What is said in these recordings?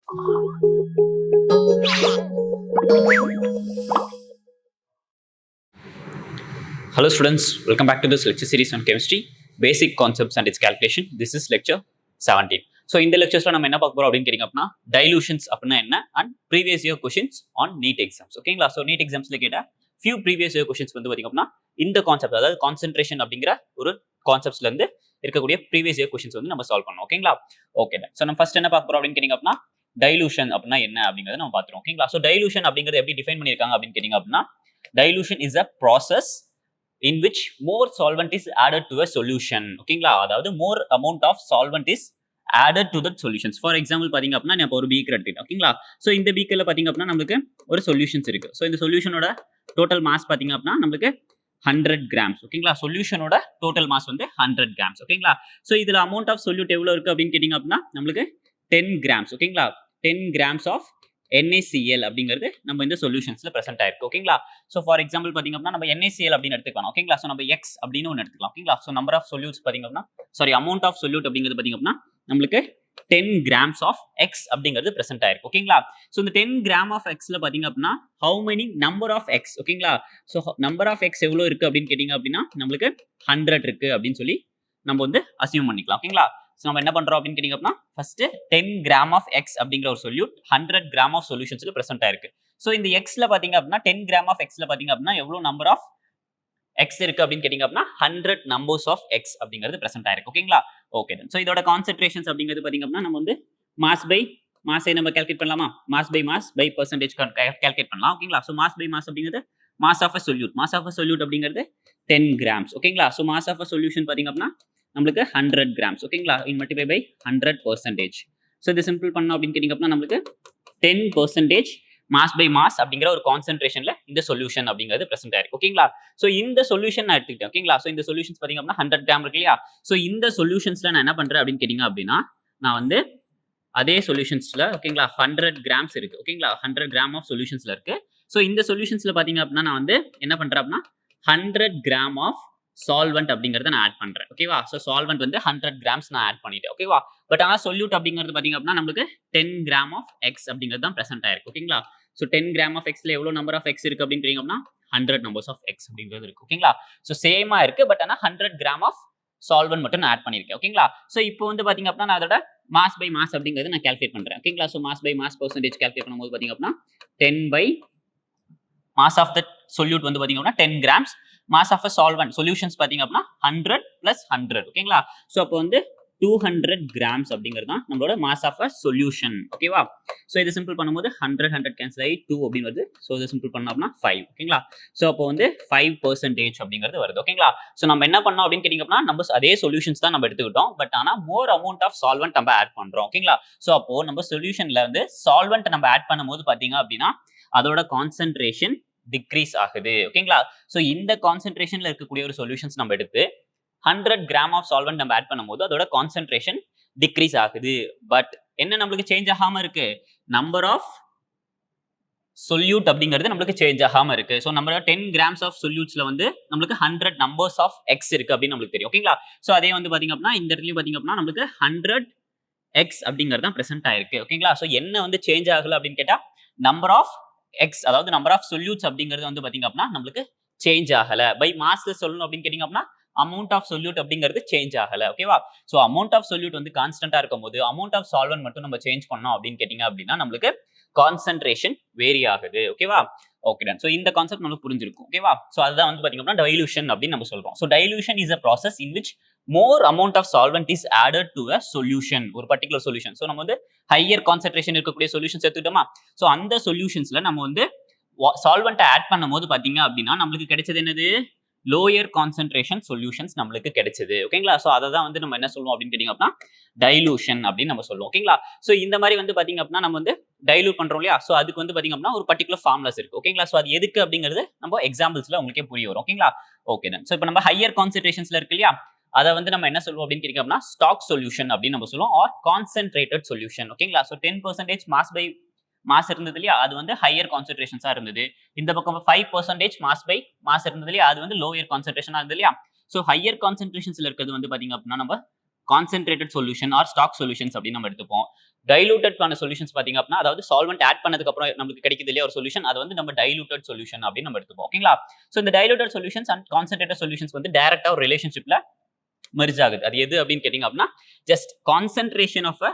Hello students, welcome back to this lecture series on chemistry, basic concepts and its calculation. This is lecture 17. So இந்த lecturesல நம்ம என்ன பார்க்க போறோம் அப்படின்னு கேட்டிங்க அப்படின்னா dilutions அப்படின்னா என்ன and previous year questions on NEET exams. ஓகேங்களா? ஸோ NEET examsல கேட்ட few previous year questions வந்து பார்த்தீங்க அப்படின்னா இந்த கான்செப்ட், அதாவது கான்சென்ட்ரேஷன் அப்படிங்கிற ஒரு கான்செப்ட்ஸ்ல இருந்து இருக்கக்கூடிய previous year questions வந்து நம்ம சால்வ் பண்ணோம். ஓகேங்களா? ஓகே. ஸோ நம்ம ஃபர்ஸ்ட் என்ன பார்க்க போறோம் அப்படின்னு கேட்டிங்க அப்படின்னா டைலூஷன் அப்படின்னா என்ன அப்படிங்கறத நம்ம பார்த்துறோம். ஓகேங்களா? ஸோ டைலூஷன் அப்படிங்கறது எப்படி டிஃபைன் பண்ணிருக்காங்க அப்படின்னு கேட்டிங்க அப்படின்னா dilution is a process in which more solvent is added to a solution. ஓகேங்களா? அதாவது more amount of solvent is added to that solutions. For example பாத்தீங்க அப்படின்னா நான் ஒரு பீக்கர் எடுத்துக்கிட்டேன். ஓகேங்களா? சோ இந்த பீக்கர்ல பாத்தீங்க அப்படின்னா நமக்கு ஒரு சொல்யூஷன்ஸ் இருக்கு. சோ இந்த சொல்யூஷனோட டோட்டல் மாஸ் பாத்தீங்க அப்படின்னா நமக்கு 100 கிராம்ஸ். ஓகேங்களா? சொல்யூஷனோட டோட்டல் மாஸ் வந்து 100 கிராம்ஸ். ஓகேங்களா? சோ இதுல அமௌண்ட் ஆஃப் சொல்யூட் எவ்வளவு இருக்கு அப்படின்னு கேட்டிங்க அப்படின்னா நமக்கு 10 கிராம்ஸ். ஓகேங்களா? 10 கிராம்ஸ் ஆஃப் NaCl அப்படிங்கிறது நம்ம இந்த சொல்யூஷன்ஸ்ல பிரசன்ட் ஆயிருக்கு. ஓகேங்களா? சோ ஃபார் எக்ஸாம்பிள் பாத்தீங்க அப்படின்னா நம்ம NaCl அப்படின்னு எடுத்துக்கலாம். ஓகேங்களா? சோ நம்ம X அப்படின்னு ஒன்னு எடுத்துக்கலாம். ஓகேங்களா? சோ நம்பர் ஆஃப் சொல்யூட்ஸ் பாத்தீங்க அப்படின்னா அமௌண்ட் ஆஃப் சொல்யூட் அப்படிங்கிறது பாத்தீங்க அப்படின்னா நமக்கு 10 கிராம்ஸ் ஆஃப் X அப்படிங்கிறது பிரசன்ட் ஆயிருக்கு. ஓகேங்களா? சோ இந்த 10 கிராம் ஆஃப் Xல பாத்தீங்க அப்படின்னா how many number of X. ஓகேங்களா? சோ நம்பர் ஆஃப் X எவ்வளவு இருக்கு அப்படின்னு கேட்டிங்க அப்படின்னா நமக்கு 100 இருக்கு அப்படின்னு சொல்லி நம்ம வந்து அசியூம் பண்ணிக்கலாம். ஓகேங்களா? ஸோ நம்ம என்ன பண்றோம் அப்படின்னு கேட்டிங்க அப்படின்னா ஃபர்ஸ்ட் 10 கிராம் ஆஃப் எக்ஸ் அப்படிங்கிற ஒரு சொல்யூட் 100 கிராம் ஆஃப் சொல்யூஷன்ஸ்ல பிரசன்ட் ஆயிருக்கு. ஸோ இந்த எக்ஸ்ல பாத்தீங்க அப்படின்னா 10 கிராம் ஆஃப் எக்ஸ்ல பாத்தீங்க அப்படின்னா எவ்வளவு நம்பர் ஆஃப் எக்ஸ் இருக்கு அப்படின்னு கேட்டிங்க அப்படின்னா 100 நம்பர்ஸ் ஆஃப் எக்ஸ் அப்படிங்கிறது பிரசன்ட் ஆயிருக்கு. ஓகேங்களா? ஓகே. ஸோ இதோட கான்சென்ட்ரேஷன்ஸ் அப்படிங்கிறது பாத்தீங்க அப்படின்னா நம்ம வந்து மாஸ் பை மாஸை நம்ம கால்குலேட் பண்ணலாமா? மாஸ் பை பர்சன்டேஜ் கால்குலேட் பண்ணலாம். ஓகேங்களா? ஸோ மாஸ் பை மாஸ் அப்படிங்கிறது mass of a solute. Mass of a solute அப்படிங்கிறது 10 கிராம்ஸ். ஓகேங்களா? So mass of a solution பாத்தீங்க அப்படின்னா நமக்கு 100 கிராம்ஸ். ஓகேங்களா? In multiply by 100%. ஸோ இது சிம்பிள் பண்ணோம் அப்படின்னு கேட்டிங்க அப்படின்னா நமக்கு 10% மாஸ் பை மாஸ் அப்படிங்கிற ஒரு கான்சென்ட்ரேஷன்ல இந்த சொல்யூஷன் அப்படிங்கிறது பிரசன்ட் ஆயிருக்கு. ஓகேங்களா? ஸோ இந்த சொல்யூஷன் நான் எடுத்துக்கிட்டேன். ஓகேங்களா? ஸோ இந்த சொல்யூஷன்ஸ் பாத்தீங்க அப்படின்னா 100 கிராம் இருக்கு இல்லையா? ஸோ இந்த சொல்யூஷன்ஸ்ல நான் என்ன பண்றேன் அப்படின்னு கேட்டிங்க அப்படின்னா நான் வந்து அதே சொல்யூஷன்ஸ்ல ஓகேங்களா 100 கிராம்ஸ் இருக்கு. ஓகேங்களா? 100 கிராம் ஆஃப் சொல்யூஷன்ஸ்ல இருக்கு. ஸோ இந்த சொல்யூஷன்ஸ்ல பாத்தீங்க அப்படின்னா நான் வந்து என்ன பண்றேன் அப்படின்னா 100 கிராம் ஆஃப் சால்வெண்ட் அப்படிங்கறத நான் ஆட் பண்றேன். ஓகேவா? சோ சால்வெண்ட் வந்து 100 கிராம்ஸ் நான் ஆட் பண்ணிட்டேன். ஓகேவா? பட் ஆனா சொல்யூட் அப்படிங்கிறது பாத்தீங்க அப்படின்னா நமக்கு 10 கிராம் ஆஃப் எக்ஸ் அப்படிங்கிறது தான் பிரசன்ட் ஆயிருக்கு. ஓகேங்களா? சோ 10 கிராம் ஆஃப் எக்ஸ்ல எவ்வளவு நம்பர் ஆஃப் எக்ஸ் இருக்கு அப்படின்னு கேட்டிங்க அப்படின்னா 100 நம்பர்ஸ் ஆஃப் எக்ஸ் அப்படிங்கிறது இருக்கு. ஓகேங்களா? சோ சேமா இருக்கு. பட் ஆனா 100 கிராம் ஆஃப் சால்வெண்ட் மட்டும் நான் ஆட் பண்ணிருக்கேன். ஓகேங்களா? சோ இப்போ வந்து பாத்தீங்க அப்படின்னா நான் அதோட மாஸ் பை மாஸ் அப்படிங்கறது நான் கால்குலேட் பண்றேன். ஓகேங்களா? So mass by mass percentage calculate பண்ணும்போது பாத்தீங்க அப்படின்னா 10 by mass of the solute வந்து பாத்தீங்க அப்படின்னா 10 grams. Mass of solvent solutions பாத்தீங்க அப்படின்னா 100 பிளஸ் 100. ஓகேங்களா? சோ அப்போ வந்து 200 கிராம்ஸ் அப்படிங்கிறது தான் நம்மளோட மாஸ் ஆஃப் சொல்யூஷன். ஓகேவா? சோ இது சிம்பிள் பண்ணும்போது 100 கேன்சல் ஆகி 2 அப்படின்னு வருது. சோ இது சிம்பிள் பண்ணோம்னா 5. ஓகேங்களா? சோ அப்போ வந்து 5% அப்படிங்கிறது வருது. ஓகேங்களா? சோ நம்ம என்ன பண்ணோம் அப்படின்னு கேட்டிங்க அப்படின்னா நம்ம அதே சொல்யூஷன்ஸ் தான் நம்ம எடுத்துக்கிட்டோம். பட் ஆனா மோர் அமௌண்ட் ஆஃப் சால்வெண்ட் நம்ம ஆட் பண்றோம். ஓகேங்களா? சோ அப்போ நம்ம சொல்யூஷன்ல வந்து சால்வெண்ட் நம்ம ஆட் பண்ணும்போது பாத்தீங்க அப்படின்னா அதோட கான்சென்ட்ரேஷன் டிக்ரீஸ் ஆகுது. ஓகேங்களா? சோ இந்த கான்சென்ட்ரேஷன்ல இருக்கக்கூடிய ஒரு சொல்யூஷன்ஸ் நம்ம எடுத்து 100 கிராம் ஆஃப் சால்வெண்ட் நம்ம ஆட் பண்ணும்போது அதோட கான்சென்ட்ரேஷன் டிக்ரீஸ் ஆகுது. பட் என்ன நம்மளுக்கு சேஞ்ச் ஆகாம இருக்கு? நம்பர் ஆஃப் சொல்யூட் அப்படிங்கிறது நம்மளுக்கு சேஞ்ச் ஆகாம இருக்கு. சோ நம்ம 10 கிராம்ஸ் ஆஃப் சொல்யூட்ஸ்ல வந்து நம்மளுக்கு 100 நம்பர்ஸ் ஆஃப் எக்ஸ் இருக்கு அப்படின்னு நம்மளுக்கு தெரியும். ஓகேங்களா? சோ அதே வந்து பாத்தீங்க அப்படின்னா இந்த இடத்துலயும் பாத்தீங்க அப்படின்னா நம்மளுக்கு 100 எக்ஸ் அப்படிங்கிறது தான் பிரசன்ட் ஆயிருக்கு. ஓகேங்களா? சோ என்ன வந்து சேஞ்ச் ஆகல அப்படின்னு கேட்டா நம்பர் ஆஃப் எக்ஸ், அதாவது நம்பர் ஆஃப் சொல்யூட்ஸ் அப்படிங்கிறது வந்து பாத்தீங்க அப்படின்னா நம்மளுக்கு சேஞ்ச் ஆகல. பை மாஸ்ல சொல்லணும் அப்படின்னு கேட்டிங்க அப்படின்னா அமௌண்ட் ஆஃப் சொல்யூட் அப்படிங்கிறது சேஞ்ச் ஆகல. ஓகேவா? சோ அமௌண்ட் ஆஃப் சொல்யூட் வந்து கான்ஸ்டன்டா இருக்கும்போது அமௌண்ட் ஆஃப் சால்வெண்ட் மட்டும் நம்ம சேஞ்ச் பண்ணோம் அப்படின்னு கேட்டிங்க அப்படின்னா நம்மளுக்கு கான்சென்ட்ரேஷன் வேரி ஆகுது. ஓகேவா? Okay done. சோ இந்த கான்செப்ட் நமக்கு புரிஞ்சிருக்கும். ஓகேவா? சோ அதுதான் வந்து பாத்தீங்க அப்படின்னா டைலூஷன் அப்படின்னு நம்ம சொல்றோம். So dilution is a process in which more amount of solvent is added to a solution. ஒரு particular solution. சோ நம்ம வந்து ஹையர் கான்சென்ட்ரேஷன் இருக்கக்கூடிய சொல்யூஷன்ஸ் எடுத்துக்கிட்டோமா? சோ அந்த சொல்யூஷன்ஸ்ல நம்ம வந்து சால்வெண்ட் ஆட் பண்ணும்போது பாத்தீங்க அப்படின்னா நம்மளுக்கு கிடைச்சது என்னது? லோயர் கான்சென்ட்ரேஷன் சொல்யூஷன்ஸ் நம்மளுக்கு கிடைச்சது. ஓகேங்களா? சோ அதை தான் வந்து நம்ம என்ன சொல்லுவோம் அப்படின்னு கேட்டிங்க அப்படின்னா டைலூஷன் அப்படின்னு நம்ம சொல்லுவோம். ஓகேங்களா? சோ இந்த மாதிரி வந்து பாத்தீங்க அப்படின்னா நம்ம வந்து டைலூட் பண்றோம் இல்லையா? சோ அதுக்கு வந்து பாத்தீங்க அப்படின்னா ஒரு பர்டிகுலர் ஃபார்முலாஸ் இருக்கு. ஓகேங்களா? சோ அது எதுக்கு அப்படிங்கிறது நம்ம எக்ஸாம்பிள்ஸ்ல உங்களுக்கே புரிய வரும். ஓகேங்களா? ஓகே தான். சோ இப்போ நம்ம ஹையர் கான்சென்ட்ரேஷன்ஸ்ல இருக்கு இல்லையா? அதை வந்து நம்ம என்ன சொல்லுவோம் அப்படின்னு கேட்டிங்க அப்படின்னா ஸ்டாக் சொல்யூஷன் அப்படின்னு நம்ம சொல்லுவோம் ஆர் கான்சென்ட்ரேட்டட் சொல்யூஷன். ஓகேங்களா? சோ 10% மாஸ் பை மாஸ் இருந்தது இல்லையா? அது வந்து ஹையர் கான்சென்ட்ரேஷன்ஸா இருந்தது. இந்த பக்கம் 5% மாஸ் பை மாஸ் இருந்தது இல்லையா? அது வந்து லோயர் கான்சென்ட்ரேஷனா இருந்தது இல்லையா? சோ ஹையர் கான்சென்ட்ரேஷன்ஸ்ல இருக்கிறது வந்து பாத்தீங்க அப்படின்னா நம்ம concentrated solution or stock solutions அப்படின்னு நம்ம எடுத்துப்போம். டைலூட்டட்கான சொல்யூஷன்ஸ் பாத்தீங்க அப்படின்னா அதாவது சால்வெண்ட் ஆட் பண்ணதுக்கு அப்புறம் நமக்கு கிடைக்குது இல்லையா ஒரு சொல்யூஷன், அது வந்து நம்ம டைலூட்டட் சொல்யூஷன் அப்படின்னு நம்ம எடுத்துப்போம். ஓகேங்களா? ஸோ இந்த diluted solutions and concentrated solutions வந்து டைரக்டா ஒரு ரிலேஷன்ஷிப்ல மெர்ஜ் ஆகுது. அது எது அப்படின்னு கேட்டீங்க அப்படின்னா just concentration of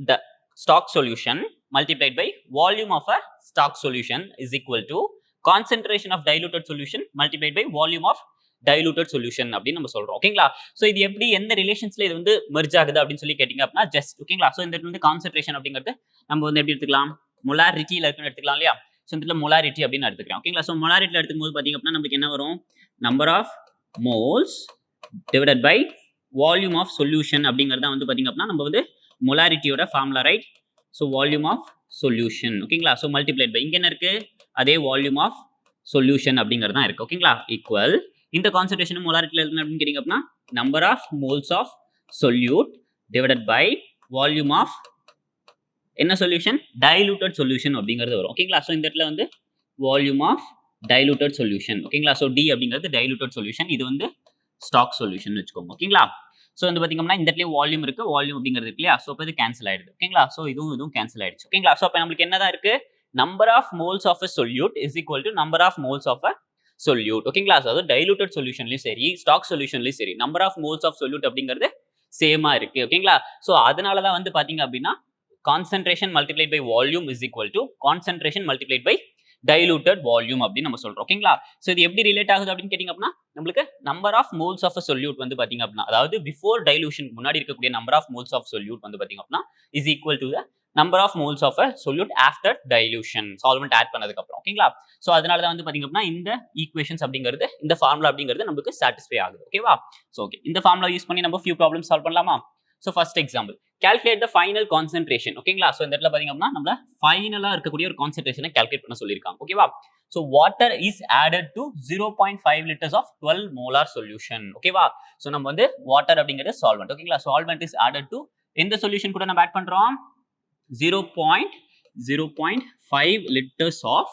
the stock solution multiplied by volume of a stock solution is equal to concentration of diluted solution multiplied by volume of diluted solution அப்படின்னு நம்ம சொல்றோம். ஓகேங்களா? சோ இது எப்படி எந்த ரிலேஷன்ஸ்ல இது வந்து மெர்ஜ் ஆகுது அப்படின்னு சொல்லி கேட்டிங்க அப்படின்னா ஜஸ்ட் ஓகேங்களா? சோ இந்த இடத்துல வந்து கான்சென்ட்ரேஷன் அப்படிங்கிறது நம்ம வந்து எப்படி எடுத்துக்கலாம், மொலாரிட்டில இருக்குன்னு எடுத்துக்கலாம் இல்லையா? சோ இந்த இடத்துல மொலாரிட்டி அப்படின்னு எடுத்துக்கலாம். ஓகேங்களா? சோ மொலாரிட்டில எடுக்கும்போது பாத்தீங்க அப்படின்னா நமக்கு என்ன வரும், number of moles divided by volume of solution அப்படிங்கறத வந்து பாத்தீங்க அப்படின்னா நம்ம வந்து மொலாரிட்டியோட formula, right? So volume of solution. ஓகேங்களா? ஸோ மல்டிப்ளைட் பை இங்க என்ன இருக்கு, அதே வால்யூம் ஆஃப் சொல்யூஷன் அப்படிங்கிறது தான் இருக்கு. ஓகேங்களா? ஈக்குவல் இந்த கான்சென்ட்ரேஷன் மொலாரிட்டில இருக்கு அப்படின்னு கேட்டீங்க அப்படின்னா number of moles of solute divided by volume of என்ன சொல்யூஷன், டைலூட்டட் சொல்யூஷன் அப்படிங்கிறது வரும். ஓகேங்களா? ஸோ இந்த இடத்துல வந்து வால்யூம் ஆஃப் டைலூட்டட் சொல்யூஷன். ஓகேங்களா? ஸோ டி அப்படிங்கிறது டைலூட்டட் சொல்யூஷன், இது வந்து ஸ்டாக் சொல்யூஷன் வச்சுக்கோங்க. ஓகேங்களா? ஸோ வந்து பார்த்தீங்கன்னா இந்த இடத்துல வால்யூம் இருக்கு, வால்யூம் அப்படிங்கிறது இருக்கு இல்லையா? ஸோ இப்போ இது கேன்சல் ஆயிடுது. ஓகேங்களா? ஸோ இதுவும் கேன்சல் ஆயிடுச்சு. ஓகேங்களா? ஸோ அப்போ நம்மளுக்கு என்னதான் இருக்கு, number of moles of a solute is equal to number of moles of a solute. ஓகேங்களா? அதாவது டைலூட்டட் சொல்யூஷன்லயும் சரி ஸ்டாக் சொல்யூஷன்லயும் சரி number of moles of solute அப்படிங்கிறது சேமா இருக்கு. ஓகேங்களா? ஸோ அதனால தான் வந்து பாத்தீங்க அப்படின்னா concentration multiplied by volume is equal to concentration multiplied by diluted volume அப்படின்னு நம்ம சொல்றோம். ஓகேங்களா? சோ இது எப்படி ரிலேட் ஆகுது அப்படின்னு கேட்டீங்க அப்படின்னா நமக்கு number of moles of solute வந்து பாத்தீங்க அப்படின்னா அதாவது பிஃபோர் டைலூஷன் முன்னாடி இருக்கக்கூடிய number of moles of solute வந்து பாத்தீங்க அப்படின்னா is equal to the number of moles of solute after dilution, solvent add பண்ணதுக்கு அப்புறம். ஓகேங்களா? சோ அதனால தான் வந்து பாத்தீங்க அப்படின்னா இந்த ஈக்குவேஷன்ஸ் அப்படிங்கிறது இந்த ஃபார்முலா அப்படிங்கிறது நமக்கு சாட்டிஸ்ஃபை ஆகுது. ஓகேவா? சோ ஓகே, இந்த ஃபார்முலா யூஸ் பண்ணி நம்ம ஃபியூ ப்ராப்ளம்ஸ் சால்வ் பண்ணலாமா? So first example, calculate the final concentration. ஓகேங்களா? சோ இந்த இடத்துல பாத்தீங்க அப்படின்னா நம்மள ஃபைனலா இருக்கக்கூடிய ஒரு கான்சென்ட்ரேஷனை கால்குலேட் பண்ண சொல்லிருக்காங்க. ஓகேவா? So water is added to 0.5 liters of 12 molar solution. ஓகேவா? சோ நம்ம வந்து வாட்டர் அப்படிங்கிறது சால்வெண்ட். ஓகேங்களா? சால்வெண்ட் இஸ் added to எந்த சொல்யூஷன் கூட நம்ம ஆட் பண்றோம், 0.5 liters of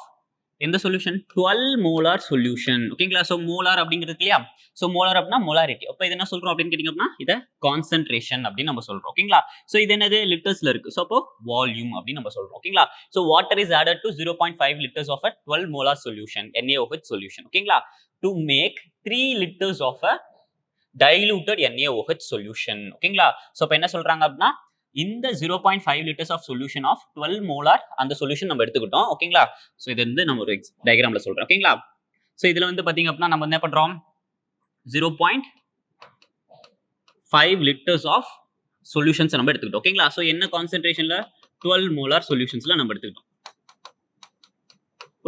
எந்த சொல்யூஷன், 12 molar solution. ஓகேங்களா? சோ மோலார் அப்படிங்கிறது இல்லையா? சோ மோலார் அப்படின்னா மொலாரிட்டி. அப்ப இது என்ன சொல்றோம் அப்படின்னு கேட்டீங்க அப்படின்னா இத கான்சென்ட்ரேஷன் அப்படின்னு நம்ம சொல்றோம். ஓகேங்களா? சோ இது என்னது, லிட்டர்ஸ்ல இருக்கு. சோ அப்போ வால்யூம் அப்படின்னு நம்ம சொல்றோம். ஓகேங்களா? So water is added to 0.5 liters of a 12 molar solution, NaOH solution. ஓகேங்களா? to make 3 liters of a diluted NaOH solution. ஓகேங்களா? சோ அப்ப என்ன சொல்றாங்க அப்படின்னா இந்த 0.5 liters of solution of 12 molar அந்த சொல்யூஷன் நம்ம எடுத்துக்கிட்டோம். ஓகேங்களா? சோ இது வந்து நம்ம ஒரு டயகிராம்ல சொல்றோம். ஓகேங்களா? சோ இதுல வந்து பாத்தீங்க அப்படின்னா நம்ம என்ன பண்றோம், 0.5 liters of solutions நம்ம எடுத்துக்கிட்டோம். ஓகேங்களா? சோ என்ன கான்சென்ட்ரேஷன்ல, 12 molar solutionsல நம்ம எடுத்துக்கிட்டோம்.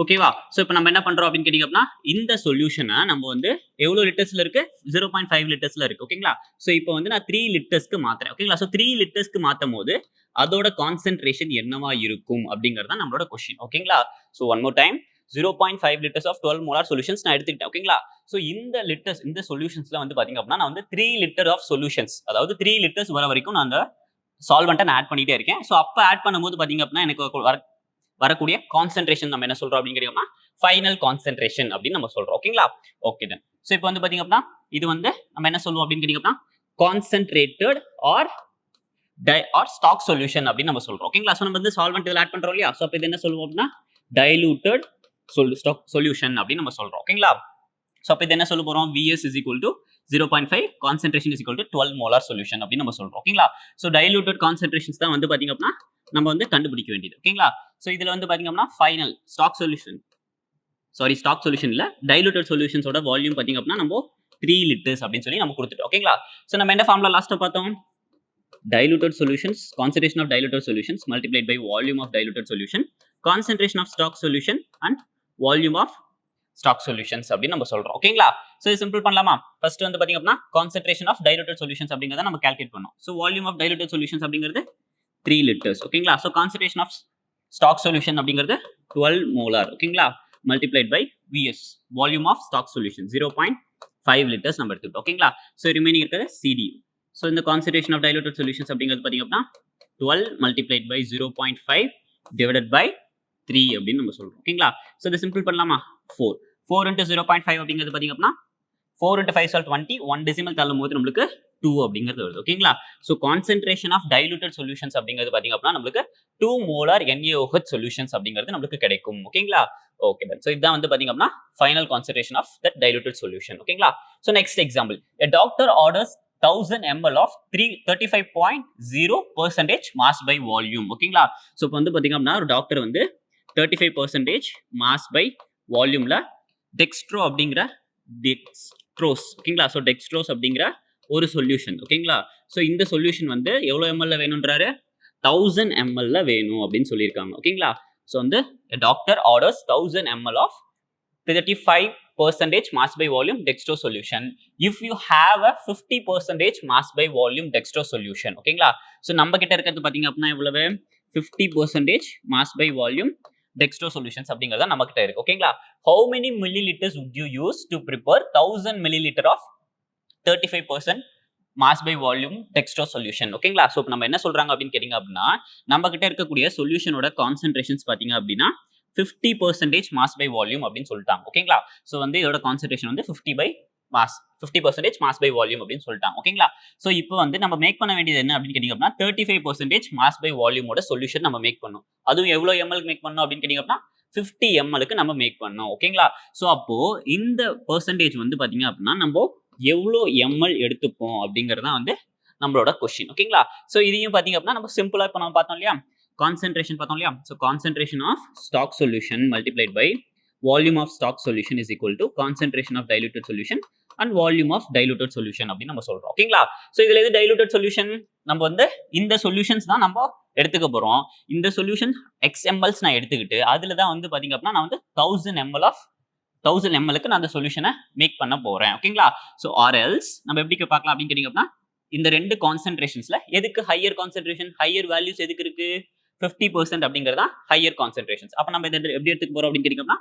ஓகேவா? சோ இப்போ நம்ம என்ன பண்றோம் அப்படின்னு கேட்டீங்க அப்படின்னா இந்த சொல்யூஷனை நம்ம வந்து எவ்வளவு லிட்டர்ஸ்ல இருக்கு, 0.5 லிட்டர்ஸ்ல இருக்கு. ஓகேங்களா? சோ இப்போ வந்து நான் 3 லிட்டர்ஸ்க்கு மாத்துறேன். ஓகேங்களா? சோ 3 லிட்டர்ஸ்க்கு மாத்தும் போது அதோட கான்சென்ட்ரேஷன் என்னவா இருக்கும் அப்படிங்கறது தான் நம்மளோட क्वेश्चन. ஓகேங்களா? So one more time, 0.5 liters of 12 molar solutions நான் எடுத்துக்கிட்டேன். ஓகேங்களா? சோ இந்த லிட்டர்ஸ் இந்த சொல்யூஷன்ஸ்ல வந்து பாத்தீங்க அப்படின்னா நான் வந்து 3 லிட்டர் ஆஃப் சொல்யூஷன்ஸ், அதாவது 3 லிட்டர்ஸ் வர வரைக்கும் நான் அந்த சால்வெண்ட்டை நான் ஆட் பண்ணிட்டே இருக்கேன். சோ அப்ப ஆட் பண்ணும்போது பாத்தீங்க அப்படின்னா எனக்கு வரக்கூடிய கான்சென்ட்ரேஷன் நம்ம என்ன சொல்றோம் அப்படிங்கிறோம்னா ஃபைனல் கான்சென்ட்ரேஷன் அப்படின்னு நம்ம சொல்றோம். ஓகேங்களா? Okay then. சோ இப்போ வந்து பாத்தீங்க அப்படின்னா இது வந்து நம்ம என்ன சொல்லுவோம் அப்படின்னு கேட்டீங்கன்னா கான்சென்ட்ரேட்டட் ஆர் ஸ்டாக் சொல்யூஷன் அப்படின்னு நம்ம சொல்றோம். ஓகேங்களா? சோ நம்ம வந்து சால்வெண்ட் இதுல ஆட் பண்றோம் இல்லையா? சோ அப்ப இது என்ன சொல்லுவோம் அப்படின்னா டைலூட்டட் ஸ்டாக் சொல்யூஷன் அப்படின்னு நம்ம சொல்றோம். ஓகேங்களா? சோ அப்ப இது என்ன சொல்ல போறோம், Vs is equal to 0.5 concentration is equal to 12 molar solution அப்படின்னு நம்ம சொல்றோம். ஓகேங்களா? சோ டைலூட்டட் கான்சென்ட்ரேஷன்ஸ் தான் வந்து பாத்தீங்க அப்படின்னா நம்ம வந்து கண்டுபிடிக்க வேண்டியது. ஓகேங்களா? சோ இதுல வந்து பாத்தீங்க அப்படின்னா ஃபைனல் ஸ்டாக் சொல்யூஷன் இல்ல டைலூட்டட் சொல்யூஷன்ஸோட வால்யூம் பாத்தீங்க அப்படின்னா நம்ம 3 லிட்டர்ஸ் அப்படின்னு சொல்லி நம்ம கொடுத்துட்டோம். ஓகேங்களா? சோ நம்ம என்ன ஃபார்முலா லாஸ்டா பார்த்தோம், diluted solutions, concentration of diluted solutions multiplied by volume of diluted solution, concentration of stock solution and volume of stock solutions அப்படி நம்ம சொல்றோம். ஓகேங்களா? சோ இது சிம்பிள் பண்ணலாமா? ஃபர்ஸ்ட் வந்து பாத்தீங்க அப்படின்னா concentration of diluted solutions அப்படிங்கறத நம்ம கால்குலேட் பண்ணோம். So volume of diluted solutions அப்படிங்கிறது 3 liters. ஓகேங்களா? So concentration of stock solution அப்படிங்கிறது 12 molar. ஓகேங்களா? multiplied by Vs, volume of stock solution 0.5 liters நம்ம எடுத்துக்கிட்டோம். ஓகேங்களா? சோ ரிமைனிங் இருக்கிறது CD. So இந்த concentration of diluted solutions அப்படிங்கிறது பாத்தீங்க அப்படின்னா 12 multiplied by 0.5 divided by 3 அப்படின்னு நம்ம சொல்றோம். ஓகேங்களா? சோ இதை சிம்பிள் பண்ணலாமா? 4 into 0.5 அப்படிங்கிறது பாத்தீங்க அப்படின்னா 4 into 5 is 20, 1 decimal தள்ளும் போது நம்மளுக்கு 2 அப்படிங்கிறது வருது ஓகேங்களா. So concentration of diluted solutions அப்படிங்கிறது பார்த்தீங்க அப்படின்னா நம்மளுக்கு 2 மோலார் NaOH சொல்யூஷன்ஸ் அப்படிங்கிறது நம்மளுக்கு கிடைக்கும் ஓகேங்களா. Okay done. ஸோ இதுதான் வந்து பார்த்தீங்க அப்படின்னா final concentration of that diluted solution ஓகேங்களா. So next example, a doctor orders 1000 ml of 35.0% mass by volume ஓகேங்களா. ஸோ இப்போ வந்து பார்த்தீங்க அப்படின்னா ஒரு டாக்டர் வந்து 35% மாஸ் பை வால்யூம்ல டெக்ஸ்ட்ரோ அப்படிங்கிற டெக்ஸ்ட்ரோஸ் ஓகேங்களா. ஸோ டெக்ஸ்ட்ரோஸ் அப்படிங்கிற ஒரு சொல்யூஷன் ஓகேங்களா. ஸோ இந்த சொல்யூஷன் வந்து எவ்வளோ எம்எல்ல வேணும்ன்றாரு, 1000 ml வேணும் அப்படின்னு சொல்லியிருக்காங்க ஓகேங்களா. ஸோ வந்து doctor orders 1000 ml of 35% mass by volume dextrose solution if you have a 50% mass by volume dextrose solution ஓகேங்களா. ஸோ நம்ம கிட்ட இருக்கிறது பார்த்தீங்க அப்படின்னா எவ்வளவு 50% mass by volume dextrose solutions அப்படிங்கிறத நம்ம கிட்ட இருக்கு ஓகேங்களா. how many milliliters would you use to prepare 1000 milliliter of 35% mass by volume dextrose solution ஓகேங்களா. ஸோ இப்போ நம்ம என்ன சொல்றாங்க அப்படின்னு கேட்டீங்க அப்படின்னா நம்ம கிட்ட இருக்கக்கூடிய சொல்யூஷனோட கான்சென்ட்ரேஷன்ஸ் பார்த்தீங்க அப்படின்னா 50% mass by volume அப்படின்னு சொல்லிட்டாங்க ஓகேங்களா. ஸோ வந்து இதோட கான்சென்ட்ரேஷன் வந்து 50% mass by volume அப்படின்னு சொல்லிட்டாங்க ஓகேங்களா. ஸோ இப்போ வந்து நம்ம மேக் பண்ண வேண்டியது என்ன அப்படின்னு கேட்டீங்க அப்படின்னா 35% mass by volume ஓட சொல்யூஷன் நம்ம மேக் பண்ணணும். அதுவும் எவ்வளோ எம்எல்க்கு மேக் பண்ணணும் அப்படின்னு கேட்டீங்க அப்படின்னா 50 mlக்கு நம்ம மேக் பண்ணணும் ஓகேங்களா. ஸோ அப்போ இந்த பெர்சன்டேஜ் வந்து பாத்தீங்க அப்படின்னா நம்ம எவ்வளோ ml எடுத்துப்போம் அப்படிங்கறத வந்து நம்மளோட கொஸ்டின் ஓகேங்களா. ஸோ இதையும் பாத்தீங்க அப்படின்னா நம்ம சிம்பிளா இப்போ நம்ம பார்த்தோம் இல்லையா, கான்சென்ட்ரேஷன் பார்த்தோம் இல்லையா. So concentration of stock solution multiplied by volume of stock solution is equal to concentration of diluted solution and volume of diluted solution அப்படின்னு நம்ம சொல்றோம் ஓகேங்களா. ஸோ இதுல எது டைலூட்டட் சொல்யூஷன், நம்ம வந்து இந்த சொல்யூஷன்ஸ் தான் நம்ம எடுத்துக்க போறோம். இந்த சொல்யூஷன் XMLs நான் எடுத்துக்கிட்டு அதுல தான் வந்து பாத்தீங்க அப்படின்னா நான் வந்து 1000 mlக்கு நான் அந்த சொல்யூஷனை மேக் பண்ண போறேன் ஓகேங்களா. ஸோ ஆர்எல்ஸ் நம்ம எப்படி பார்க்கலாம் அப்படின்னு கேட்டீங்க அப்படின்னா இந்த ரெண்டு கான்சென்ட்ரேஷன்ஸ்ல எதுக்கு ஹையர் கான்சென்ட்ரேஷன், ஹையர் வேல்யூஸ் எதுக்கு இருக்கு, 50% அப்படிங்கிறதா ஹையர் கான்சென்ட்ரேஷன்ஸ். அப்ப நம்ம இதை எப்படி எடுத்துக்க போறோம் அப்படின்னு கேட்டீங்கன்னா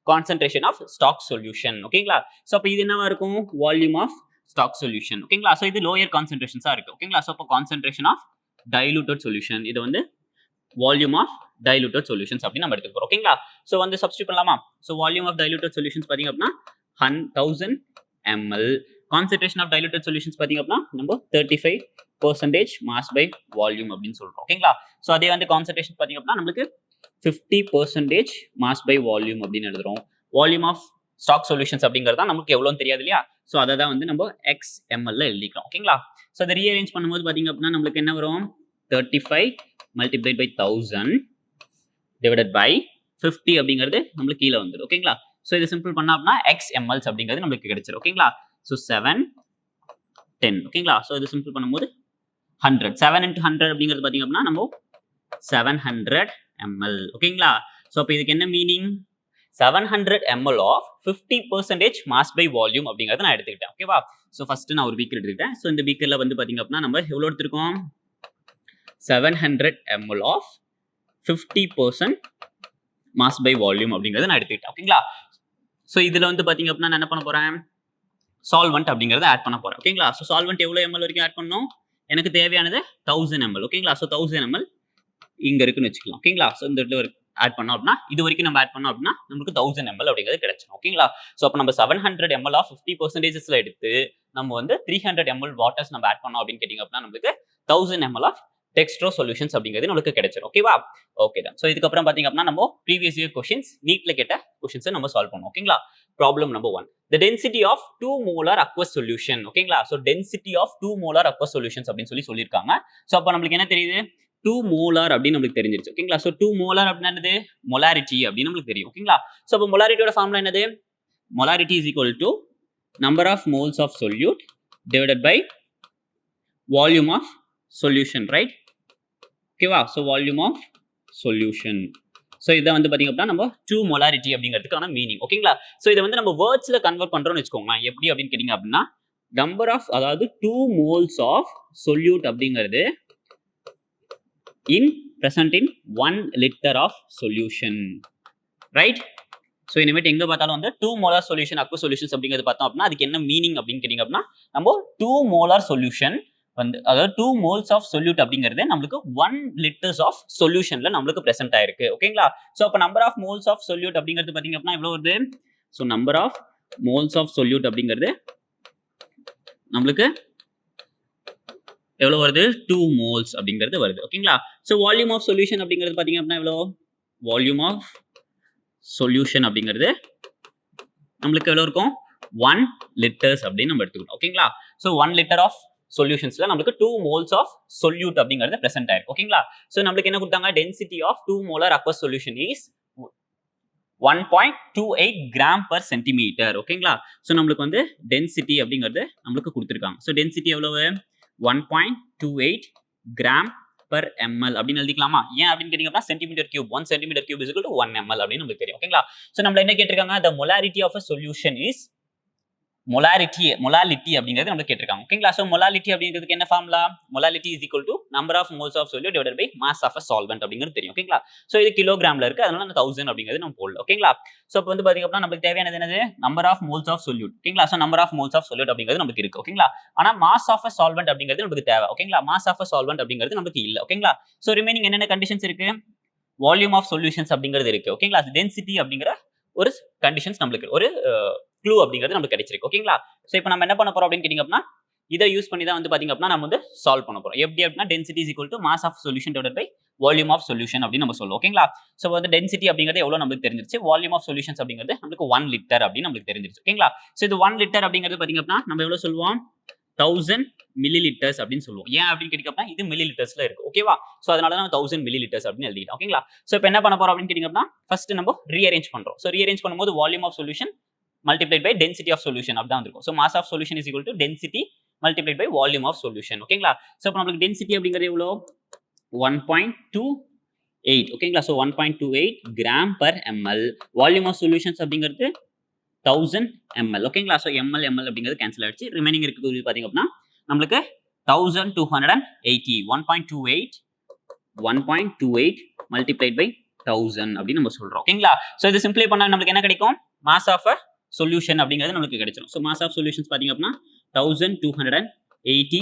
கான்சென்ட்ரேஷன் ஆஃப் ஸ்டாக் சொல்யூஷன் ஓகேங்களா. ஸோ அப்போ இது என்னவா இருக்கும், வால்யூம் ஆஃப் ஸ்டாக் சொல்யூஷன் ஓகேங்களா. ஸோ இது லோயர் கான்சென்ட்ரேஷன்ஸா இருக்கு ஓகேங்களா. ஸோ அப்போ கான்சென்ட்ரேஷன் ஆஃப் டைலூட்டட் சொல்யூஷன், இது வந்து வால்யூம் ஆஃப் டைலூட்டட் சொல்யூஷன்ஸ் அப்படின்னு நம்ம எடுத்துக்க போறோம் ஓகேங்களா. ஸோ வந்து சப்ஸ்டியூட் பண்ணலாமா. So volume of diluted solutions பாத்தீங்க அப்படின்னா 1000 ml, concentration of diluted solutions பாத்தீங்க அப்படின்னா நம்ம 35% மாஸ் பை வால்யூம் அப்படின்னு சொல்றோம் ஓகேங்களா. ஸோ அதே வந்து கான்சென்ட்ரேஷன் பாத்தீங்க அப்படின்னா நம்மளுக்கு 50% மாஸ் பை வால்யூம் அப்படின்னு எழுதுறோம். வால்யூம் ஆஃப் ஸ்டாக் சொல்யூஷன்ஸ் அப்படிங்கிறது தான் நமக்கு எவ்வளோன்னு தெரியாது இல்லையா. ஸோ அதை தான் வந்து நம்ம XML எழுதிக்கலாம் ஓகேங்களா. ஸோ அதை ரீஅரேஞ்ச் பண்ணும்போது பாத்தீங்க அப்படின்னா நம்மளுக்கு என்ன வரும், 35 multiplied by 1000 divided by 50 அப்படிங்கிறது நம்மளுக்கு கீழே வந்துடும் ஓகேங்களா. ஸோ இதை சிம்பிள் பண்ணா அப்படின்னா XMLs அப்படிங்கிறது நம்மளுக்கு கிடைச்சிடும் ஓகேங்களா. ஸோ 7 10 ஓகேங்களா. ஸோ இது சிம்பிள் பண்ணும்போது 100, 7 into 100 அப்படிங்கிறது பாத்தீங்க அப்படின்னா நம்ம 700 ml ஓகேங்களா. ஸோ அப்போ இதுக்கு என்ன meaning, 700 ml of 50% mass by volume அப்படிங்கிறத நான் எடுத்துக்கிட்டேன் ஓகேவா. ஸோ ஃபர்ஸ்ட் நான் ஒரு பீக்கர் எடுத்துக்கிட்டேன். ஸோ இந்த பீக்கர்ல வந்து பாத்தீங்க அப்படின்னா நம்ம எவ்வளோ எடுத்திருக்கோம், 700 ml of 50% mass by volume அப்படிங்கிறத நான் எடுத்துக்கிட்டேன் ஓகேங்களா. ஸோ இதுல வந்து பாத்தீங்க அப்படின்னா நான் என்ன பண்ண போறேன், சால்வெண்ட் அப்படிங்கறத ஆட் பண்ண போறேன் ஓகேங்களா. ஸோ சால்வெண்ட் எவ்வளவு ml வரைக்கும் ஆட் பண்ணணும், எனக்கு தேவையானது 1000 ml ஓகேங்களா. ஸோ 1000 ml இங்க இருக்குன்னு வச்சுக்கலாம் ஓகேங்களா. ஸோ இந்த இடத்துல ஆட் பண்ணோம் அப்படின்னா இது வரைக்கும் நம்ம ஆட் பண்ணோம் அப்படின்னா நமக்கு 1000 ml அப்படிங்கிறது கிடைச்சிடும் ஓகேங்களா. ஸோ அப்போ நம்ம 700 ml ஆஃப் 50%ல எடுத்து நம்ம வந்து 300 ml வாட்டர்ஸ் நம்ம ஆட் பண்ணோம் அப்படின்னு கேட்டீங்க அப்படின்னா நம்மளுக்கு 1000 ml ஆஃப் டெக்ஸ்ட்ரோ சொல்யூஷன்ஸ் அப்படிங்கிறது நமக்கு கிடைச்சிடும் ஓகேவா. ஓகே தான். ஸோ இதுக்கப்புறம் பாத்தீங்க அப்படின்னா நம்ம ப்ரீவியஸ் இயர் கொஸ்டின்ஸ் நீட்ல கேட்ட கொஸ்டின்ஸை நம்ம சால்வ் பண்ணுவோம் ஓகேங்களா. Problem number 1, the density of 2 molar aqueous solution ஓகேங்களா. So density of 2 molar aqueous solutions அப்படின்னு சொல்லியிருக்காங்க. ஸோ அப்போ நம்மளுக்கு என்ன தெரியுது, 2 molar அப்படின்னு நம்மளுக்கு தெரிஞ்சிருச்சு ஓகேங்களா. ஸோ 2 molar அப்படின்னா என்னது, மொலாரிட்டி அப்படின்னு நம்மளுக்கு தெரியும் ஓகேங்களா. ஸோ அப்போ மொலாரிட்டியோட ஃபார்முலா என்னது, molarity is equal to number of moles of solute divided by volume of solution right ஓகேவா. So volume of solution. So இதை வந்து பாத்தீங்க அப்படின்னா நம்ம 2 மொலாரிட்டி அப்படிங்கிறதுக்கான மீனிங் ஓகேங்களா. ஸோ இதை வந்து நம்ம வேர்ட்ஸ்ல கன்வெர்ட் பண்றோம்னு வச்சுக்கோங்க. எப்படி அப்படின்னு கேட்டீங்க அப்படின்னா நம்பர் ஆஃப், அதாவது 2 மோல்ஸ் ஆஃப் சொல்யூட் அப்படிங்கிறது present in 1 liter of solution right. So இனிமேட் எங்க பார்த்தாலும் வந்து 2 molar solution aqueous solutions அப்படிங்கிறது பார்த்தோம் அப்படின்னா அதுக்கு என்ன மீனிங் அப்படின்னு கேட்டீங்க அப்படின்னா நம்ம 2 molar solution வந்து அதாவது 2 moles of solute அப்படிங்கிறது நம்மளுக்கு 1 liters of solutionல நம்மளுக்கு present ஆயிருக்கு ஓகேங்களா. ஸோ அப்போ number of moles of solute அப்படிங்கிறது பாத்தீங்க அப்படின்னா எவ்வளவு வருது, so number of moles of solute அப்படிங்கிறது நம்மளுக்கு எவ்வளோ வருது 2 moles அப்படிங்கிறது வருது ஓகேங்களா. ஸோ வால்யூம் ஆஃப் சொல்யூஷன் அப்படிங்கிறது பார்த்தீங்க அப்படின்னா எவ்வளோ வால்யூம் ஆஃப் சொல்யூஷன் அப்படிங்கிறது நம்மளுக்கு எவ்வளோ இருக்கும் 1 liters அப்படின்னு நம்ம எடுத்துக்கணும் ஓகேங்களா. ஸோ 1 liter ஆஃப் சொல்யூஷன்ஸ்ல நம்மளுக்கு 2 moles ஆஃப் சொல்யூட் அப்படிங்கிறது பிரசன்ட் ஆயிருக்கு ஓகேங்களா. ஸோ நம்மளுக்கு என்ன கொடுத்தாங்க density of 2 molar aqueous solution is 1.28 gram per centimeter ஓகேங்களா. ஸோ நம்மளுக்கு வந்து டென்சிட்டி அப்படிங்கிறது நம்மளுக்கு கொடுத்துருக்காங்க. ஸோ டென்சிட்டி எவ்வளவு 1.28 gram per ml அப்படின்னு எழுதிக்கலாமா. ஏன் அப்படின்னு கேட்டீங்கன்னா centimetre cube 1 centimeter cube is equal to 1 ml அப்படின்னு நமக்கு தெரியும் ஓகேங்களா. ஸோ நம்மள என்ன கேட்டிருக்காங்க the molarity of a solution is molality அப்படிங்கிறது நம்ம கேட்டிருக்காங்க ஓகேங்களா. ஸோ molality அப்படிங்கிறதுக்கு என்ன formula molality is equal to number of moles of solute divided by mass of a solvent அப்படிங்கிறது தெரியும் ஓகேங்களா. ஸோ இது கிலோகிராம்ல இருக்கு அதனால அந்த 1000 அப்படிங்கிறது நம்ம போடல ஓகேங்களா. ஸோ இப்போ வந்து பாத்தீங்க அப்படின்னா நமக்கு தேவையானது என்னது number of moles of solute ஓகேங்களா. So number of moles of solute அப்படிங்கிறது நமக்கு இருக்கு ஓகேங்களா. ஆனா மாஸ் ஆஃப் அ சால்வெண்ட் அப்படிங்கிறது நமக்கு தேவை ஓகேங்களா. மாஸ் ஆஃப் அ சால்வெண்ட் அப்படிங்கிறது நமக்கு இல்ல ஓகேங்களா. ஸோ ரிமைனிங் என்னென்ன கண்டிஷன்ஸ் இருக்கு வால்யூம் ஆஃப் சொல்யூஷன்ஸ் அப்படிங்கிறது இருக்கு ஓகேங்களா. டென்சிட்டி அப்படிங்கிற ஒரு கண்டிஷன்ஸ் நம்மளுக்கு ஒரு க்ளூ அப்படிங்கிறது நமக்கு கிடைச்சிருக்கு ஓகேங்களா. ஸோ இப்போ நம்ம என்ன பண்ண போறோம் அப்படின்னு கேட்டிங்க அப்படின்னா இதை யூஸ் பண்ணி தான் வந்து பாத்தீங்க அப்படின்னா நம்ம வந்து சால்வ் பண்ண போறோம். எப்படி அப்படின்னா density is equal to mass of solution divided by volume of solution அப்படின்னு நம்ம சொல்லுவோம் ஓகேங்களா. ஸோ வந்து டென்சிட்டி அப்படிங்கிறது எவ்வளவு நமக்கு தெரிஞ்சிருச்சு வால்யூம் ஆஃப் சொல்யூஷன்ஸ் அப்படிங்கிறது நமக்கு 1 liter அப்படின்னு நமக்கு தெரிஞ்சிருச்சு ஓகேங்களா. ஸோ இது 1 liter அப்படிங்கிறது பாத்தீங்க அப்படின்னா நம்ம எவ்வளவு சொல்லுவோம் 1000 milliliters அப்படின்னு சொல்லுவோம். ஏன் அப்படின்னு கேட்டீங்கன்னா இது மில்லிலிட்டர்ஸ்ல இருக்கு ஓகேவா. ஸோ அதனால தான் 1000 milliliters அப்படின்னு எழுதிட்டோம் ஓகேங்களா. ஸோ இப்போ என்ன பண்ண போறோம் அப்படின்னு கேட்டீங்க அப்படின்னா ஃபர்ஸ்ட் நம்ம ரீஅரேஞ்ச் பண்றோம். ஸோ ரீஅரேஞ்ச் பண்ணும்போது volume of solution multiplied by density of solution அப்படிதான் இருக்கும். So mass of solution is equal to density multiplied by volume of solution ஓகேங்களா. So இப்போ நமக்கு density அப்படிங்கிறது எவ்வளோ 1.28 ஓகேங்களா. So 1.28 gram per ml volume of solutions அப்படிங்கிறது 1000 ml ஓகேங்களா. So ml அப்படிங்கிறது கேன்சல் ஆயிடுச்சு. ரிமைனிங் இருக்குது பாத்தீங்க அப்படின்னா நம்மளுக்கு 1280 1.28 multiplied by 1000 அப்படின்னு நம்ம சொல்றோம் ஓகேங்களா. ஸோ இது சிம்பிளை பண்ணா நம்மளுக்கு என்ன கிடைக்கும் மாஸ் ஆஃப் சொல்யூஷன் அப்படிங்கிறது நமக்கு கிடைச்சிடும். ஸோ மாஸ் ஆஃப் சொல்யூஷன்ஸ் பாத்தீங்க அப்படின்னா 1280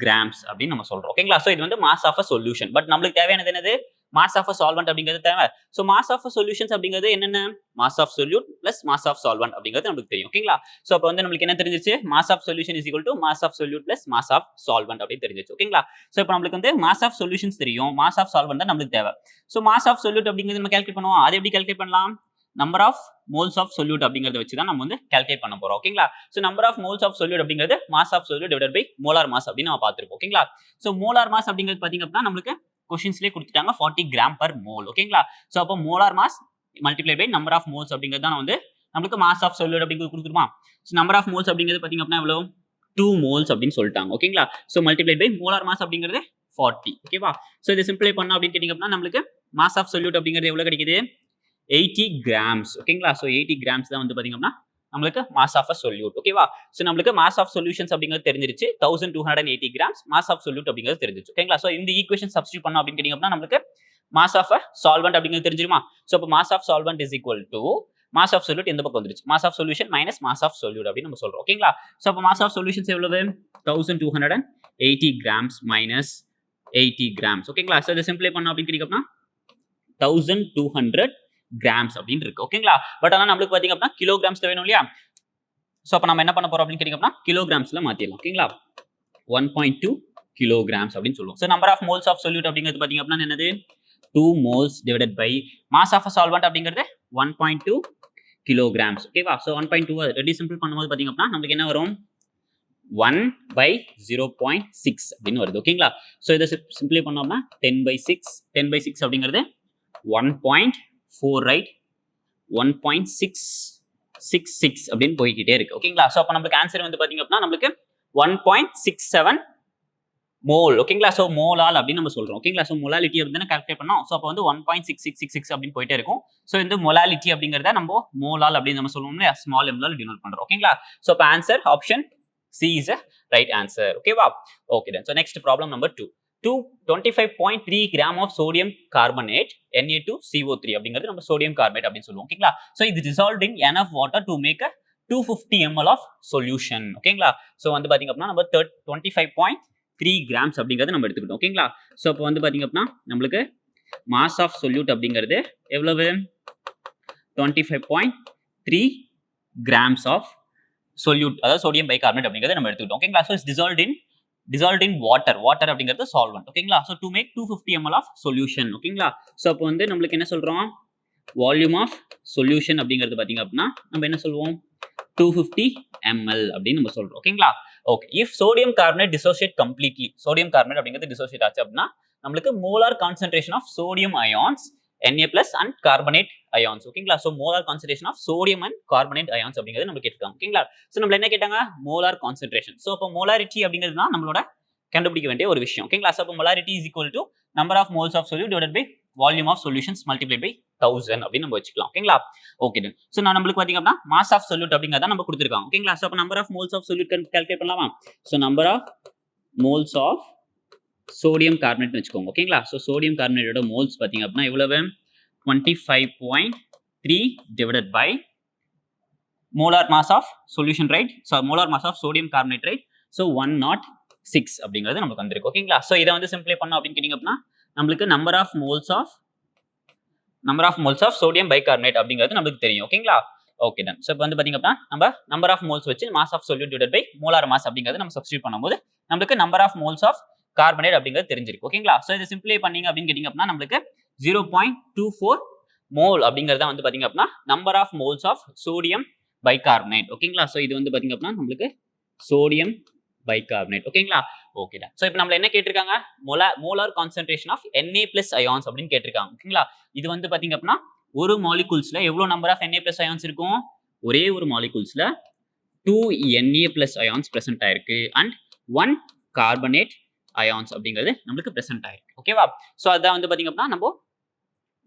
கிராம்ஸ் அப்படின்னு நம்ம சொல்றோம் ஓகேங்களா. ஸோ இது வந்து மாஸ் ஆஃப் சொல்யூஷன். பட் நம்மளுக்கு தேவையானது என்னது மாஸ் ஆஃப் சால்வெண்ட் அப்படிங்கிறது தேவை. ஸோ மாஸ் ஆஃப் சொல்யூஷன்ஸ் அப்படிங்கிறது என்னென்ன mass of solute plus mass of solvent அப்படிங்கிறது நமக்கு தெரியும் ஓகேங்களா. ஸோ அப்போ வந்து நம்மளுக்கு என்ன தெரிஞ்சிச்சு mass of solution is equal to mass of solute plus mass of solvent அப்படின்னு தெரிஞ்சிச்சு ஓகேங்களா. ஸோ இப்போ நம்மளுக்கு வந்து மாஸ் ஆஃப் சொல்யூஷன்ஸ் தெரியும் மாஸ் ஆஃப் சால்வெண்ட் தான் நம்மளுக்கு தேவை. ஸோ மாஸ் ஆஃப் சொல்யூட் அப்படிங்கிறது நம்ம கால்குலேட் பண்ணுவோம். அது எப்படி கால்குலேட் பண்ணலாம் number of moles of solute அப்படிங்கறத வச்சு தான் நம்ம வந்து கால்குலேட் பண்ண போறோம் ஓகேங்களா. So number of moles of solute அப்படிங்கிறது mass of solute divided by molar mass அப்படின்னு நம்ம பார்த்திருப்போம் ஓகேங்களா. சோ மோலார் மாஸ் அப்படிங்கிறது பாத்தீங்க அப்படின்னா நமக்கு क्वेश्चंसலயே கொடுத்துட்டாங்க 40 gram per mole ஓகேங்களா. சோ அப்போ molar mass multiply by number of moles அப்படிங்கிறது தான் வந்து நமக்கு மாஸ் ஆஃப் சொல்யூட் அப்படிங்கிறது கொடுத்துருமா. சோ நம்பர் ஆஃப் மோல்ஸ் அப்படிங்கிறது பாத்தீங்க அப்படின்னா எவ்வளவு 2 moles அப்படின்னு சொல்லிட்டாங்க ஓகேங்களா. So multiply by molar mass அப்படிங்கிறது 40 ஓகேவா. சோ இதை சிம்பிளை பண்ணோம் அப்படின்னு கேட்டிங்க அப்படின்னா நமக்கு மாஸ் ஆஃப் சொல்யூட் அப்படிங்கிறது எவ்வளவு கிடைக்குது 80 grams ஓகேங்களா. சோ 80 grams தான் வந்து பாத்தீங்க அப்படின்னா நம்மளுக்கு மாஸ் ஆஃப் சொல்யூட் ஓகேவா. சோ நம்மளுக்கு மாஸ் ஆஃப் சொல்யூஷன்ஸ் அப்படிங்கிறது தெரிஞ்சிருச்சு 1280 grams மாஸ் ஆஃப் சொல்யூட் அப்படிங்கிறது தெரிஞ்சிருச்சு ஓகேங்களா. சோ இந்த ஈக்குவேஷன் சப்ஸ்டிட்யூட் பண்ணோம் அப்படின்னு கேட்டிங்க அப்படின்னா நமக்கு மாஸ் ஆஃப் சால்வெண்ட் அப்படிங்கிறது தெரிஞ்சிருமா. சோ அப்ப mass of solvent is equal to mass of solute இந்த பக்கம் வந்துருச்சு mass of solution minus mass of solute அப்படின்னு நம்ம சொல்றோம் ஓகேங்களா. சோ அப்ப மாஸ் ஆஃப் சொல்யூஷன்ஸ் எவ்வளவு 1280 grams மைனஸ் 80 grams ஓகேங்களா. சோ இதை சிம்பிளை பண்ணோம் அப்படின்னு கேட்டிங்க 1200 கிராம்ஸ் அப்படின்னு இருக்கு ஓகேங்களா. பட் ஆனா நம்மளுக்கு பாத்தீங்க அப்படின்னா கிலோகிராம்ஸ் வேணும் இல்லையா. சோ அப்ப நம்ம என்ன பண்ண போறோம் அப்படின்னு கேட்டிங்கன்னா கிலோகிராம்ஸ்ல மாத்திடலாம் ஓகேங்களா. 1.2 kilograms அப்படின்னு சொல்லுவோம். So number of moles of solute அப்படிங்கிறது பாத்தீங்க அப்படின்னா என்னது 2 moles divided by mass of a solvent அப்படிங்கிறது 1.2 kilograms ஓகேவா. சோ 1.2 ரெடி சிம்பிள் பண்ணும்போது பாத்தீங்க அப்படின்னா நமக்கு என்ன வரும் 1/0.6 அப்படின்னு வருது ஓகேங்களா. சோ இதை சிம்பிளை பண்ணோம்னா 10/6 அப்படிங்கிறது 1.4 ரைட் 1.666 அப்படின்னு போய்கிட்டே இருக்கு ஓகேங்களா. சோ அப்ப நமக்கு ஆன்சர் வந்து பாத்தீங்க அப்படின்னா நமக்கு 1.67 மோல் ஓகேங்களா. சோ மோலால் அப்படின்னு நம்ம சொல்றோம் ஓகேங்களா. சோ மொலாலிட்டி அப்படின்னு கால்குலேட் பண்ணோம். சோ அப்ப வந்து 1.6666 அப்படின்னு போயிட்டே இருக்கும். சோ இந்த மொலாலிட்டி அப்படிங்கறத நம்ம மோலால் அப்படின்னு நம்ம சொல்லுவோம் இல்லையா ஸ்மால் எம்லால் டினோட் பண்றோம் ஓகேங்களா. சோ அப்ப answer option C is a right answer ஓகேவா. Okay then so next problem number 2 25.3 gram of sodium carbonate Na2CO3 அப்படிங்கிறது நம்ம sodium carbonate அப்படின்னு சொல்லுவோம் ஓகேங்களா. சோ இது dissolved in enough water to make a 250 ml of solution ஓகேங்களா. So வந்து பாத்தீங்க அப்படின்னா நம்ம 25.3 grams அப்படிங்கறது நம்ம எடுத்துக்கிட்டோம் ஓகேங்களா. சோ அப்ப வந்து பாத்தீங்க அப்படின்னா நம்மளுக்கு mass of solute அப்படிங்கிறது எவ்வளவு 25.3 grams of solute அதாவது sodium bicarbonate அப்படிங்கறத நம்ம எடுத்துக்கிட்டோம் ஓகேங்களா. So it's dissolved in dissolved in water அப்படிங்கிறது solvent ஓகேங்களா so to make 250 ml of solution ஓகேங்களா so அப்போ வந்து நம்மளுக்கு என்ன சொல்றோம் volume of solution அப்படிங்கிறது பாத்தீங்க அப்படின்னா நம்ம என்ன சொல்லுவோம் 250 ml அப்படின்னு நம்ம சொல்றோம் ஓகேங்களா okay if sodium carbonate dissociate completely sodium carbonate அப்படிங்கிறது dissociate ஆச்சு அப்படின்னா நம்மளுக்கு molar concentration of sodium ions Na plus and carbonate ions ஓகேங்களா so molar concentration of sodium and carbonate ions அப்படிங்கிறது நம்ம கேட்டிருக்காங்க ஓகேங்களா so நம்மள என்ன கேட்டாங்க molar concentration so அப்போ molarity அப்படிங்கிறது தான் நம்மளோட கண்டுபிடிக்க வேண்டிய ஒரு விஷயம் ஓகேங்களா so அப்போ molarity is equal to number of moles of solute divided by volume of solutions multiplied by 1000 அப்படின்னு நம்ம வச்சுக்கலாம் ஓகேங்களா ஓகே then so நான் நம்மளுக்கு பாத்தீங்க அப்படினா mass of solute அப்படிங்கறத நம்ம கொடுத்திருக்காங்க ஓகேங்களா so அப்ப number of moles of solute calculate பண்ணலாமா so number of moles of sodium carbonate வெச்சுக்கோங்க ஓகேங்களா so sodium carbonate ஓட moles பாத்தீங்க அப்படினா எவ்வளவு 25.3 divided by molar mass of solution right so molar mass of sodium carbonate right so 106 அப்படிங்கிறது நமக்கு வந்திருக்கு ஓகேங்களா so இத வந்து சிம்பிளை பண்ணோம் அப்படினு கேட்டிங்க அப்படினா நமக்கு number of moles of sodium bicarbonate அப்படிங்கிறது நமக்கு தெரியும் ஓகேங்களா ஓகே டன் சோ இப்போ வந்து பாத்தீங்க அப்படினா நம்ம number of moles வச்சு mass of solute divided by molar mass அப்படிங்கிறது நம்ம சப்ஸ்டிட்யூட் பண்ணும்போது நமக்கு number of moles of carbonate அப்படிங்கிறது தெரிஞ்சிருக்கு ஓகேங்களா சோ இத சிம்பிளை பண்ணீங்க அப்படினு கேட்டிங்க அப்படினா நமக்கு 0.24 mole அப்படிங்கறத வந்து பாத்தீங்க அப்படினா number of moles of sodium bicarbonate ஓகேங்களா சோ இது வந்து பாத்தீங்க அப்படினா நமக்கு sodium bicarbonate ஓகேங்களா ஓகே டன் சோ இப்போ நம்மள என்ன கேட்டிருக்காங்க molar concentration of Na plus ions அப்படினு கேட்டிருக்காங்க ஓகேங்களா இது வந்து பாத்தீங்க அப்படினா ஒரு மாலிக்யூல்ஸ்ல எவ்வளவு number of Na plus ions இருக்கும் ஒரே ஒரு மாலிக்யூல்ஸ்ல 2 Na plus ions present ஆயிருக்கு and 1 carbonate ions அப்படிங்கிறது நமக்கு present ஆயிருக்கு ஓகேவா சோ அத வந்து பாத்தீங்க அப்படினா நம்ம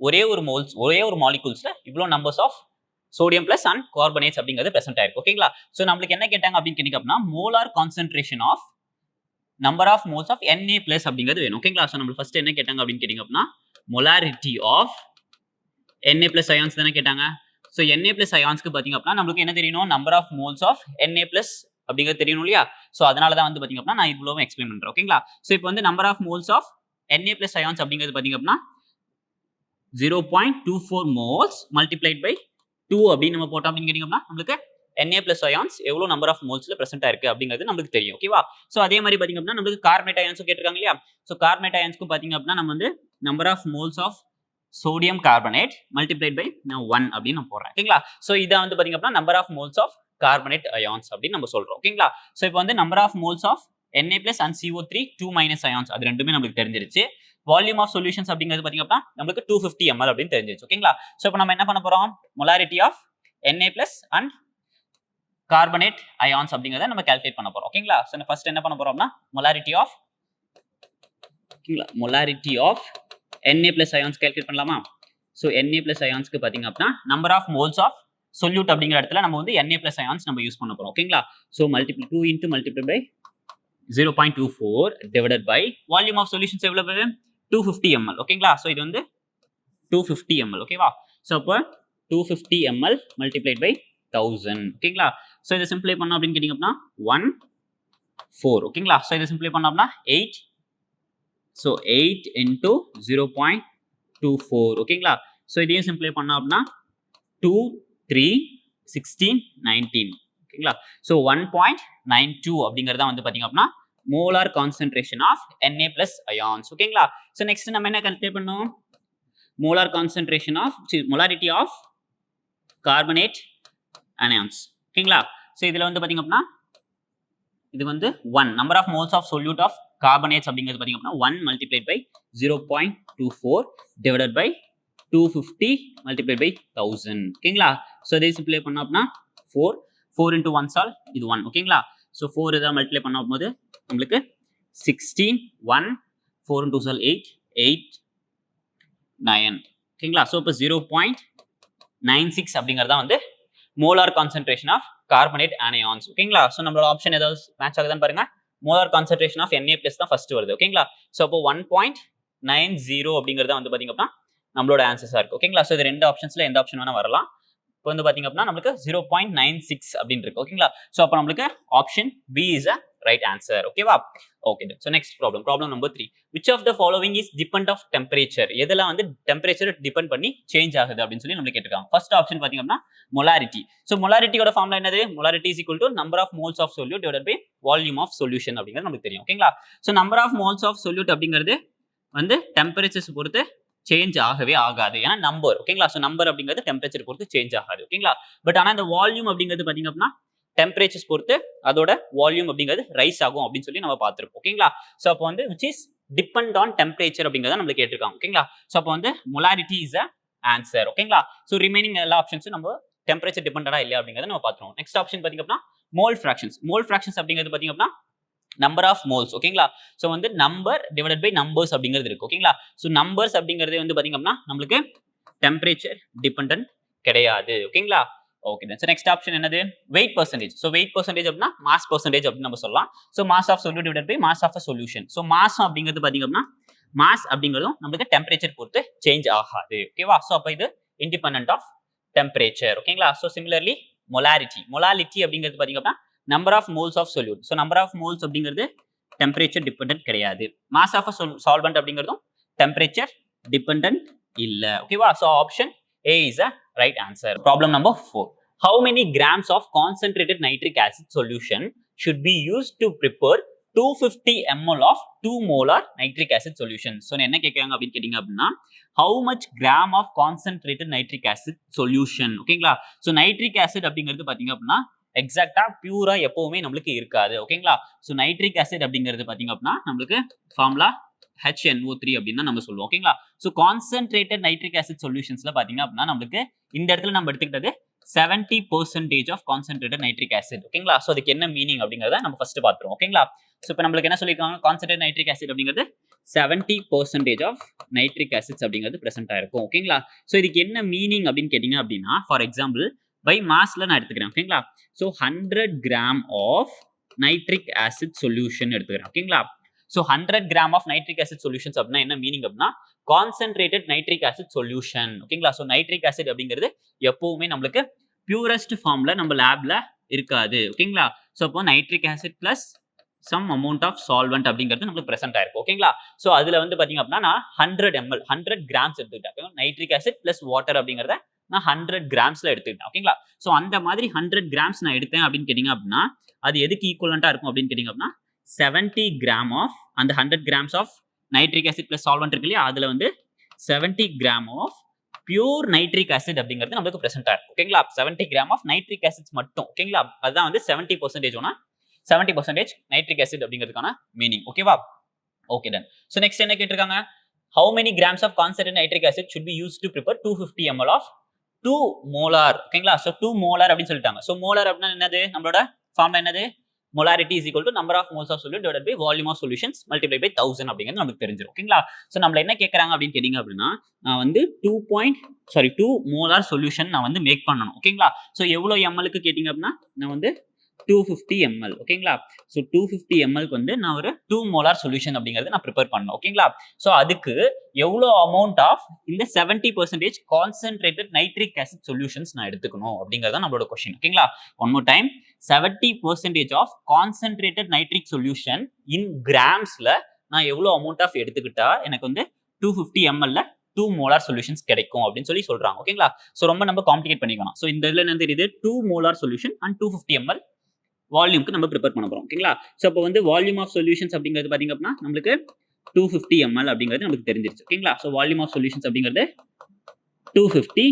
ஒரே ஒரு மாலிக்யூல்ஸ்ல இவ்ளோ numbers of sodium plus and carbonates அப்படிங்கிறது present ஆயிருக்கு ஓகேங்களா சோ நமக்கு என்ன கேட்டாங்க அப்படினு கேட்டிங்க அப்படினா molar concentration of number of moles of Na plus அப்படிங்கிறது வேணும் ஓகேங்களா சோ நம்ம ஃபர்ஸ்ட் என்ன கேட்டாங்க அப்படினு கேட்டிங்க அப்படினா molarity of Na plus ions தான கேட்டாங்க சோ Na plus ionsக்கு பாத்தீங்க அப்படினா நமக்கு என்ன தெரியணும் number of moles of Na plus அப்படிங்கிறது தெரியணும் இல்லையா சோ அதனால தான் வந்து பாத்தீங்க அப்படினா நான் இவ்வளவு எக்ஸ்பிளைன் பண்றேன் ஓகேங்களா சோ இப்போ வந்து number of moles of Na plus ions அப்படிங்கிறது பாத்தீங்க அப்படினா 0.24 moles multiplied by 2 அப்படி நம்ம போட்டோம் அப்படினு கேட்டிங்க அப்படினா நமக்கு Na plus ions எவ்வளவு number of molesல present ஆயிருக்கு அப்படிங்கிறது நமக்கு தெரியும் ஓகேவா சோ அதே மாதிரி பாத்தீங்க அப்படினா நமக்கு carbonate ions கேட்டிருக்காங்க இல்லையா சோ carbonate ionsக்கு பாத்தீங்க அப்படினா நம்ம வந்து number of moles of sodium carbonate multiplied by 1 அப்படி நான் போடுறேன் ஓகேங்களா சோ இத வந்து பாத்தீங்க அப்படினா number of moles of carbonate ions அப்படி நம்ம சொல்றோம் ஓகேங்களா சோ இப்போ வந்து number of moles of Na plus and CO3 2 minus ions அது ரெண்டுமே நமக்கு தெரிஞ்சிருச்சு volume of solutions அப்படிங்கிறது பாத்தீங்க அப்படினா நமக்கு 250 ml அப்படி தெரிஞ்சிருச்சு ஓகேங்களா சோ இப்போ நம்ம என்ன பண்ண போறோம் molarity of Na plus and carbonate ions அப்படிங்கறத நம்ம கால்குலேட் பண்ண போறோம் ஓகேங்களா சோ நான் ஃபர்ஸ்ட் என்ன பண்ண போறோம்னா molarity of Na plus ions calculate பண்ணலாமா சோ Na plus ions க்கு பாத்தீங்க அப்படினா number of moles of solute அப்படிங்கற இடத்துல நம்ம வந்து Na plus ions நம்ம யூஸ் பண்ண போறோம் ஓகேங்களா so multiply by 0.24 divided by volume of solutions எவ்வளவு 250 ml ஓகேங்களா சோ இது வந்து 250 ml ஓகேவா சோ அப்ப 250 ml multiplied by 1000 ஓகேங்களா சோ இத சிம்பிளை பண்ணோம் அப்படினு கேட்டிங்க அப்படினா 4 ஓகேங்களா சோ இத சிம்பிளை பண்ணோம் அப்படினா 8 so 8 into 0.24 ஓகேங்களா சோ இதையும் சிம்பிளை பண்ணோம் அப்படினா 2 3 16 19 ஓகேங்களா சோ 1.92 அப்படிங்கறத வந்து பாத்தீங்க அப்படினா molar concentration of Na plus ions ஓகேங்களா சோ நெக்ஸ்ட் நம்ம என்ன கால்குலேட் பண்ணோம் molar concentration of molarity of carbonate anions ஓகேங்களா சோ இதுல வந்து பாத்தீங்க அப்படினா இது வந்து 1 number of moles of solute of carbonates அப்படிங்கிறது பாத்தீங்க அப்படினா 1 multiplied by 0.24 divided by 250 multiplied by 1000 ஓகேங்களா சோ இதை சிம்பிளை பண்ணோம் அப்படினா 4 into 1 சால் இது 1 ஓகேங்களா சோ 4 இத மல்டிப்ளை பண்ணும்போது உங்களுக்கு 16 1 4 into 2 சால் 8 9 ஓகேங்களா சோ இப்போ 0.96 அப்படிங்கறத வந்து molar concentration of carbonate anions ஓகேங்களா சோ நம்மளோட ஆப்ஷன் ஏதாவது மேட்ச் ஆகுதான்னு பாருங்க molar concentration of Na plus தான் ஃபர்ஸ்ட் வருது ஓகேங்களா சோ அப்போ 1.90 அப்படிங்கறத வந்து பாத்தீங்க அப்படினா நம்மளோட ஆன்சர்ஸா இருக்கு ஓகேங்களா சோ இது ரெண்டு ஆப்ஷன்ஸ்ல எந்த ஆப்ஷன் வேணா வரலாம் இப்போ வந்து பாத்தீங்க அப்படினா நமக்கு 0.96 அப்படினு இருக்கு ஓகேங்களா சோ அப்ப நமக்கு option B is a right answer. Okay வா? Okay then. So next problem number 3. Which of the following is depend of temperature? எதெல்லாம் வந்து temperature depend பண்ணி change ஆகுது அப்படின்னு சொல்லி நம்மளுக்கு கேட்டிருக்காங்க. First option பாத்தீங்கன்னா molarity. So molarity ஓட ஃபார்முலா என்னது? Molarity is equal to number of moles of solute divided by volume of solution அப்படிங்கிறது நமக்கு தெரியும். ஓகேங்களா? So number of moles of solute அப்படிங்கிறது வந்து temperatures பொறுத்து சேஞ்ச் ஆகவே ஆகாது. ஏன்னா நம்பர். ஓகேங்களா? ஸோ நம்பர் அப்படிங்கிறது டெம்பரேச்சர் பொறுத்து சேஞ்ச் ஆகாது. ஓகேங்களா? பட் ஆனால் இந்த வால்யூம் அப்படிங்கிறது பார்த்தீங்க அப்படின்னா டெம்பரேச்சர்ஸ் பொறுத்து அதோட வால்யூம் அப்படிங்கிறது ரைஸ் ஆகும் அப்படின்னு சொல்லி நம்ம பார்த்துருப்போம். ஓகேங்களா? ஸோ அப்போ வந்து which is depend on temperature அப்படிங்கிறத நம்ம கேட்டிருக்காங்க. ஓகேங்களா? ஸோ அப்போ வந்து மொலாரிட்டி இஸ் அ ஆன்சர். ஓகேங்களா? ஸோ ரிமைனிங் எல்லா ஆப்ஷன்ஸும் நம்ம டெம்பரேச்சர் டிபெண்டா இல்லையா அப்படிங்கிறத நம்ம பார்த்துருவோம். நெக்ஸ்ட் ஆப்ஷன் பார்த்தீங்க அப்படின்னா மோல் ஃபிராக்ஷன்ஸ். மோல் ஃபிராக்ஷன்ஸ் அப்படிங்கிறது பார்த்தீங்க அப்படின்னா நம்பர் ஆஃப் மோல்ஸ். ஓகேங்களா? ஸோ வந்து நம்பர் டிவைடட் பை நம்பர்ஸ் அப்படிங்கிறது இருக்கு. ஓகேங்களா? ஸோ நம்பர்ஸ் அப்படிங்கிறது வந்து பாத்தீங்க அப்படின்னா நம்மளுக்கு டெம்பரேச்சர் டிபெண்டன்ட் கிடையாது. ஓகேங்களா? Okay then. So next option என்னது? Weight percentage. So weight percentage அப்படின்னா மாஸ் பர்சன்டேஜ் அப்படின்னு நம்ம சொல்லலாம். So mass of solute divided by mass of a solution. So mass அப்படிங்கிறது பாத்தீங்க அப்படின்னா மாஸ் அப்படிங்கிறதும் நம்மளுக்கு டெம்பரேச்சர் பொறுத்து சேஞ்ச் ஆகாது. ஓகேவா? ஸோ அப்போ இது இண்டிபெண்டன்ட் ஆஃப் டெம்பரேச்சர். ஓகேங்களா? So similarly molarity. மொலாரிட்டி அப்படிங்கிறது பாத்தீங்க அப்படின்னா number of moles of solute. So number of moles அப்படிங்கிறது டெம்பரேச்சர் டிபெண்டன்ட் கிடையாது. மாஸ் ஆஃப் சால்வெண்ட் அப்படிங்கிறதும் டெம்பரேச்சர் டிபெண்டன்ட் இல்ல. ஓகேவா? So option A is a right answer. Problem number 4. How many grams of concentrated nitric acid solution should be used to prepare 250 ml of 2 molar nitric acid solution? So என்ன கேட்கறாங்க அப்படின்னு கேட்டீங்க அப்படின்னா how much gram of concentrated nitric acid solution? ஓகேங்களா? So nitric acid அப்படிங்கிறது பாத்தீங்க அப்படின்னா எக்ஸாக்டா பியூரா எப்பவுமே நம்மளுக்கு இருக்காது. ஓகேங்களா? ஸோ நைட்ரிக் ஆசிட் அப்படிங்கிறது பாத்தீங்க அப்படின்னா நம்மளுக்கு ஃபார்முலா HNO3 அப்படின்னு நம்ம சொல்லுவோம். ஓகேங்களா? ஸோ கான்சென்ட்ரேட்டட் நைட்ரிக் ஆசிட் சொல்யூஷன்ஸ்ல பாத்தீங்க அப்படின்னா நம்மளுக்கு இந்த இடத்துல நம்ம எடுத்துக்கிட்டது 70% ஆஃப் கான்சென்ட்ரேட்டட் நைட்ரிக் ஆசிட். ஓகேங்களா? ஸோ அதுக்கு என்ன மீனிங் அப்படிங்கிறத நம்ம ஃபர்ஸ்ட் பார்த்துருவோம். ஓகேங்களா? ஸோ இப்போ நம்மளுக்கு என்ன சொல்லியிருக்காங்க? கான்சென்ட்ரேட் நைட்ரிக் ஆசிட் அப்படிங்கிறது 70% ஆஃப் நைட்ரிக் ஆசிட்ஸ் அப்படிங்கிறது பிரசென்ட் ஆயிருக்கும். ஓகேங்களா? ஸோ இதுக்கு என்ன மீனிங் அப்படின்னு கேட்டீங்க அப்படின்னா ஃபார் எக்ஸாம்பிள் பை மாஸ்ல நான் எடுத்துக்கிறேன். ஓகேங்களா? So 100 gram of nitric acid solution எடுத்துக்கிறேன். ஓகேங்களா? So 100 gram of nitric acid solutions அப்படின்னா என்ன மீனிங் அப்படின்னா கான்சென்ட்ரேட்டட் நைட்ரிக் ஆசிட் சொல்யூஷன். ஓகேங்களா? ஸோ நைட்ரிக் ஆசிட் அப்படிங்கிறது எப்பவுமே நம்மளுக்கு பியூரஸ்ட் ஃபார்ம்ல நம்ம லேப்ல இருக்காது. ஓகேங்களா? ஸோ அப்போ nitric acid plus some amount of solvent அப்படிங்கிறது நம்மளுக்கு பிரசென்ட் ஆயிருக்கும். ஓகேங்களா? ஸோ அதுல வந்து பாத்தீங்க அப்படின்னா நான் 100 ml 100 கிராம்ஸ் எடுத்துக்கிட்டேன். நைட்ரிக் ஆசிட் பிளஸ் வாட்டர் அப்படிங்கிறத நான் 100 கிராம்ஸ்ல எடுத்துக்கிட்டேன். ஓகேங்களா? ஸோ அந்த மாதிரி 100 கிராம்ஸ் நான் எடுத்தேன் அப்படின்னு கேட்டீங்க அப்படின்னா அது எதுக்கு ஈக்குவலண்டா இருக்கும் அப்படின்னு கேட்டீங்க அப்படின்னா 70 கிராம் ஆஃப் அந்த 100 grams of nitric acid plus solvent இருக்கு இல்லையா அதுல வந்து 70 gram of pure nitric acid அப்படிங்கிறது நம்மளுக்கு பிரசென்ட் ஆயிருக்கும். ஓகேங்களா? 70 கிராம் ஆஃப் நைட்ரிக் ஆசிட்ஸ் மட்டும். ஓகேங்களா? அதுதான் வந்து 70% 70% நைட்ரிக் ஆசிட் அப்படிங்கிறதுக்கான மீனிங். ஓகேவா? Okay done. ஸோ நெக்ஸ்ட் என்ன கேட்டிருக்காங்க? How many grams of concentrated nitric acid should be used to prepare 250 ml of 2 molar? ஓகேங்களா? ஸோ 2 molar அப்படின்னு சொல்லிட்டாங்க. ஸோ molar அப்படின்னா என்னது? நம்மளோட ஃபார்முலா என்னது? molarity is equal to number of moles of solute divided by volume of solutions multiplied by 1000 அப்படிங்கிறது நமக்கு தெரிஞ்சிடும். ஓகேங்களா? ஸோ நம்மள என்ன கேட்கறாங்க அப்படின்னு கேட்டீங்க அப்படின்னா நான் வந்து 2 molar சொல்யூஷன் நான் வந்து மேக் பண்ணணும். ஓகேங்களா? ஸோ எவ்வளவு எம்எல்க்கு கேட்டீங்க அப்படின்னா நான் வந்து 250 ml. ஓகேங்களா? ஸோ 250 mlக்கு வந்து நான் ஒரு 2 molar சொல்யூஷன் அப்படிங்கறது நான் ப்ரிப்பேர் பண்ணணும். ஓகேங்களா? ஸோ அதுக்கு எவ்வளோ அமௌண்ட் ஆஃப் இந்த 70% கான்சென்ட்ரேட்டட் நைட்ரிக் ஆசிட் சொல்யூஷன்ஸ் நான் எடுத்துக்கணும் அப்படிங்கறத நம்மளோட கொஸ்டின். ஓகேங்களா? One more time 70% of concentrated nitric solution in கிராம்ஸ்ல நான் எவ்வளோ அமௌண்ட் ஆஃப் எடுத்துக்கிட்டா எனக்கு வந்து 250 mlல 2 molar சொல்யூஷன்ஸ் கிடைக்கும் அப்படின்னு சொல்லி சொல்றாங்க. ஓகேங்களா? ஸோ ரொம்ப நம்ம காம்ப்ளிகேட் பண்ணிக்கலாம். ஸோ இந்த இதுல என்ன தெரியுது? 2 molar சொல்யூஷன் அண்ட் 250 ml வால்யூம்க்கு நம்ம ப்ரிப்பேர் பண்ண போறோம். ஓகேங்களா? ஸோ அப்போ வந்து வால்யூம் ஆஃப் சொல்யூஷன்ஸ் அப்படிங்கிறது பாத்தீங்க அப்படின்னா நம்மளுக்கு 250 ml அப்படிங்கிறது நமக்கு தெரிஞ்சிருச்சு. ஓகேங்களா? ஸோ வால்யூம் ஆஃப் சொல்யூஷன்ஸ் அப்படிங்கிறது 250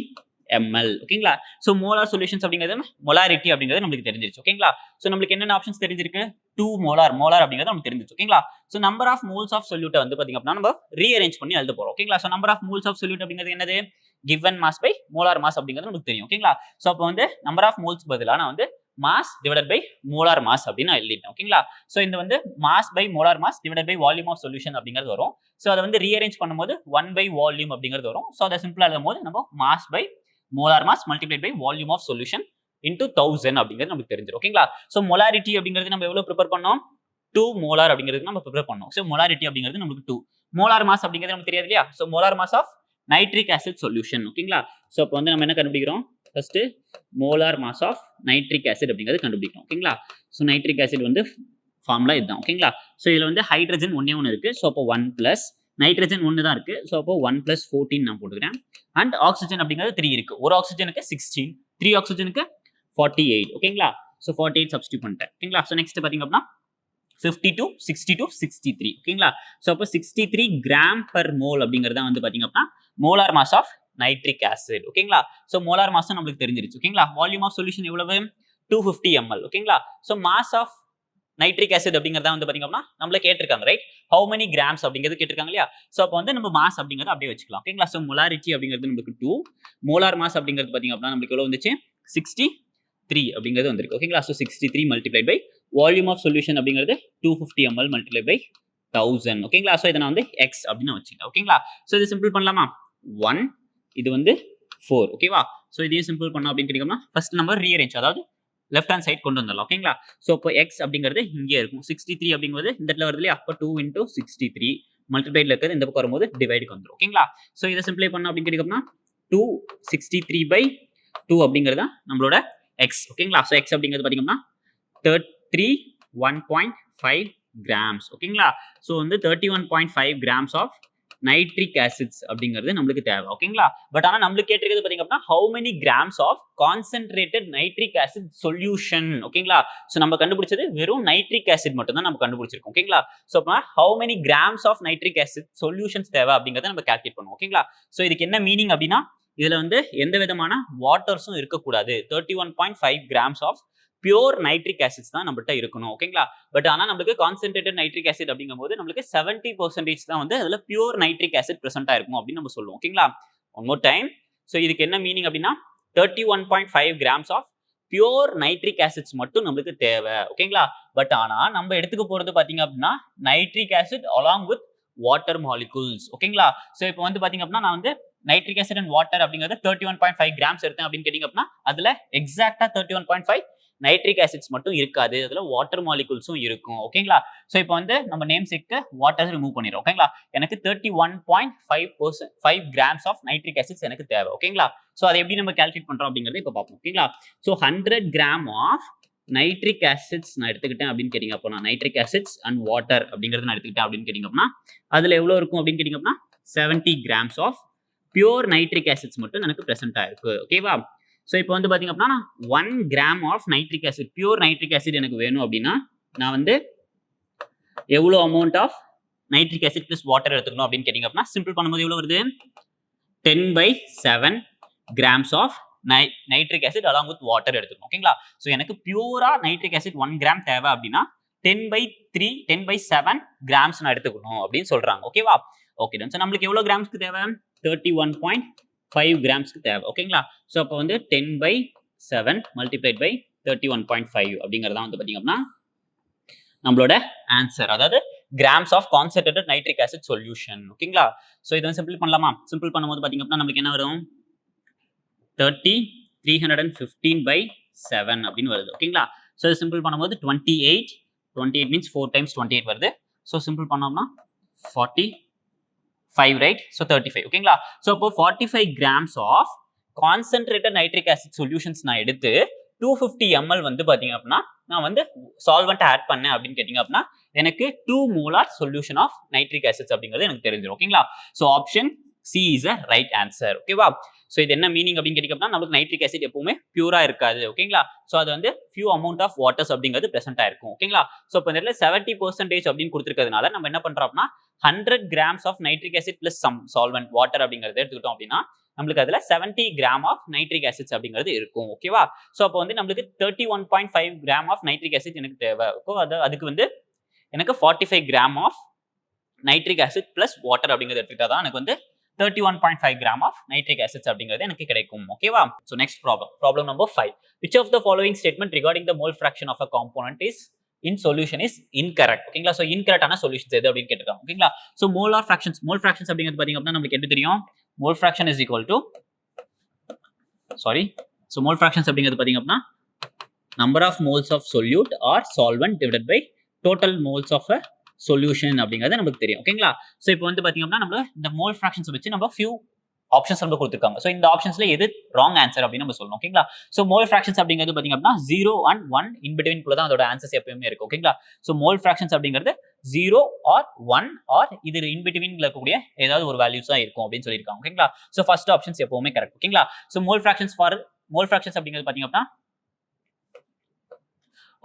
ml. ஓகேங்களா? ஸோ மோலார் சொல்யூஷன்ஸ் அப்படிங்கிறது மொலாரிட்டி அப்படிங்கிறது நமக்கு தெரிஞ்சிருச்சு. ஓகேங்களா? ஸோ நம்மளுக்கு என்னென்ன ஆப்ஷன்ஸ் தெரிஞ்சிருக்கு? 2 மோலார் அப்படிங்கிறது நமக்கு தெரிஞ்சிருச்சு. ஓகேங்களா? So number of moles of சொல்யூட்டை வந்து பாத்தீங்க அப்படின்னா நம்ம ரீஅரேஞ்ச் பண்ணி எழுத போறோம். ஓகேங்களா? So number of moles of solute அப்படிங்கிறது என்னது? given mass by molar mass அப்படிங்கிறது நமக்கு தெரியும். ஓகேங்களா? ஸோ அப்போ வந்து நம்பர் ஆஃப் மோல்ஸ் பதிலா நான் வந்து mass divided by molar mass அப்படின்னு எழுதிட்டேன். ஓகேங்களா? ஸோ இந்த வந்து mass by molar mass divided by volume of solution அப்படிங்கிறது வரும். ஸோ அதை வந்து ரீஅரேஞ்ச் பண்ணும்போது 1 பை வால்யூம் அப்படிங்கிறது வரும். ஸோ அதை சிம்பிளா எழுதும் போது நம்ம mass by molar mass multiplied by volume of solution into 1000 அப்படிங்கிறது நமக்கு தெரிஞ்சிடும். ஓகேங்களா? ஸோ மொலாரிட்டி அப்படிங்கிறது நம்ம எவ்வளவு ப்ரிப்பேர் பண்ணோம்? 2 மோலார் அப்படிங்கிறது நம்ம ப்ரிப்பேர் பண்ணோம். ஸோ மொலாரிட்டி அப்படிங்கிறது நமக்கு 2. மோலார் மாஸ் அப்படிங்கிறது நமக்கு தெரியாது இல்லையா? So molar mass of nitric acid solution. ஓகேங்களா? ஸோ அப்போ வந்து நம்ம என்ன கண்டுபிடிக்கிறோம்? First molar mass of nitric acid அப்படிங்கிறது கண்டுபிடிக்கணும். ஓகேங்களா? ஸோ நைட்ரிக் ஆசிட் வந்து ஃபார்முலா இதுதான் ஓகேங்களா. ஸோ இதில் வந்து ஹைட்ரஜன் ஒன்றே ஒன்று இருக்குது. ஸோ அப்போ 1 ப்ளஸ் நைட்ரஜன் ஒன்று தான் இருக்குது. ஸோ அப்போ 1 + 14 நான் போட்டுக்கிறேன். அண்ட் ஆக்சிஜன் அப்படிங்கிறது 3 இருக்குது. ஒரு ஆக்சிஜனுக்கு 16, 3 ஆக்சிஜனுக்கு 48 ஓகேங்களா. ஸோ 48 சப்ஸ்டியூட் பண்ணிட்டேன் ஓகேங்களா. ஸோ நெக்ஸ்ட் பார்த்தீங்க அப்படின்னா 52, 62, 63 ஓகேங்களா. ஸோ அப்போ 63 கிராம் பர் மோல் அப்படிங்கிறத வந்து பார்த்தீங்க அப்படின்னா molar mass of nitric acid ஓகேங்களா. ஸோ மோலார் மாஸ் நம்மளுக்கு தெரிஞ்சிருச்சு ஓகேங்களா. வால்யூம் ஆஃப் சொல்யூஷன் எவ்வளவு 250 ml ஓகேங்களா. So mass of nitric acid அப்படிங்கிறத வந்து பார்த்தீங்க அப்படின்னா நம்மள கேட்டிருக்காங்க ரைட். ஹவு மெனி கிராம்ஸ் அப்படிங்கிறது கேட்டிருக்காங்க இல்லையா. ஸோ அப்போ வந்து நம்ம மாஸ் அப்படிங்கிறது அப்படியே வச்சுக்கலாம் ஓகேங்களா. ஸோ மொலாரிட்டி அப்படிங்கிறது நமக்கு 2, மோலார் மாஸ் அப்படிங்கிறது பார்த்தீங்க அப்படின்னா நம்மளுக்கு எவ்வளோ வந்துச்சு 63 அப்படிங்கிறது வந்திருக்கு ஓகேங்களா. So 63 multiplied by volume of solution அப்படிங்கிறது 250 ml மல்டிப்ளைட் பை 1000 ஓகேங்களா. ஸோ இதை நான் வந்து எக்ஸ் அப்படின்னு வச்சுக்கலாம் ஓகேங்களா. ஸோ இது சிம்பிள் பண்ணலாமா 1 இது வந்து 4 ஓகேவா. ஸோ இதையும் சிம்பிள் பண்ணோம் அப்படின்னு கேட்டிங்கன்னா ஃபர்ஸ்ட் நம்பர் ரீஅரேஞ்ச் அதாவது லெஃப்ட் ஹேண்ட் சைட் கொண்டு வந்துடலாம் ஓகேங்களா. ஸோ இப்போ எக்ஸ் அப்படிங்கிறது இங்கே இருக்கும் 63 அப்படிங்கிறது இந்த இடத்துல வருது இல்லையா. அப்போ 2 × 63 மல்டிப்ளைட்ல இருக்கிறது இந்த பக்கம் வரும்போது டிவைடுக்கு வந்துடும் ஓகேங்களா. ஸோ இதை சிம்பிளை பண்ணோம் அப்படின்னு கேட்டிங்கன்னா 263/2 அப்படிங்கிறது நம்மளோட எக்ஸ் ஓகேங்களா. ஸோ எக்ஸ் அப்படிங்கிறது பார்த்தீங்கன்னா 31.5 கிராம்ஸ் ஓகேங்களா. ஸோ வந்து 31.5 கிராம்ஸ் ஆஃப் நைட்ரிக் ஆசிட்ஸ் அப்படிங்கிறது நம்மளுக்கு தேவை ஓகேங்களா. பட் ஆனால் நம்மளுக்கு கேட்டிருக்கிறது பார்த்தீங்க அப்படின்னா how many grams of concentrated nitric acid solution ஓகேங்களா. ஸோ நம்ம கண்டுபிடிச்சது வெறும் நைட்ரிக் ஆசிட் மட்டும் தான் நம்ம கண்டுபிடிச்சிருக்கோம் ஓகேங்களா. ஸோ அப்போ how many grams of nitric acid solutions தேவை அப்படிங்கிறத நம்ம கால்குலேட் பண்ணுவோம் ஓகேங்களா. ஸோ இதுக்கு என்ன மீனிங் அப்படின்னா இதுல வந்து எந்த விதமான வாட்டர்ஸும் இருக்கக்கூடாது. 31.5 grams of pure nitric acids தான் நம்மகிட்ட இருக்கணும் ஓகேங்களா. பட் ஆனால் நம்மளுக்கு கான்சென்ட்ரேட்டட் நைட்ரிக் ஆசிட் அப்படிங்கும்போது நம்மளுக்கு 70% தான் வந்து அதில் பியூர் நைட்ரிக் ஆசிட் ப்ரெசென்ட்டாக இருக்கும் அப்படின்னு நம்ம சொல்லுவோம் ஓகேங்களா. One more time. ஸோ இதுக்கு என்ன மீனிங் அப்படின்னா 31.5 grams of pure nitric acids மட்டும் நம்மளுக்கு தேவை ஓகேங்களா. பட் ஆனால் நம்ம எடுத்துக்க போகிறது பார்த்தீங்க அப்படின்னா nitric acid along with water molecules ஓகேங்களா. ஸோ இப்போ வந்து பார்த்தீங்க அப்படின்னா நான் வந்து நைட்ரிக் ஆசிட் அண்ட் வாட்டர் அப்படிங்கிறது 31.5 கிராம்ஸ் எடுத்தேன் அப்படின்னு கேட்டிங்க அப்படின்னா அதில் எக்ஸாக்டாக 31.5 நைட்ரிக் ஆசிட்ஸ் மட்டும் இருக்காது. அதில் வாட்டர் மாலிகூல்ஸும் இருக்கும் ஓகேங்களா. ஸோ இப்போ வந்து நம்ம நேம் சேக்கு வாட்டர் ரிமூவ் பண்ணிடுறோம் ஓகேங்களா. எனக்கு 31.5 கிராம்ஸ் ஆஃப் நைட்ரிக் ஆசிட்ஸ் எனக்கு தேவை ஓகேங்களா. ஸோ அதை எப்படி நம்ம கால்குலேட் பண்ணுறோம் அப்படிங்கிறத இப்போ பார்ப்போம் ஓகேங்களா. So 100 gram of nitric acids நான் எடுத்துக்கிட்டேன் அப்படின்னு கேட்டிங்க அப்போ நான் நைட்ரிக் ஆசிட்ஸ் அண்ட் வாட்டர் அப்படிங்கிறது நான் எடுத்துக்கிட்டேன் அப்படின்னு கேட்டிங்க அப்படின்னா அதில் எவ்வளோ இருக்கும் அப்படின்னு கேட்டிங்க அப்படின்னா 70 grams of pure nitric acids மட்டும் எனக்கு ப்ரெசென்ட் ஆயிருக்கு ஓகேவா. ஸோ இப்போ வந்து பார்த்தீங்க அப்படின்னா 1 gram of nitric acid pure nitric acid எனக்கு வேணும் அப்படின்னா நான் வந்து எவ்வளோ amount of nitric acid plus water எடுத்துக்கணும் அப்படின்னு கேட்டிங்க அப்படின்னா சிம்பிள் பண்ணும்போது எவ்வளோ வருது 10/7 grams of nitric acid along with water எடுத்துக்கணும் ஓகேங்களா. ஸோ எனக்கு பியூரா நைட்ரிக் ஆசிட் 1 கிராம் தேவை அப்படின்னா 10/7 கிராம்ஸ் நான் எடுத்துக்கணும் அப்படின்னு சொல்றாங்க ஓகேவா. Okay done. ஸோ நம்மளுக்கு எவ்வளோ கிராம்ஸ்க்கு தேவை 31.5 கிராம்ஸ்க்கு தேவை ஓகேங்களா. ஸோ அப்போ வந்து 10/7 மல்டிப்ளைட் பை 31.5 அப்படிங்கிறதா வந்து பார்த்தீங்க அப்படின்னா நம்மளோட ஆன்சர், அதாவது grams of concentrated nitric acid solution ஓகேங்களா. ஸோ இதை வந்து சிம்பிள் பண்ணலாமா. சிம்பிள் பண்ணும்போது பார்த்தீங்க அப்படின்னா நம்மளுக்கு என்ன வரும் 315/7 அப்படின்னு வருது ஓகேங்களா. ஸோ இது சிம்பிள் பண்ணும்போது 28 மீன்ஸ் 4 டைம்ஸ் 28 வருது. ஸோ சிம்பிள் பண்ணோம்னா 45 ரைட். ஸோ 35 ஓகேங்களா. ஸோ அப்போ 45 grams of concentrated nitric acid solutions நான் எடுத்து 250 ml வந்து பார்த்தீங்க அப்படின்னா நான் வந்து சால்வெண்ட் ஆட் பண்ணேன் அப்படின்னு கேட்டிங்க அப்படின்னா எனக்கு 2 molar solution of nitric acids அப்படிங்கிறது எனக்கு தெரிஞ்சிடும் ஓகேங்களா. So option C is a right answer ஓகேவா. ஸோ இது என்ன மீனிங் அப்படின்னு கேட்டிங்கன்னா நமக்கு நைட்ரிக் ஆசிட் எப்பவுமே பியூரா இருக்காது ஓகேங்களா. ஸோ அது வந்து ஃபியூ அமௌண்ட் ஆஃப் வாட்டர்ஸ் அப்படிங்கிறது ப்ரெசென்ட் ஆயிருக்கும் ஓகேங்களா. ஸோ இப்போ இந்த 70% அப்படின்னு கொடுத்துருக்கிறதுனால நம்ம என்ன பண்றோம் அப்படின்னா 100 grams of nitric acid plus some solvent water அப்படிங்கிறது எடுத்துக்கிட்டோம் அப்படின்னா நம்மளுக்கு அதுல 70 கிராம் ஆஃப் நைட்ரிக் ஆசிட்ஸ் அப்படிங்கிறது இருக்கும் ஓகேவா. ஸோ அப்போ வந்து நம்மளுக்கு 31.5 கிராம் ஆஃப் நைட்ரிக் ஆசிட் எனக்கு தேவை. அதுக்கு வந்து எனக்கு 45 gram of nitric acid plus water அப்படிங்கிறது எடுத்துக்கிட்டா தான் எனக்கு வந்து 31.5 கிராம் ஆஃப் நைட்ரிக் ஆசிட்ஸ் அப்படிங்கிறது எனக்கு கிடைக்கும் ஓகேவா. So next problem number 5. Which of the following statement regarding the mole fraction of a component is in solution is incorrect ஓகேங்களா. ஸோ இன்கரெக்டான சொல்யூஷன்ஸ் எது அப்படின்னு கேட்டிருக்காங்க ஓகேங்களா. ஸோ மோல் ஃபிராக்ஷன்ஸ் அப்படிங்கிறது பார்த்தீங்க அப்படின்னா நமக்கு எப்படி தெரியும் mole fraction is equal to mole fractions அப்படிங்கிறது பார்த்தீங்க அப்படின்னா number of moles of solute or solvent divided by total moles of a solution அப்படிங்கிறது நமக்கு தெரியும் ஓகேங்களா. ஸோ இப்போ வந்து பார்த்தீங்க அப்படின்னா நம்ம இந்த மோல் ஃபிராக்ஷன்ஸ் வச்சு நம்ம ஃபியூ ஆப்ஷன்ஸ் நம்ம கொடுத்துருக்காங்க. ஸோ இந்த ஆப்ஷன்ஸ்ல எது ராங் ஆன்சர் அப்படின்னு நம்ம சொல்லணும். ஓகேங்களா? ஸோ மோல் ஃபிராக்ஷன்ஸ் அப்படிங்கிறது பாத்தீங்க அப்படின்னா 0 and 1 இன் பிட்வீன் குள்ள தான் அதோட ஆன்சர்ஸ் எப்பவுமே இருக்கும். ஓகேங்களா? ஸோ மோல் ஃபிராக்ஷன்ஸ் அப்படிங்கிறது 0 or 1 or இது இன் பிட்வீன்ல இருக்கக்கூடிய ஏதாவது ஒரு வேல்யூஸ் தான் இருக்கும் அப்படின்னு சொல்லியிருக்காங்க. ஓகேங்களா? ஸோ ஃபர்ஸ்ட் ஆப்ஷன்ஸ் எப்பவுமே கரெக்ட். ஓகேங்களா? ஸோ மோல் ஃபிராக்ஷன்ஸ் அப்படிங்கிறது பாத்தீங்க அப்படின்னா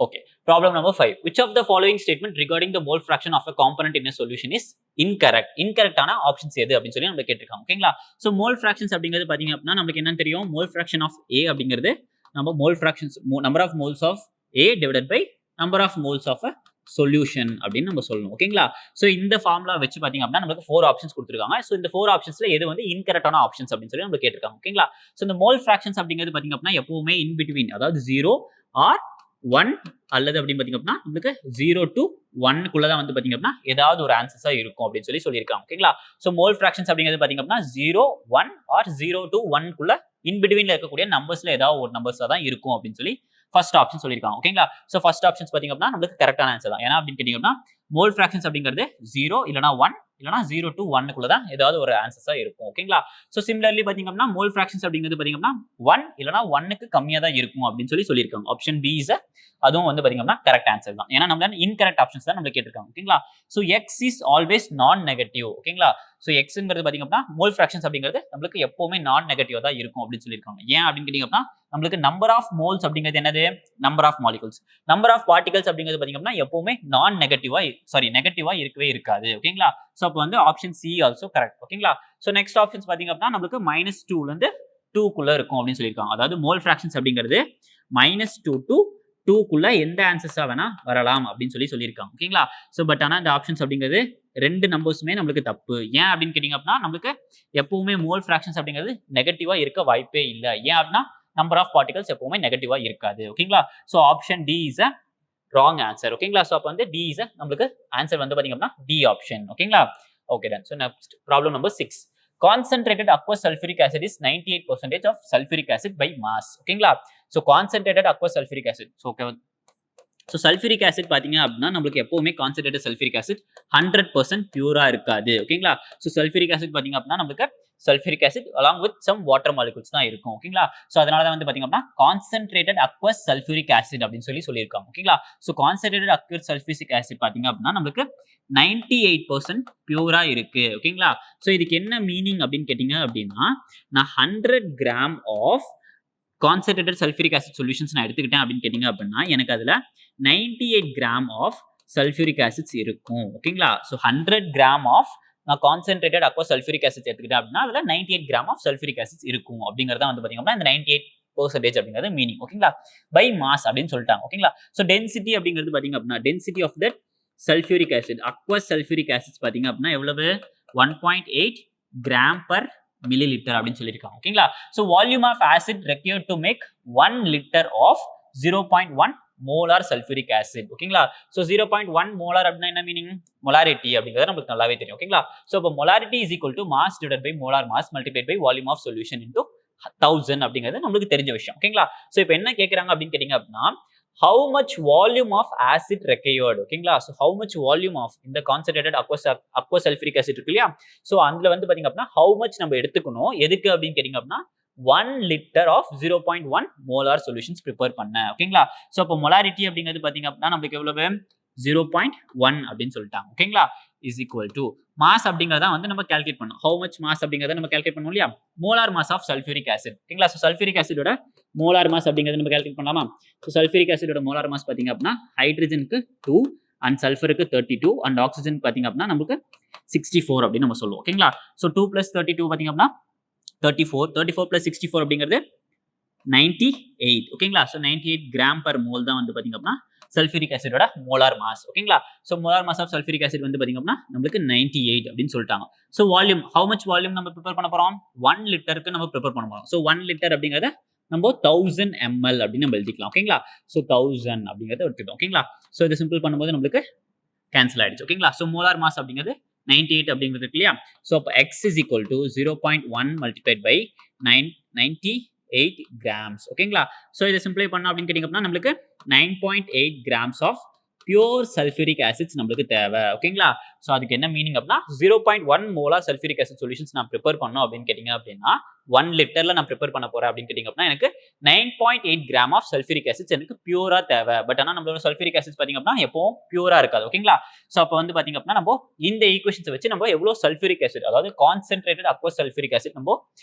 okay. Problem number 5. Which of the following statement regarding the mole fraction of a component in a solution is incorrect? Incorrect ஆன ஆப்ஷன்ஸ் எது அப்படின்னு சொல்லி நம்ம கேட்டிருக்காங்க. ஓகேங்களா? சோ மோல் ஃபிராக்ஷன்ஸ் அப்படிங்கிறது பாத்தீங்க அப்படின்னா நமக்கு என்ன தெரியும்? மோல் ஃபிராக்ஷன் ஆஃப் A அப்படிங்கிறது நம்ம mole fractions number of moles of A divided by number of moles of a solution அப்படின்னு நம்ம சொல்லணும். ஓகேங்களா? சோ இந்த ஃபார்முலா வச்சு பாத்தீங்க அப்படின்னா நமக்கு 4 ஆப்ஷன்ஸ் கொடுத்திருக்காங்க. சோ இந்த 4 ஆப்ஷன்ஸ்ல எது வந்து இன்கரெக்டான ஆப்ஷன்ஸ் அப்படின்னு சொல்லி நம்ம கேட்டிருக்காங்க. ஓகேங்களா? சோ இந்த மோல் ஃபிராக்ஷன்ஸ் அப்படிங்கிறது பாத்தீங்க அப்படின்னா எப்பவுமே இன் பிட்வீன், அதாவது 0 or 1 அல்லது அப்படின்னு பாத்தீங்க அப்படின்னா உங்களுக்கு 0 to 1 குள்ள தான் வந்து பாத்தீங்க அப்படின்னா ஏதாவது ஒரு ஆன்சர்ஸா இருக்கும் அப்படின்னு சொல்லி சொல்லியிருக்காங்க. ஓகேங்களா? சோ மோல் ஃபிராக்ஷன்ஸ் அப்படிங்கிறது பாத்தீங்க அப்படின்னா 0, 1 or 0 to 1 குள்ள இன் பிட்வீன்ல இருக்கக்கூடிய நம்பர்ஸ்ல ஏதாவது ஒரு நம்பர்ஸா தான் இருக்கும் அப்படின்னு சொல்லி ஃபர்ஸ்ட் ஆப்ஷன் சொல்லியிருக்காங்க. ஓகேங்களா? சோ ஃபர்ஸ்ட் ஆப்ஷன்ஸ் பாத்தீங்க அப்படின்னா நமக்கு கரெக்டான ஆன்சர் தான். ஏன்னா அப்படின்னு கேட்டீங்கன்னா மோல் ஃபிராக்ஷன்ஸ் அப்படிங்கிறது 0 இல்லனா 1 இல்லனா 0 to 1 குள்ள தான் ஏதாவது ஒரு ஆன்சர்ஸா இருக்கும். ஓகேங்களா? சோ சிமிலர்லி பாத்தீங்க அப்படின்னா மோல் ஃபிராக்ஷன்ஸ் அப்படிங்கிறது பாத்தீங்க அப்படின்னா 1 இல்லனா 1 க்கு கம்மியா தான் இருக்கும் அப்படின்னு சொல்லி சொல்லியிருக்காங்க. ஆப்ஷன் பி இஸ் அதுவும் வந்து பாத்தீங்க அப்படின்னா கரெக்ட் ஆன்சர் தான். ஏன்னா நம்ம இன்கரெக்ட் ஆப்ஷன்ஸ் தான் நம்ம கேட்டிருக்காங்க. ஓகேங்களா? சோ எக்ஸ் இஸ் ஆல்வேஸ் நான் நெகட்டிவ். ஓகேங்களா? சோ எக்ஸ்ங்கிறது பாத்தீங்க அப்படின்னா மோல் ஃபிராக்ஷன்ஸ் அப்படிங்கிறது நமக்கு எப்பவுமே நான் நெகட்டிவா தான் இருக்கும் அப்படின்னு சொல்லியிருக்காங்க. ஏன் அப்படின்னு கேட்டீங்க அப்படின்னா நமக்கு நம்பர் ஆஃப் மோல்ஸ் அப்படிங்கிறது என்னது? Number of molecules. Number of particles அப்படிங்கிறது பாத்தீங்க அப்படின்னா எப்பவுமே நான் நெகட்டிவா இருக்கவே இருக்காது. ஓகேங்களா? சோ அப்ப வந்து ஆப்ஷன் சி ஆல்சோ கரெக்ட். ஓகேங்களா? சோ நெக்ஸ்ட் ஆப்ஷன்ஸ் பாத்தீங்க அப்படின்னா நமக்கு -2 ல இருந்து 2 குள்ள இருக்கும் அப்படின்னு சொல்லியிருக்காங்க. அதாவது மோல் ஃபிராக்ஷன்ஸ் அப்படிங்கிறது -2 to 2 குள்ள எந்த ஆன்சர்ஸா வேணா வரலாம் அப்படின்னு சொல்லியிருக்காங்க. ஓகேங்களா? சோ பட் ஆனா இந்த ஆப்ஷன்ஸ் அப்படிங்கிறது ரெண்டு நம்பர்ஸுமே நமக்கு தப்பு. ஏன் அப்படின்னு கேட்டீங்க அப்படின்னா நமக்கு எப்பவுமே மோல் ஃபிராக்ஷன்ஸ் அப்படிங்கிறது நெகட்டிவா இருக்க வாய்ப்பே இல்லை. ஏன் அப்படின்னா நம்பர் ஆஃப் பார்ட்டிகல்ஸ் எப்பவுமே நெகட்டிவா இருக்காது. ஓகேங்களா? So option D is a wrong answer. ஓகேங்களா? சோ அப்ப வந்து டி இஸ் நமக்கு ஆன்சர் வந்து பாத்தீங்க அப்படின்னா டி ஆப்ஷன். ஓகேங்களா? Okay done. So next problem number 6. Concentrated aqueous sulfuric acid is 98% of sulfuric acid by mass. ஓகேங்களா? So concentrated aqueous sulfuric acid. So okay. So sulphuric acid பாத்தீங்க அப்படின்னா நமக்கு எப்பவுமே கான்சென்ட்ரேட்டட் சல்ஃபியூரிக் ஆசிட் 100% பியூரா இருக்காது. ஓகேங்களா? So sulphuric acid பாத்தீங்க அப்படின்னா நமக்கு sulphuric acid along with some water molecules தான் இருக்கும். ஓகேங்களா? சோ அதனால தான் வந்து பாத்தீங்க அப்படின்னா கான்சென்ட்ரேட்டட் aqueous sulfuric acid அப்படின்னு சொல்லியிருக்காங்க. ஓகேங்களா? So concentrated aqueous sulfuric acid பாத்தீங்க அப்படின்னா நமக்கு 98% பியூரா இருக்கு. ஓகேங்களா? சோ இதுக்கு என்ன மீனிங் அப்படின்னு கேட்டீங்க அப்படின்னா நான் 100 gram of concentrated sulphuric acid solutions நான் எடுத்துக்கிட்டேன் அப்படின்னு கேட்டீங்க அப்படின்னா எனக்கு அதுல 98 கிராம் ஆஃப் சல்ஃபியூரிக் ஆசிட்ஸ் இருக்கும். ஓகேங்களா? சோ 100 கிராம் ஆஃப் நான் கான்சென்ட்ரேட்டட் aqueous sulfuric acid எடுத்துக்கிட்டேன் அப்படின்னா அதுல 98 கிராம் ஆஃப் சல்ஃபியூரிக் ஆசிட்ஸ் இருக்கும் அப்படிங்கறத வந்து பாத்தீங்க அப்படின்னா இந்த 98% அப்படிங்கிறது மீனிங். ஓகேங்களா? பை மாஸ் அப்படின்னு சொல்லிட்டாங்க. ஓகேங்களா? சோ டென்சிட்டி அப்படிங்கிறது பாத்தீங்க அப்படின்னா density of that sulphuric acid aqueous sulfuric acids பாத்தீங்க அப்படின்னா எவ்வளவு? 1.8 கிராம் பர் milliliter அப்படின்னு சொல்லியிருக்காங்க. ஓகேங்களா? So volume of acid required to make 1 liter of 0.1 molar sulfuric acid. ஓகேங்களா? சோ 0.1 molar அப்படின்னா என்ன மீனிங்? molarity அப்படிங்கிறது நமக்கு நல்லாவே தெரியும். ஓகேங்களா? சோ அப்ப molarity is equal to mass divided by molar mass multiplied by volume of solution into 1000 அப்படிங்கிறது நமக்கு தெரிஞ்ச விஷயம். ஓகேங்களா? சோ இப்போ என்ன கேக்குறாங்க அப்படின்னு கேட்டீங்க அப்படின்னா how much volume of acid required. ஓகேங்களா? so how much volume of இந்த concentrated aqueous sulfuric acid இருக்கு இல்லையா? so அதுல வந்து பாத்தீங்க அப்படின்னா how much நம்ம எடுத்துக்கணும் எதுக்கு அப்படின்னு கேட்டீங்க அப்படின்னா 1 liter of 0.1 molar solutions prepare பண்ண. ஓகேங்களா? so அப்போ molarity அப்படிங்கிறது பாத்தீங்க அப்படின்னா நமக்கு எவ்வளவு? 0.1 அப்படின்னு சொல்லிட்டாங்க. ஓகேங்களா? is equal to mass அப்படிங்கறத வந்து நம்ம கால்குலேட் பண்ணோம். how much mass அப்படிங்கறத நம்ம கால்குலேட் பண்ணோம் இல்லையா? molar mass of sulfuric acid. ஓகேங்களா? so sulfuric acid ஓட molar mass அப்படிங்கறத நம்ம கால்குலேட் பண்ணலாமா? so sulfuric acid ஓட molar mass பாத்தீங்க அப்படின்னா ஹைட்ரஜனுக்கு 2 and sulfurக்கு 32 and oxygen பாத்தீங்க அப்படின்னா நமக்கு 64 அப்படி நம்ம சொல்லுவோம். ஓகேங்களா? so 2 plus 32 பாத்தீங்க அப்படின்னா 34 plus 64 அப்படிங்கிறது 98. ஓகேங்களா? so 98 கிராம் per mole தான் வந்து பாத்தீங்க அப்படின்னா சல்ஃபியூரிக் ஆசிடோட மோலார் மாஸ். ஓகேங்களா? So molar mass of sulphuric acid வந்து பாத்தீங்க அப்படின்னா நமக்கு 98 அப்படின்னு சொல்லிட்டாங்க. So volume how much volume நம்ம ப்ரிப்பேர் பண்ண போறோம்? 1 லிட்டருக்கு நம்ம ப்ரிப்பேர் பண்ண போறோம். சோ 1 லிட்டர் அப்படிங்கறத நம்ம 1000 ml அப்படின்னு நம்ம எழுதிக்கலாம். ஓகேங்களா? சோ 1000 அப்படிங்கறத எடுத்துட்டோம். ஓகேங்களா? சோ இத சிம்பிள் பண்ணும்போது நமக்கு கேன்சல் ஆயிடுச்சு. ஓகேங்களா? சோ மோலார் மாஸ் அப்படிங்கிறது 98 அப்படிங்கிறது இருக்கு இல்லையா? சோ அப்ப x is equal to 0.1 multiplied by 98 grams. ஓகேங்களா? சோ இத சிம்பிளை பண்ணோம் அப்படின்னு கேட்டிங்க அப்படின்னா நமக்கு 9.8 grams of pure sulphuric acids நம்மளுக்கு தேவை. ஓகேங்களா? ஸோ அதுக்கு என்ன மீனிங் அப்படின்னா 0.1 மோலார் சல்ஃபியூரிக் ஆசிட் சொல்யூஷன்ஸ் நான் ப்ரிப்பேர் பண்ணோம் அப்படின்னு கேட்டிங்க அப்படின்னா 1 லிட்டர்ல நான் ப்ரிப்பேர் பண்ண போறேன் அப்படின்னு கேட்டிங்க அப்படின்னா எனக்கு 9.8 கிராம் ஆஃப் சல்ஃபியூரிக் ஆசிட்ஸ் எனக்கு பியூரா தேவை. பட் ஆனால் நம்மளோட சல்ஃபியூரிக் ஆசிட்ஸ் பார்த்தீங்க அப்படின்னா எப்பவும் பியூரா இருக்காது. ஓகேங்களா? ஸோ அப்போ வந்து பார்த்தீங்க அப்படின்னா நம்ம இந்த ஈக்குவேஷன்ஸை வச்சு நம்ம எவ்வளோ சல்ஃபியூரிக் ஆசிட் அதாவது கான்சென்ட்ரேட்டட் அக்வஸ் சல்ஃபியூரிக் ஆசிட் நம்ம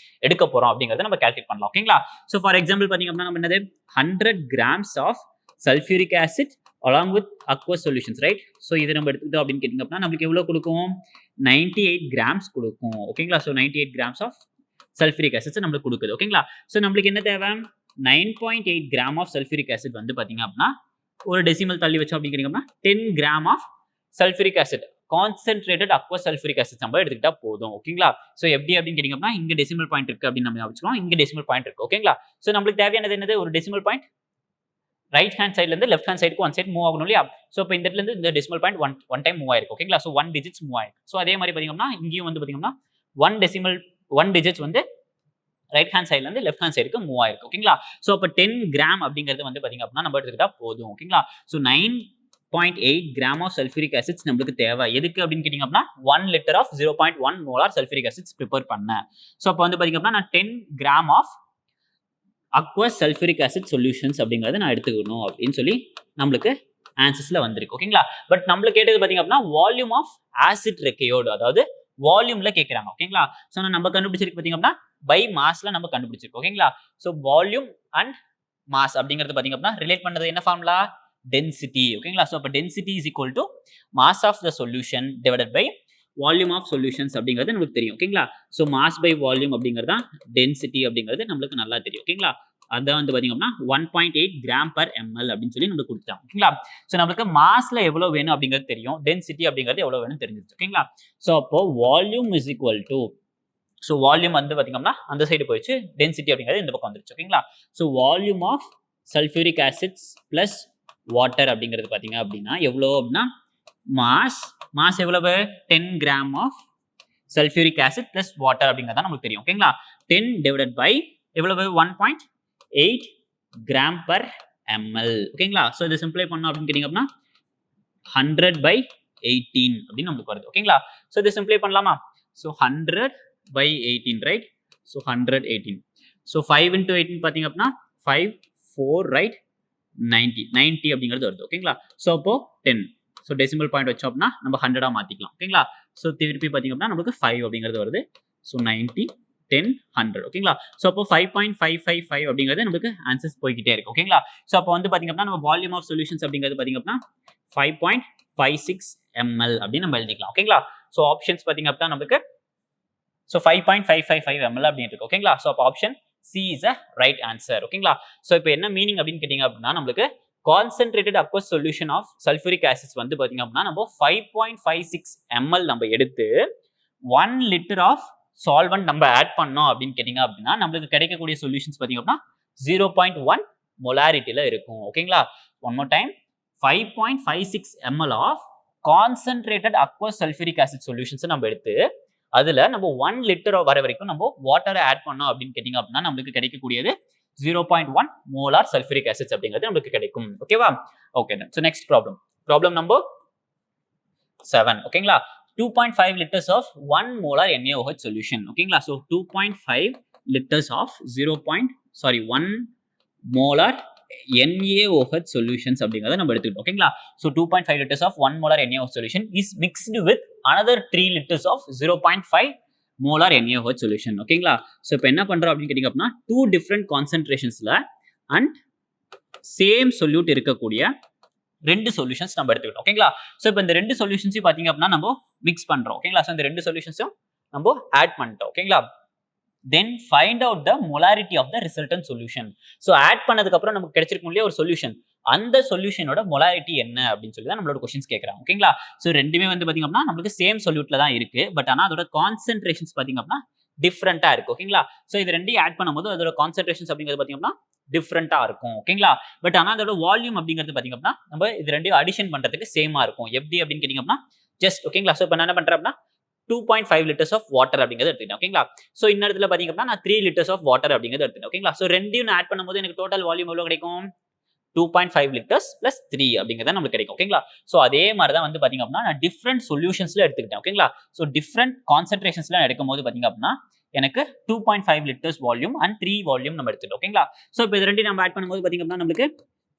எடுக்க போறோம் அப்படிங்கறத நம்ம கால்குலேட் பண்ணலாம். ஓகேங்களா? ஸோ ஃபார் எக்ஸாம்பிள் பார்த்தீங்க அப்படின்னா நம்ம என்னது 100 grams of sulphuric acid along with aqueous solutions, right? So இது நம்ம எடுத்துக்கிட்டோம் அப்படின்னு கேட்டிங்க அப்படின்னா நமக்கு எவ்வளவு கொடுக்கும் 98 கிராம்ஸ் கொடுக்கும். ஓகேங்களா? So 98 grams of sulphuric acids நம்மளுக்கு கொடுக்குது. ஓகேங்களா? ஸோ நம்மளுக்கு என்ன தேவை 9.8 கிராம் ஆஃப் சல்ஃபியூரிக் ஆசிட் வந்து பார்த்தீங்க அப்படின்னா ஒரு டெசிமல் தள்ளி வச்சோம் அப்படின்னு கேட்டிங்கன்னா 10 gram of sulphuric acid concentrated aqueous sulphuric acid நம்ம எடுத்துக்கிட்டா போதும். ஓகேங்களா? ஸோ எப்படி அப்படின்னு கேட்டிங்க அப்படின்னா இங்க டெசிமல் பாயிண்ட் இருக்கு அப்படின்னு நம்ம வச்சுக்கலாம். இங்க டெசிமல் பாயிண்ட் இருக்கு. ஓகேங்களா? ஸோ நம்மளுக்கு தேவையானது என்னது ஒரு டெசிமல் பாயிண்ட் ரைட் ஹேண்ட் சைட்ல இருந்து லெஃப்ட் ஹேண்ட் சைடுக்கு ஒன் சைடு மூவ் ஆகணும் இல்லையா? ஸோ இப்போ இந்த இடத்துல இருந்து இந்த decimal point one time move ஆயிருக்கு. ஓகேங்களா? ஸோ 1 டிஜிட்ஸ் மூவ் ஆயிருக்கு. ஸோ அதே மாதிரி பார்த்தீங்கன்னா இங்கேயும் வந்து பார்த்தீங்கன்னா 1 டிஜிட்ஸ் வந்து ரைட் ஹேண்ட் சைட்ல இருந்து லெஃப்ட் ஹேண்ட் சைடுக்கு மூவ் ஆயிருக்கு. ஓகேங்களா? ஸோ அப்போ 10 கிராம் அப்படிங்கிறது வந்து பார்த்தீங்க அப்படின்னா நம்ம எடுத்துக்கிட்டா போதும். ஓகேங்களா? So 9.8 gram of sulphuric acids நம்மளுக்கு தேவை. எதுக்கு அப்படின்னு கேட்டிங்க அப்படின்னா 1 litre of 0.1 molar sulphuric acids prepare பண்ணேன். ஸோ அப்போ வந்து பார்த்தீங்க அப்படின்னா நான் 10 gram of aqueous sulphuric acid solutions அப்படிங்கறத நான் எடுத்துக்கணும் அப்படின்னு சொல்லி நம்மளுக்கு ஆன்சர்ஸ்ல வந்திருக்கு. ஓகேங்களா? பட் நம்மளுக்கு கேட்டது பாத்தீங்க அப்படின்னா வால்யூம் ஆஃப் ஆசிட் ரெக்கையோடு அதாவது வால்யூம்ல கேட்கறாங்க. ஓகேங்களா? ஸோ நம்ம கண்டுபிடிச்சிருக்கு பாத்தீங்க அப்படின்னா பை மாஸ்ல நம்ம கண்டுபிடிச்சிருக்கோம். ஓகேங்களா? ஸோ வால்யூம் அண்ட் மாஸ் அப்படிங்கிறது பாத்தீங்க அப்படின்னா ரிலேட் பண்றது என்ன ஃபார்முலா டென்சிட்டி. ஓகேங்களா? ஸோ அப்போ density is equal to mass of the solution divided by volume of solutions அப்படிங்கிறது நமக்கு தெரியும். ஓகேங்களா? ஸோ மாஸ் பை வால்யூம் அப்படிங்கிறது தான் டென்சிட்டி அப்படிங்கிறது நம்மளுக்கு நல்லா தெரியும். ஓகேங்களா? அதான் வந்து பாத்தீங்கன்னா 1.8 கிராம் பர் எம்எல் அப்படின்னு சொல்லி நம்மளுக்கு கொடுத்தாங்க. ஓகேங்களா? ஸோ நம்மளுக்கு மாஸ்ல எவ்வளவு வேணும் அப்படிங்கிறது தெரியும். டென்சிட்டி அப்படிங்கிறது எவ்வளவு வேணும் தெரிஞ்சிருச்சு. ஓகேங்களா? ஸோ அப்போ volume is equal to so volume வந்து பாத்தீங்கன்னா அந்த சைடு போயிடுச்சு, டென்சிட்டி அப்படிங்கிறது இந்த பக்கம் வந்துருச்சு. ஓகேங்களா? So volume of sulphuric acids plus water அப்படிங்கிறது பாத்தீங்க அப்படின்னா எவ்வளோ அப்படின்னா மாஸ் எவ்வளவு 10 gram of sulphuric acid plus water அப்படிங்கிறது நமக்கு தெரியும். ஓகேங்களா? 10 டிவைடட் பை எவ்வளவு 1.8 கிராம் பர் எம்எல். ஓகேங்களா? ஸோ இதை சிம்பிளை பண்ணோம் அப்படின்னு கேட்டிங்க அப்படின்னா 100/18 அப்படின்னு நமக்கு வருது. ஓகேங்களா? ஸோ இதை சிம்பிளை பண்ணலாமா? So 100/18 right? So 118. So 5 into 18 பார்த்தீங்க அப்படின்னா 5 4 ரைட் 90 அப்படிங்கிறது வருது. ஓகேங்களா? ஸோ அப்போ 10. ஸோ டெசிமல் பாயிண்ட் வச்சோம் அப்படின்னா நம்ம 100 மாத்திக்கலாம். ஓகேங்களா? ஸோ திருப்பி பார்த்தீங்க அப்படின்னா நமக்கு 5 அப்படிங்கிறது வருது. ஸோ 90 10 100. ஓகேங்களா? ஸோ அப்போ 5.555 அப்படிங்கிறது நமக்கு ஆன்சர்ஸ் போய்கிட்டே இருக்கு. ஓகேங்களா? ஸோ அப்போ வந்து பாத்தீங்க அப்படின்னா நம்ம வால்யூம் ஆஃப் சொல்யூஷன்ஸ் அப்படிங்கிறது பாத்தீங்க அப்படின்னா 5.56 ml அப்படின்னு நம்ம எழுதிக்கலாம். ஓகேங்களா? ஸோ ஆப்ஷன்ஸ் பாத்தீங்க அப்படின்னா நமக்கு ஸோ 5.555 ml அப்படின்னு இருக்கு. ஓகேங்களா? ஸோ அப்போ option C is a right answer. ஓகேங்களா? ஸோ இப்போ என்ன மீனிங் அப்படின்னு கேட்டீங்க அப்படின்னா நம்மளுக்கு concentrated aqueous solution of sulphuric acids வந்து பாத்தீங்க அப்படின்னா நம்ம 5.56 ml நம்ம எடுத்து 1 லிட்டர் ஆஃப் சால்வெண்ட் நம்ம ஆட் பண்ணோம் அப்படின்னு கேட்டிங்க அப்படின்னா நம்மளுக்கு கிடைக்கக்கூடிய சொல்யூஷன்ஸ் பார்த்தீங்க அப்படின்னா 0.1 மொலாரிட்டியில் இருக்கும். ஓகேங்களா? One more time 5.56 ml of concentrated aqueous sulphuric acid solutions நம்ம எடுத்து அதில் நம்ம 1 லிட்டர் வர வரைக்கும் நம்ம வாட்டரை ஆட் பண்ணோம் அப்படின்னு கேட்டிங்க அப்படின்னா நம்மளுக்கு கிடைக்கக்கூடியது 0.1 மோலார் சல்ஃபியூரிக் ஆசிட்ஸ் அப்படிங்கிறது நம்மளுக்கு கிடைக்கும். ஓகேவா? Okay. So next problem number 7. ஓகேங்களா? 2.5 liters of 1 molar NaOH solution. ஓகேங்களா? So 2.5 liters of 1 molar NaOH solutions அப்படிங்கறத நம்ம எடுத்துக்கிட்டோம். ஓகேங்களா? So 2.5 liters of 1 molar NaOH solution is mixed with another 3 liters of 0.5 molar NaOH solution. ஓகேங்களா? So இப்போ என்ன பண்றோம் அப்படின்னு கேட்டிங்க அப்படின்னா 2 different concentrationsல and same solute இருக்கக்கூடிய ரெண்டு சொல்யூஷன்ஸ் நம்ம எடுத்துக்கிட்டோம். ஓகேங்களா? ஸோ இப்போ இந்த ரெண்டு சொல்யூஷன்ஸையும் பார்த்தீங்க அப்படின்னா நம்ம மிக்ஸ் பண்றோம். ஓகேங்களா? ஸோ இந்த ரெண்டு சொல்யூஷன்ஸும் நம்ம ஆட் பண்ணிட்டோம். ஓகேங்களா? Then find out the molarity of the resultant solution. So add பண்ணதுக்கு அப்புறம் நமக்கு கிடைச்சிருக்கும் இல்லையா ஒரு சொல்யூஷன், அந்த சொல்யூஷனோட மொலாரிட்டி என்ன அப்படின்னு சொல்லி தான் நம்மளோட கொஸ்டின்ஸ் கேட்கறாங்க. ஓகேங்களா? ஸோ ரெண்டுமே வந்து பார்த்தீங்க அப்படின்னா நம்மளுக்கு சேம் சொல்யூட்ல தான் இருக்கு. பட் ஆனால் அதோட கான்சென்ட்ரேஷன்ஸ் பார்த்தீங்க அப்படின்னா டிஃப்ரெண்டா இருக்கு. ஓகேங்களா? ஸோ இது ரெண்டையும் ஆட் பண்ணும்போது அதோட கான்சென்ட்ரேஷன்ஸ் அப்படிங்கிறது பார்த்தீங்க அப்படின்னா டிஃப்ரெண்டா இருக்கும். ஓகேங்களா? பட் ஆனால் அதோட வால்யூம் அப்படிங்கிறது பார்த்தீங்க அப்படின்னா நம்ம இது ரெண்டையும் அடிஷன் பண்றதுக்கு சேமா இருக்கும். எப்படி அப்படின்னு கேட்டீங்க அப்படின்னா ஜஸ்ட் ஓகேங்களா? ஸோ இப்போ நான் என்ன பண்றேன் அப்படின்னா 2.5 liters ஆஃப் வாட்டர் அப்படிங்கிறது எடுத்துக்கிட்டேன். ஓகேங்களா? ஸோ இந்த இடத்துல பார்த்தீங்க அப்படின்னா நான் 3 liters ஆஃப் வாட்டர் அப்படிங்கிறது எடுத்துக்கிட்டேன். ஓகேங்களா? ஸோ ரெண்டையும் ஆட் பண்ணும்போது எனக்கு டோட்டல் வால்யூம் எவ்வளோ கிடைக்கும் 2.5 லிட்டர்ஸ் ப்ளஸ் 3 அப்படிங்கிறத நம்மளுக்கு கிடைக்கும் ஓகேங்களா. ஸோ அதே மாதிரி தான் வந்து பார்த்தீங்க அப்படின்னா நான் டிஃப்ரெண்ட் சொல்யூஷன்ஸில் எடுத்துக்கிட்டேன் ஓகேங்களா. ஸோ டிஃப்ரெண்ட் கான்சன்ட்ரேஷன்ஸ்ல எடுக்கும் போது பார்த்தீங்க அப்படின்னா எனக்கு 2.5 லிட்டர்ஸ் வால்யூம் அண்ட் 3 வால்யூம் நம்ம எடுத்துட்டோம் ஓகேங்களா. ஸோ இப்போ இது ரெண்டு நம்ம ஆட் பண்ணும்போது பார்த்தீங்க அப்படின்னா நம்மளுக்கு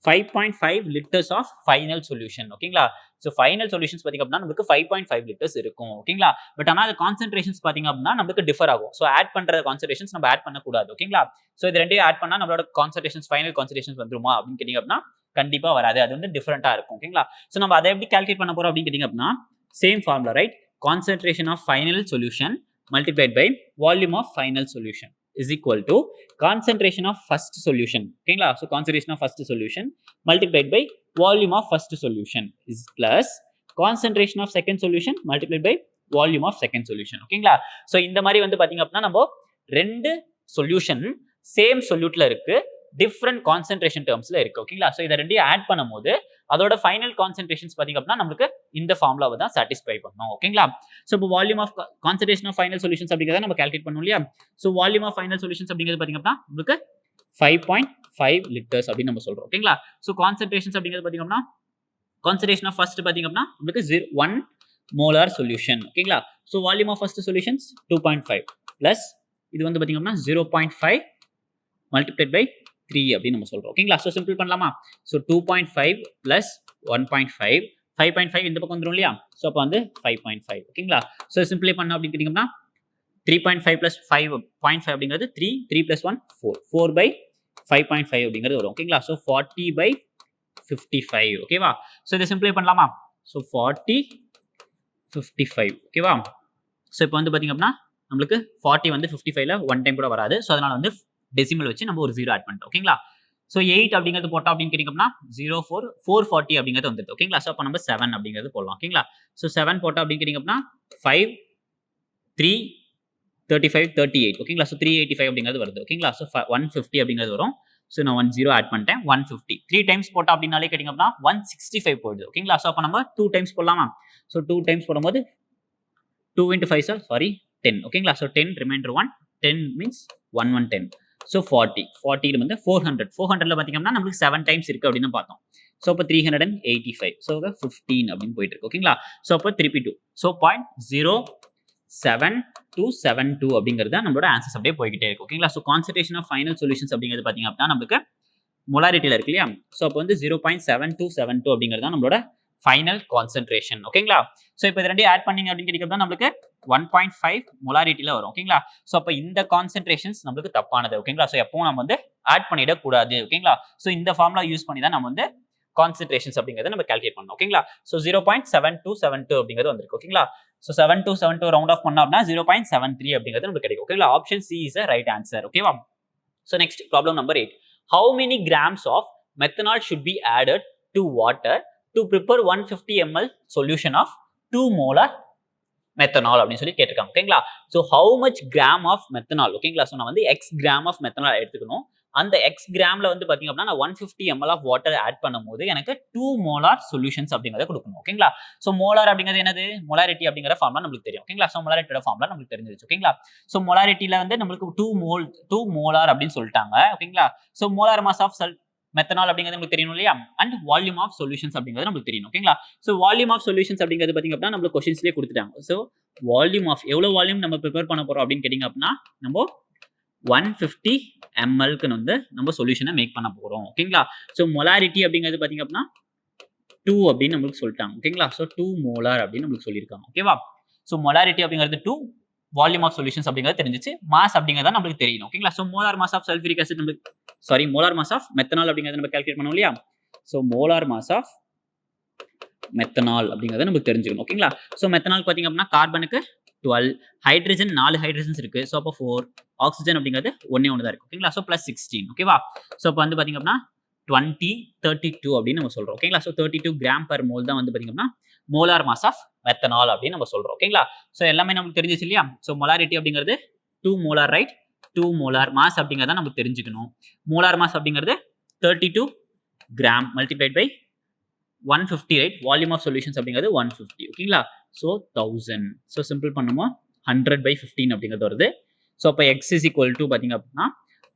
5.5 லிட்டர்ஸ் ஆஃப் ஃபைனல் சொல்யூஷன் ஓகேங்களா. ஸோ ஃபைனல் சொல்யூஷன்ஸ் பார்த்தீங்க அப்படின்னா நமக்கு 5.5 லிட்டர்ஸ் இருக்கும் ஓகேங்களா. பட் ஆனால் அது கான்சன்ட்ரேஷன்ஸ் பார்த்தீங்க அப்படின்னா நமக்கு டிஃபர் ஆகும். ஸோ ஆட் பண்ற கான்சன்ட்ரேஷன்ஸ் நம்ம ஆட் பண்ணக்கூடாது ஓகேங்களா. ஸோ இது ரெண்டையும் ஆட் பண்ணா நம்மளோட கான்சன்ட்ரேஷன்ஸ் ஃபைனல் கான்சன்ட்ரேஷன்ஸ் வந்துருமா அப்படின்னு கேட்டீங்க அப்படின்னா கண்டிப்பா வராது. அது வந்து டிஃபரெண்டா இருக்கும் ஓகேங்களா. ஸோ நம்ம அதை எப்படி கால்குலேட் பண்ண போறோம் அப்படின்னு கேட்டீங்க அப்படின்னா same formula right. Concentration of final solution multiplied by volume of final solution is equal to concentration of first solution ஓகேங்களா. so concentration of first solution multiplied by volume of first solution is plus concentration of second solution multiplied by volume of second solution ஓகேங்களா. so இந்த மாதிரி வந்து பாத்தீங்க அப்படின்னா நம்ம ரெண்டு solution same சொல்யூட்ல இருக்கு, டிஃப்ரெண்ட் கான்சென்ட்ரேஷன் டேர்ம்ஸ்ல இருக்கு ஓகேங்களா. ஸோ இதை ரெண்டையும் ஆட் பண்ணும்போது அதோட ஃபைனல் கான்சென்ட்ரேஷன்ஸ் பார்த்தீங்க அப்படின்னா நமக்கு இந்த ஃபார்முலாவை தான் சாட்டிஸ்ஃபை பண்ணும் ஓகேங்களா. ஸோ இப்போ volume of concentration of final solutions அப்படிங்கிறத நம்ம கால்குலேட் பண்ணணும் இல்லையா. So volume of final solutions அப்படிங்கிறது பார்த்தீங்க அப்படின்னா உங்களுக்கு 5.5 லிட்டர்ஸ் அப்படின்னு நம்ம சொல்றோம் ஓகேங்களா. ஸோ கான்சென்ட்ரேஷன்ஸ் அப்படிங்கிறது பார்த்தீங்க அப்படின்னா கான்சென்ட்ரேஷன் ஆஃப் ஃபர்ஸ்ட் பார்த்தீங்க அப்படின்னா உங்களுக்கு 1 மோலார் சொல்யூஷன் ஓகேங்களா. So volume of first solutions 2.5 plus இது வந்து பார்த்தீங்க அப்படின்னா 0.5 மல்டிப்ளைட் பை 3 அப்படின்னு நம்ம சொல்றோம் ஓகேங்களா. ஸோ சிம்பிள் பண்ணலாமா. ஸோ 2.5 பிளஸ் 1.5 5.5 இந்த பக்கம் வந்துடும் இல்லையா. ஸோ அப்போ வந்து 5.5 ஓகேங்களா. ஸோ சிம்பிளை பண்ண அப்படின்னு கேட்டிங்கன்னா 3.5 பிளஸ் 5.5 அப்படிங்கிறது 3 பிளஸ் 1 4 பை 5.5 அப்படிங்கிறது வரும் ஓகேங்களா. ஸோ 40 பை 55 ஓகேவா. ஸோ இதை சிம்பிளை பண்ணலாமா. ஸோ 40 55 ஓகேவா. ஸோ இப்போ வந்து பார்த்தீங்க அப்படின்னா நம்மளுக்கு 40 வந்து 55ல ஒன் டைம் கூட வராது. ஸோ அதனால வந்து டெசிமல் வச்சு நம்ம ஒரு 0 ஆட் பண்ணிட்டோம் ஓகேங்களா. ஸோ 8 அப்படிங்கிறது போட்டோம் அப்படின்னு கேட்டிங்கன்னா 440 அப்படிங்கிறது வந்துட்டு ஓகேங்களா. ஸோ அப்போ நம்ம 7 அப்படிங்கிறது போடலாம் ஓகேங்களா. ஸோ 7 போட்டோம் அப்படின்னு கேட்டிங்கன்னா 5 3 35 38 ஓகேங்களா. ஸோ 385 அப்படிங்கிறது வருது ஓகேங்களா. ஸோ 150 அப்படிங்கிறது வரும். ஸோ நான் 10 ஆட் பண்ணிட்டேன் 150 3 டைம்ஸ் போட்டோம் அப்படின்னாலே கேட்டிங்கன்னா 165 போயிடுது ஓகேங்களா. ஸோ அப்போ நம்ம 2 டைம்ஸ் போடலாமா. ஸோ 2 டைம்ஸ் போடும்போது 2 into 5 சார் சாரி 10 ஓகேங்களா. So 10 reminder 1 10 means 1110. ஸோ 40 வந்து 400ல பார்த்தீங்கன்னா நம்மளுக்கு 7 டைம்ஸ் இருக்கு அப்படின்னு பார்த்தோம். ஸோ அப்போ 385 ஸோ 15 அப்படின்னு போயிட்டு இருக்கு ஓகேங்களா. ஸோ அப்போ திருப்பி 2 ஸோ 0.0272 அப்படிங்கிறது நம்மளோட ஆன்சர்ஸ் அப்படியே போய்கிட்டே இருக்கு ஓகேங்களா. So concentration of final solutions அப்படிங்கிறது பார்த்தீங்க அப்படின்னா நமக்கு மொலாரிட்டியில் இருக்கு இல்லையா. ஸோ அப்போ வந்து 0.7272 அப்படிங்கிறது தான் நம்மளோட ஃபைனல் கான்சென்ட்ரேஷன் ஓகேங்களா. ஸோ இப்போ இது ரெண்டையும் ஆட் பண்ணீங்க அப்படின்னு கேட்டிங்கன்னா நம்மளுக்கு 1.5 மொலாரிட்டியில் வரும் ஓகேங்களா. ஸோ அப்போ இந்த கான்சென்ட்ரேஷன்ஸ் நம்மளுக்கு தப்பானது ஓகேங்களா. ஸோ எப்பவும் நம்ம வந்து ஆட் பண்ணிடக்கூடாது ஓகேங்களா. ஸோ இந்த ஃபார்முலா யூஸ் பண்ணி தான் நம்ம வந்து கான்சென்ட்ரேஷன்ஸ் அப்படிங்கிறத நம்ம கால்குலேட் பண்ணணும் ஓகேங்களா. ஸோ 0.7272 அப்படிங்கிறது வந்திருக்கு ஓகேங்களா. ஸோ 7272 ரவுண்ட் ஆஃப் பண்ணோம் அப்படின்னா 0.73 அப்படிங்கிறது நமக்கு கிடைக்கும் ஓகேங்களா. Option C is a right answer ஓகேவா. So next problem number 8. How many grams of methanol should be added to water to prepare 150 ml solution of 2 molar methanol அப்படின்னு சொல்லி கேட்டிருக்காங்க ஓகேங்களா. So how much gram of methanol ஓகேங்களா. So நான் வந்து X gram of methanol எடுத்துக்கணும். அந்த X கிராம்ல வந்து பாத்தீங்க அப்படின்னா நான் 150 ml ஆஃப் வாட்டர் ஆட் பண்ணும்போது எனக்கு 2 மோலார் சொல்யூஷன்ஸ் அப்படிங்கிறத கொடுக்கணும் ஓகேங்களா. ஸோ மோலார் அப்படிங்கிறது என்னது, மொலாரிட்டி அப்படிங்கிற ஃபார்முலா நம்மளுக்கு தெரியும் ஓகேங்களா. ஸோ மொலாரிட்டியோட ஃபார்முலா நம்மளுக்கு தெரிஞ்சிருச்சு ஓகேங்களா. ஸோ மொலாரிட்டியில வந்து நம்மளுக்கு 2 மோலார் அப்படின்னு சொல்லிட்டாங்க ஓகேங்களா. So molar mass of methanol அப்படிங்கிறது நமக்கு தெரியணும் இல்லையா. அண்ட் வால்யூம் ஆஃப் சொல்யூஷன்ஸ் அப்படிங்கிறது நமக்கு தெரியணும் ஓகேங்களா. ஸோ வால்யூம் ஆஃப் சொல்யூஷன்ஸ் அப்படிங்கிறது பாத்தீங்க அப்படின்னா நம்மளுக்கு கொஸ்டின்ஸ்லேயே கொடுத்துட்டாங்க. ஸோ வால்யூம் ஆஃப் எவ்வளவு வால்யூம் நம்ம ப்ரிப்பேர் பண்ண போறோம் அப்படின்னு கேட்டிங்க அப்படின்னா நம்ம 150 ml வந்து நம்ம சொல்யூஷனை மேக் பண்ண போறோம் ஓகேங்களா. ஸோ மொலாரிட்டி அப்படிங்கிறது பாத்தீங்க அப்படின்னா 2 அப்படின்னு நம்மளுக்கு சொல்லிட்டாங்க ஓகேங்களா. ஸோ 2 மோலார் அப்படின்னு நம்மளுக்கு சொல்லியிருக்காங்க ஓகேவா. ஸோ மொலாரிட்டி அப்படிங்கிறது 2, வால்யூம் ஆஃப் சொல்யூஷன்ஸ் அப்படிங்கிறது தெரிஞ்சிச்சு, மாஸ் அப்படிங்கிறத நம்மளுக்கு தெரியணும் ஓகேங்களா. So molar mass of sulphuric acid நம்மளுக்கு மோலார் மாஸ் ஆஃப் மெத்தனால் அப்படிங்கிறத நம்ம கால்குலேட் பண்ணோம் இல்லையா. So molar mass of methanol அப்படிங்கிறத நமக்கு தெரிஞ்சுக்கணும் ஓகேங்களா. ஸோ மெத்தனால் பார்த்தீங்க அப்படின்னா கார்பனுக்கு 12, ஹைட்ரஜன் 4 ஹைட்ரஜன்ஸ் இருக்கு. ஸோ அப்போ 4, ஆக்சிஜன் அப்படிங்கிறது ஒன்னே தான் இருக்கு ஓகேங்களா. ஸோ +16 ஓகேவா. ஸோ இப்போ வந்து பார்த்தீங்க அப்படின்னா 20 32 அப்படின்னு நம்ம சொல்றோம் ஓகேங்களா. ஸோ 32 கிராம் பர் மோல் தான் வந்து பார்த்தீங்க அப்படின்னா மோலார் மாஸ் ஆஃப் மெத்தனால் அப்படின்னு நம்ம சொல்றோம் ஓகேங்களா. ஸோ எல்லாமே நமக்கு தெரிஞ்சிச்சு இல்லையா. ஸோ மொலாரிட்டி அப்படிங்கிறது 2 மோலார் ரைட், 2 மோலார் மாஸ் அப்படிங்கிறத நம்ம தெரிஞ்சுக்கணும். மோலார் மாஸ் அப்படிங்கிறது 32 gram multiplied by 150 right, volume of solutions அப்படிங்கிறது 150 ஓகேங்களா. ஸோ 1000. ஸோ சிம்பிள் பண்ணுமோ 100/15 அப்படிங்கிறது வருது. ஸோ அப்போ x இஸ் ஈக்குவல் டு பார்த்தீங்க அப்படின்னா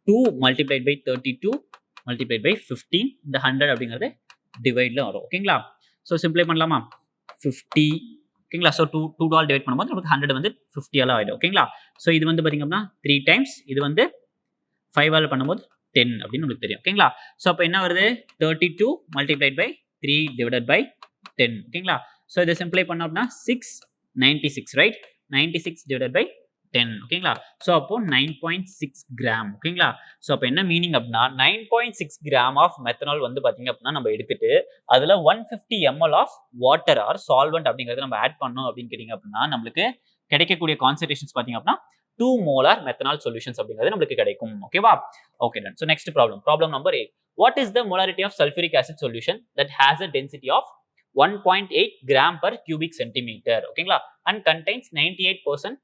2 மல்டிப்ளைட் பை 32 மல்டிப்ளைட் பை 15 இந்த 100 அப்படிங்கிறது டிவைட்ல வரும் ஓகேங்களா. ஸோ சிம்பிளை பண்ணலாமா 50 ஓகேங்களா. ஸோ டூ டால் டிவைட் பண்ணும்போது நமக்கு 100 வந்து 50 ஆகிடும் ஓகேங்களா. ஸோ இது வந்து பார்த்தீங்கன்னா 3 டைம்ஸ், இது வந்து 5 பண்ணும்போது 10 அப்படின்னு உங்களுக்கு தெரியும் ஓகேங்களா. ஸோ அப்போ என்ன வருது 32 மல்டிப்ளைட் பை 3 டிவைடட் பை 10 ஓகேங்களா. ஸோ இதை சிம்பிளை பண்ணோம் அப்படின்னா 696 ரைட், 96 டிவைடட் பை 10 ஓகேங்களா. ஸோ அப்போ 9.6 கிராம் ஓகேங்களா. ஸோ அப்போ என்ன மீனிங் அப்படின்னா 9.6 கிராம் ஆஃப் மெத்தனால் வந்து பார்த்தீங்க அப்படின்னா நம்ம எடுத்துட்டு அதில் 150 ml of water or solvent அப்படிங்கிறது நம்ம ஆட் பண்ணோம் அப்படின்னு கேட்டிங்க அப்படின்னா நம்மளுக்கு கிடைக்கக்கூடிய கான்சன்ட்ரேஷன்ஸ் பார்த்தீங்க அப்படின்னா 2 molar methanol solutions அப்படிங்கிறது நமக்கு கிடைக்கும் ஓகேவா. Okay done. So next problem number 8. What is the molarity of sulfuric acid solution that has a density of 1.8 gram per cubic centimeter ஓகேங்களா and contains 98%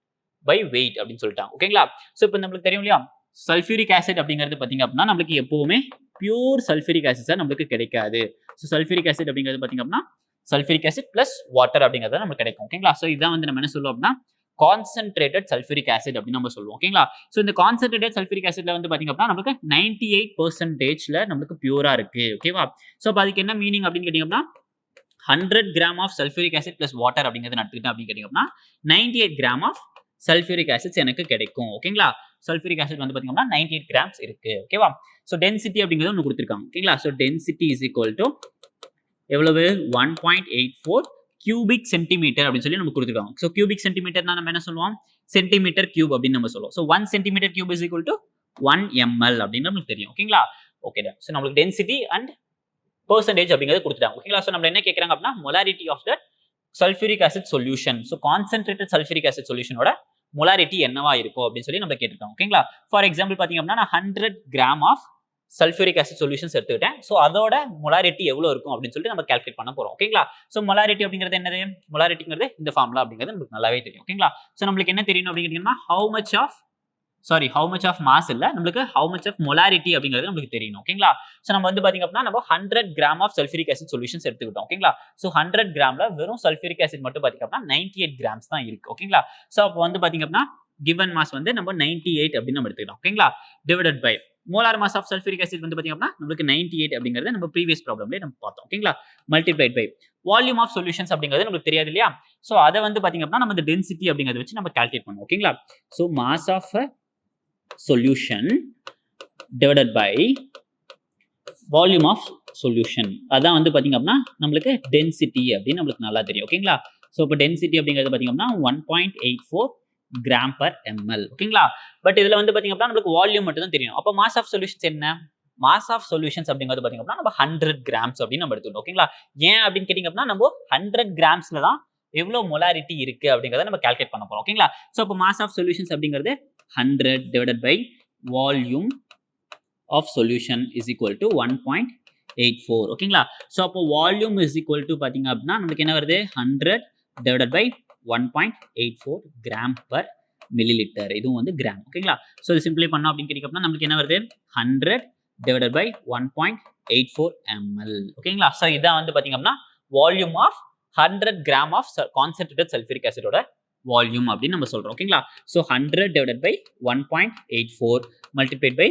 by weight அப்படின்னு சொல்லிட்டாங்க ஓகேங்களா. ஸோ இப்போ நம்மளுக்கு தெரியும் இல்லையா சல்ஃபியூரிக் ஆசிட் அப்படிங்கிறது பார்த்தீங்க அப்படின்னா நம்மளுக்கு எப்பவுமே பியூர் சல்ஃபியூரிக் ஆசிட் தான் நம்மளுக்கு கிடைக்காது. ஸோ சல்ஃபியூரிக் ஆசிட் அப்படிங்கிறது பார்த்தீங்க அப்படின்னா சல்ஃபியூரிக் ஆசிட் பிளஸ் வாட்டர் அப்படிங்கிறது நமக்கு கிடைக்கும் ஓகேங்களா. ஸோ இதான் வந்து நம்ம என்ன சொல்லுவோம் அப்படின்னா கான்சென்ட்ரேட்டட் சல்ஃபியூரிக் ஆசிட் அப்படின்னு நம்ம சொல்லுவோம் ஓகேங்களா. ஸோ இந்த கான்சென்ட்ரேட்டட் சல்ஃபியூரிக் ஆசிட்ல வந்து பாத்தீங்க அப்படின்னா நமக்கு 98% நமக்கு பியூரா இருக்கு ஓகேவா. ஸோ அப்போ அதுக்கு என்ன மீனிங் அப்படின்னு கேட்டீங்கன்னா 100 gram of sulphuric acid plus water அப்படிங்கிறது எடுத்துக்கிட்டேன் அப்படின்னு கேட்டீங்கன்னா 98 கிராம் ஆஃப் சல்ஃபியூரிக் ஆசிட்ஸ் எனக்கு கிடைக்கும் ஓகேங்களா. சல்ஃபியூரிக் ஆசிட் வந்து பாத்தீங்கன்னா 98 கிராம்ஸ் இருக்கு ஓகேவா. ஸோ டென்சிட்டி அப்படிங்கிறது ஒன்று கொடுத்துருக்காங்க ஓகேங்களா. So density is equal to எவ்வளவு 1.84 கியூபிக் சென்டிமீட்டர் அப்படின்னு சொல்லி நமக்கு கொடுத்துருக்காங்க. ஸோ கியூபிக் சென்டிமீட்டர்னா நம்ம என்ன சொல்லுவோம் சென்டிமீட்டர் கியூப் அப்படின்னு நம்ம சொல்லுவோம். So 1 centimetre cube is equal to 1 ml அப்படின்னு நமக்கு தெரியும் ஓகேங்களா. Okay done. ஸோ நம்மளுக்கு டென்சிட்டி அண்ட் பெர்சன்டேஜ் அப்படிங்கிறது கொடுத்துட்டாங்க ஓகேங்களா. ஸோ நம்ம என்ன கேட்குறாங்க அப்படின்னா molarity of that sulphuric acid solution. So concentrated sulphuric acid சொல்யூஷனோட மொலாரிட்டி என்னவா இருக்கும் அப்படின்னு சொல்லி நம்ம கேட்டிருக்கோம் ஓகேங்களா. ஃபார் எக்ஸாம்பிள் பார்த்தீங்க அப்படின்னா நான் 100 gram of sulphuric acid solutions எடுத்துக்கிட்டேன். ஸோ அதோட மொலாரிட்டி எவ்வளோ இருக்கும் அப்படின்னு சொல்லிட்டு நம்ம கால்குலேட் பண்ண போறோம் ஓகேங்களா. ஸோ மொலாரிட்டி அப்படிங்கிறது என்னது மொலாரிட்டிங்கிறது இந்த ஃபார்முலா அப்படிங்கிறது நமக்கு நல்லாவே தெரியும் ஓகேங்களா. ஸோ நம்மளுக்கு என்ன தெரியணும் அப்படின்னு கேட்டீங்கன்னா ஹவு மச் ஆஃப் மாஸ் இல்ல நம்மளுக்கு ஹவு மச் ஆஃப் மொலாரிட்டி அப்படிங்கிறது நமக்கு தெரியணும் ஓகேங்களா. ஸோ நம்ம வந்து பாத்தீங்க அப்படின்னா நம்ம 100 gram of sulphuric acid solutions எடுத்துக்கிட்டோம் ஓகேங்களா. ஸோ 100 கிராம்ல வெறும் சல்ஃபியூரிக் ஆசிட் மட்டும் பாத்தீங்க அப்படின்னா 98 கிராம்ஸ் தான் இருக்கு ஓகேங்களா. ஸோ அப்போ வந்து பாத்தீங்க அப்படின்னா given mass வந்து நம்ம 98 அப்படின்னு நம்ம எடுத்துக்கலாம் ஓகேங்களா. Divided by molar mass of sulphuric acid வந்து பாத்தீங்க அப்படின்னா நமக்கு 98 அப்படிங்கிறது நம்ம ப்ரீவியஸ் ப்ராப்ளம்லயே நம்ம பார்த்தோம் ஓகேங்களா. Multiplied by volume of solutions அப்படிங்கிறது நமக்கு தெரியாது இல்லையா. ஸோ அதை வந்து பாத்தீங்க அப்படின்னா நம்ம இந்த டென்சிட்டி அப்படிங்கிறத வச்சு நம்ம கால்குலேட் பண்ணுவோம் ஓகேங்களா. So mass of solution divided by volume of solution அதான் வந்து பாத்தீங்க அப்படின்னா நம்மளுக்கு டென்சிட்டி அப்படின்னு நம்மளுக்கு நல்லா தெரியும் ஓகேங்களா. ஸோ இப்போ டென்சிட்டி அப்படிங்கிறது பாத்தீங்க அப்படின்னா 1.84 கிராம் பர் ml ஓகேங்களா. பட் இதுல வந்து பாத்தீங்க அப்படின்னா நமக்கு வால்யூம் மட்டும் தான் தெரியும். அப்போ மாஸ் ஆஃப் சொல்யூஷன்ஸ் என்ன மாஸ் ஆஃப் சொல்யூஷன்ஸ் அப்படிங்கிறது பாத்தீங்க அப்படின்னா நம்ம 100 கிராம்ஸ் அப்படின்னு நம்ம எடுத்துக்கிட்டோம் ஓகேங்களா. ஏன் அப்படின்னு கேட்டீங்க அப்படின்னா நம்ம 100 கிராம்ஸ்ல தான் எவ்வளவு மொலாரிட்டி இருக்கு அப்படிங்கறத நம்ம கால்குலேட் பண்ண போறோம் ஓகேங்களா. ஸோ இப்போ மாஸ் ஆஃப் சொல்யூஷன்ஸ் அப்படிங்கிறது 100 divided by volume of solution is equal to 1.84 ஓகேங்களா. ஸோ அப்போ வால்யூம் இஸ் ஈக்குவல் டு பாத்தீங்க அப்படின்னா நமக்கு என்ன வருது 100 divided by 1.84 gram per millilitre இதுவும் வந்து கிராம் ஓகேங்களா. ஸோ இது சிம்பிளை பண்ணோம் அப்படின்னு கேட்டீங்கன்னா நம்மளுக்கு என்ன வருது 100 டிவைடட் பை 1.84 ml ஓகேங்களா. ஸோ இதான் வந்து பாத்தீங்க அப்படின்னா volume of 100 gram of concentrated sulphuric ஆசிடோட வால்யூம் அப்படின்னு நம்ம சொல்றோம் ஓகேங்களா. So 100 divided by 1.84 multiplied by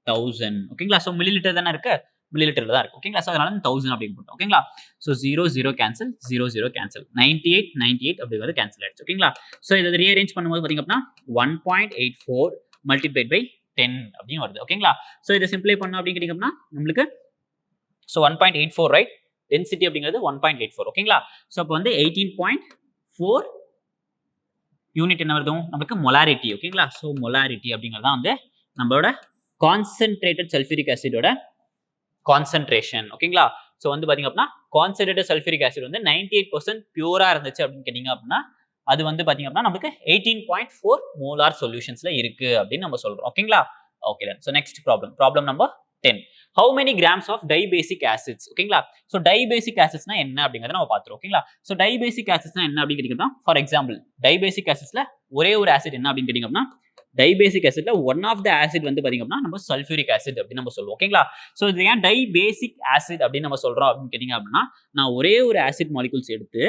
1000 ஓகேங்களா. ஸோ மில்லிலிட்டர் தானே இருக்கு மில்லிலிட்டர்ல தான் இருக்கு ஓகேங்களா. ஸோ அதனால 1000 அப்படின்னு போட்டோம் ஓகேங்களா. ஸோ 0 கேன்சல் 0 கேன்சல் 98 அப்படிங்கிறது கேன்சல் ஆயிடுச்சு ஓகேங்களா. ஸோ இதை ரீஅரேஞ்ச் பண்ணும்போது பாத்தீங்க அப்படின்னா 1.84 மல்டிப்ளைட் பை 10 அப்படின்னு வருது ஓகேங்களா. ஸோ இதை சிம்பிளை பண்ணோம் அப்படின்னு கேட்டீங்கன்னா நம்மளுக்கு ஸோ 1.84 ரைட் டென்சிட்டி அப்படிங்கிறது 1.84 ஓகேங்களா. ஸோ அப்போ வந்து 18.4 யூனிட் என்ன வருது நமக்கு மொலாரிட்டி ஓகேங்களா. ஸோ மொலாரிட்டி அப்படிங்கிறது வந்து நம்மளோட கான்சென்ட்ரேட்டட் சல்ஃபியூரிக் ஆசிடோட கான்சென்ட்ரேஷன் ஓகேங்களா. ஸோ வந்து பாத்தீங்க அப்படின்னா கான்சென்ட்ரேட்டட் சல்ஃபியூரிக் ஆசிட் வந்து 98% பியூரா இருந்துச்சு அப்படின்னு கேட்டீங்க அப்படின்னா அது வந்து பாத்தீங்க அப்படின்னா நமக்கு 18.4 மோலார் சொல்யூஷன்ஸ்ல இருக்கு அப்படின்னு நம்ம சொல்றோம் ஓகேங்களா. Okay done. So next problem number 10. How many grams of dibasic acids ஓகேங்களா. ஸோ டைபேசிக் ஆசிட்ஸ்னா என்ன அப்படிங்கறத நம்ம பார்த்துருவோம் ஓகேங்களா. ஸோ டைபேசிக் ஆசிட்ஸ்னா என்ன அப்படின்னு கேட்டீங்கன்னா ஃபார் எக்ஸாம்பிள் டைபேசிக் ஆசிட்ஸ்ல ஒரே ஒரு ஆசிட் என்ன அப்படின்னு கேட்டீங்க அப்படின்னா டைபேசிக் ஆசிட்ல ஒன் ஆஃப் த ஆசிட் வந்து பாத்தீங்க அப்படின்னா நம்ம சல்ஃபியூரிக் ஆசிட் அப்படின்னு நம்ம சொல்லுவோம் ஓகேங்களா. ஸோ இது ஏன் டைபேசிக் ஆசிட் அப்படின்னு நம்ம சொல்றோம் அப்படின்னு கேட்டீங்க அப்படின்னா நான் ஒரே ஒரு ஆசிட் மாலிகூல்ஸ் எடுத்து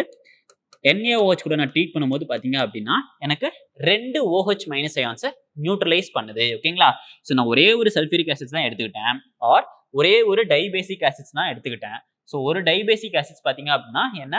NaOH கூட நான் ட்ரீட் பண்ணும்போது பாத்தீங்க அப்படின்னா எனக்கு 2 OH மைனஸ் அயான்ஸை நியூட்ரலைஸ் பண்ணுது. ஓகேங்களா? ஸோ நான் ஒரே ஒரு சல்ஃபியூரிக் ஆசிட்ஸ் தான் எடுத்துக்கிட்டேன், ஆர் ஒரே ஒரு டைபேசிக் ஆசிட்ஸ் தான் எடுத்துக்கிட்டேன். ஸோ ஒரு டைபேசிக் ஆசிட்ஸ் பார்த்தீங்க அப்படின்னா என்ன,